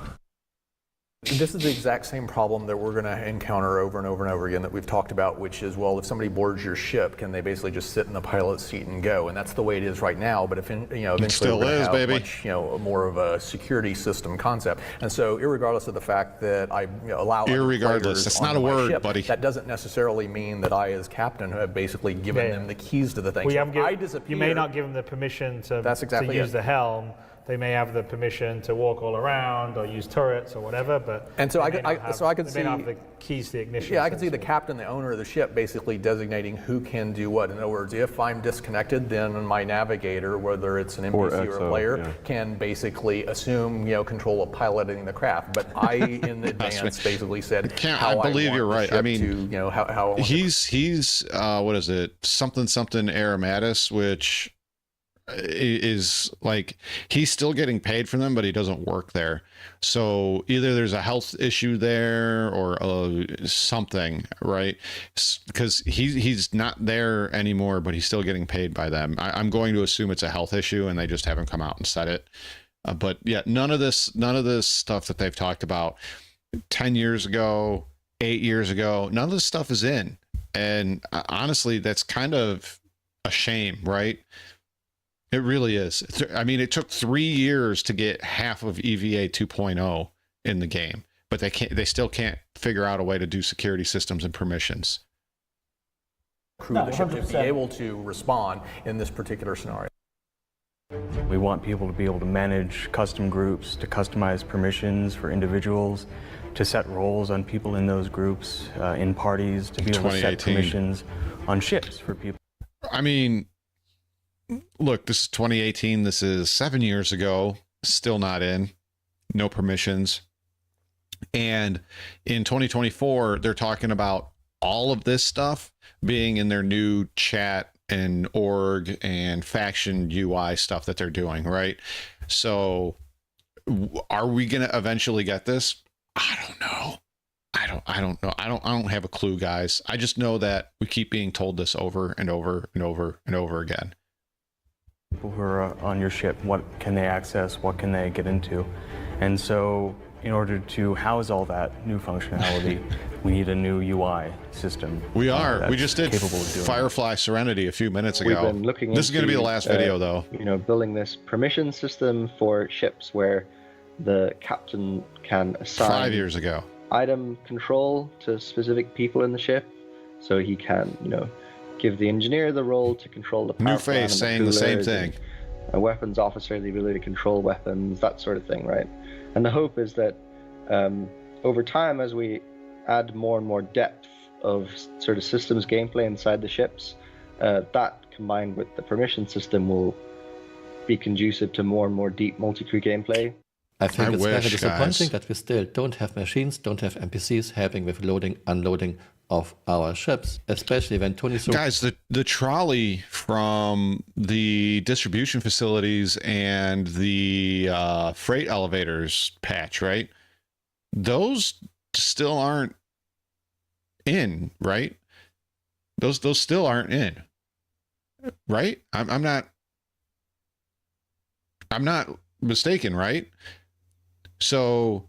This is the exact same problem that we're going to encounter over and over and over again that we've talked about, which is, well, if somebody boards your ship, can they basically just sit in the pilot seat and go? And that's the way it is right now. But if eventually we're going to have much, more of a security system concept. And so, irregardless of the fact that I allow irregardless, that's not a word, ship, buddy. That doesn't necessarily mean that I, as captain, have basically given them the keys to the thing. You may not give them the permission to use the helm. They may have the permission to walk all around or use turrets or whatever, but I can see not have the keys to the ignition. Yeah, I can see the captain, the owner of the ship, basically designating who can do what. In other words, if I'm disconnected, then my navigator, whether it's an NPC or a player, can basically assume control of piloting the craft. But I, in advance, basically said I believe you're right. I mean, how he's what is it? Something Aromatis, which is like he's still getting paid for them, but he doesn't work there. So either there's a health issue there or something, right? Because he's not there anymore, but he's still getting paid by them. I'm going to assume it's a health issue, and they just haven't come out and said it. But yeah, none of this stuff that they've talked about 10 years ago, 8 years ago, none of this stuff is in. And honestly, that's kind of a shame, right? It really is. I mean, it took 3 years to get half of EVA 2.0 in the game, but they still can't figure out a way to do security systems and permissions. Crew of the ship to be able to respond in this particular scenario. We want people to be able to manage custom groups, to customize permissions for individuals, to set roles on people in those groups, in parties, to be able to set permissions on ships for people. I mean, look, this is 2018. This is 7 years ago. Still not in. No permissions. And in 2024, they're talking about all of this stuff being in their new chat and org and faction UI stuff that they're doing, right? So are we going to eventually get this? I don't know. I don't know. I don't have a clue, guys. I just know that we keep being told this over and over and over and over again. People who are on your ship, what can they access? What can they get into? And so in order to house all that new functionality, we need a new UI system. We just did Firefly Serenity a few minutes ago. We've been looking this is going to be the last video, though. You know, building this permission system for ships where the captain can assign 5 years ago item control to specific people in the ship, so he can, you know, give the engineer the role to control the power new face saying the same thing. A weapons officer the ability to control weapons, that sort of thing, right? And the hope is that over time, as we add more and more depth of sort of systems gameplay inside the ships, that combined with the permission system will be conducive to more and more deep multi-crew gameplay. I think it's very disappointing that we still don't have machines, don't have NPCs helping with loading, unloading of our ships, especially when Tony... Guys, the trolley from the distribution facilities and the freight elevators patch, right? Those still aren't in, right? Those still aren't in, right? I'm not mistaken, right? So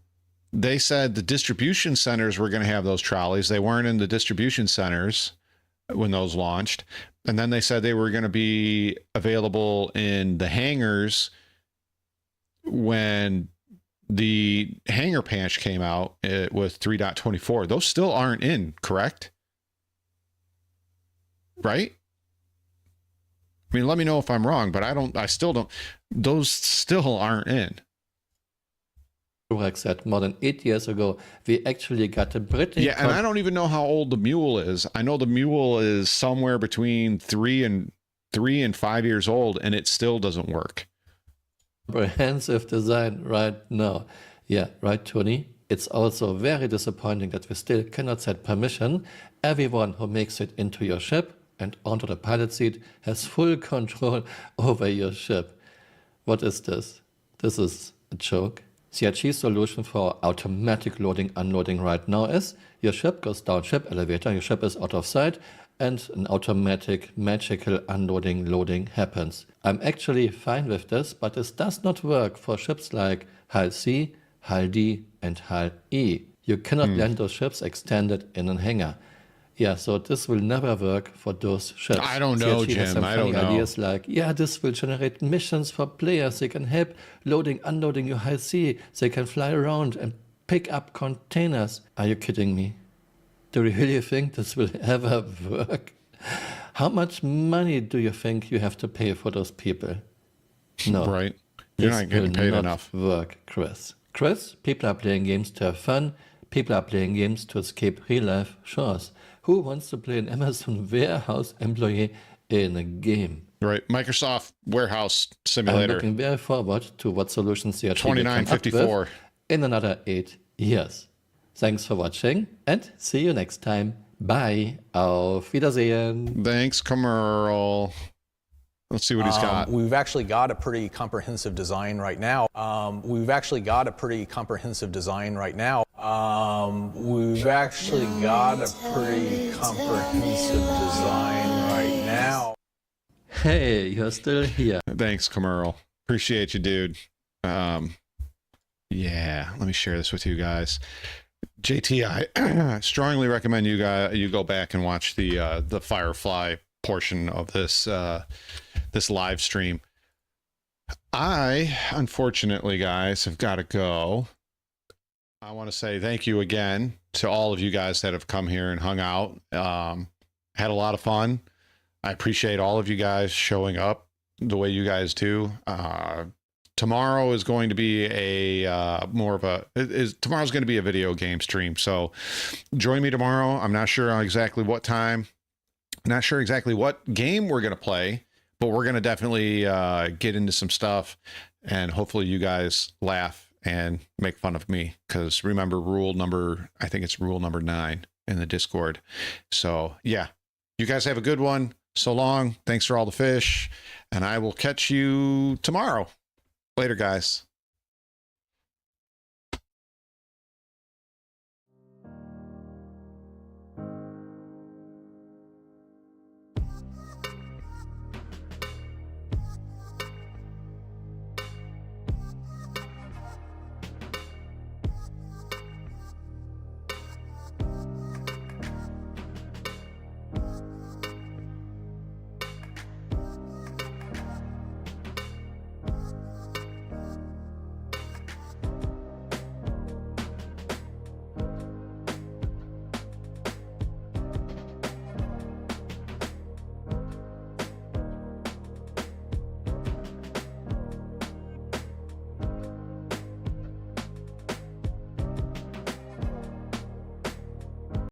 they said the distribution centers were going to have those trolleys. They weren't in the distribution centers when those launched. And then they said they were going to be available in the hangars when the hangar patch came out with 3.24. Those still aren't in, correct? Right? I mean, let me know if I'm wrong, but I still don't, those still aren't in. Said more than 8 years ago, we actually got a pretty... Yeah, and I don't even know how old the mule is. I know the mule is somewhere between 3 and 5 years old, and it still doesn't work. Comprehensive design right now. Yeah, right, Tony? It's also very disappointing that we still cannot set permission. Everyone who makes it into your ship and onto the pilot seat has full control over your ship. What is this? This is a joke. CRG's solution for automatic loading unloading right now is your ship goes down ship elevator, your ship is out of sight, and an automatic magical unloading loading happens. I'm actually fine with this, but this does not work for ships like Hull C, Hull D, and Hull E. You cannot land those ships extended in a hangar. Yeah, so this will never work for those ships. I don't know, CRG has some funny ideas like, yeah, this will generate missions for players. They can help loading, unloading your high sea. They can fly around and pick up containers. Are you kidding me? Do you really think this will ever work? How much money do you think you have to pay for those people? No. Right. You're not getting paid enough. Work, Chris. Chris, people are playing games to have fun. People are playing games to escape real-life chores. Who wants to play an Amazon warehouse employee in a game? Right. Microsoft Warehouse Simulator. I'm looking very forward to what solutions CRG 2954 in another 8 years. Thanks for watching and see you next time. Bye. Auf Wiedersehen. Thanks, Kamerl. Let's see what he's got. We've actually got a pretty comprehensive design right now. We've actually got a pretty comprehensive design right now. Hey, you're still here. Thanks, Kamerl. Appreciate you, dude. Yeah, let me share this with you guys. JT, I strongly recommend you go back and watch the Firefly portion of this this live stream. I, unfortunately, guys, have got to go. I want to say thank you again to all of you guys that have come here and hung out. Had a lot of fun. I appreciate all of you guys showing up the way you guys do. Tomorrow is going to be tomorrow's going to be a video game stream. So join me tomorrow. I'm not sure exactly what time, not sure exactly what game we're going to play, but we're going to definitely get into some stuff, and hopefully you guys laugh and make fun of me, because remember I think it's rule number 9 in the Discord. So yeah, you guys have a good one. So long. Thanks for all the fish, and I will catch you tomorrow. Later, guys.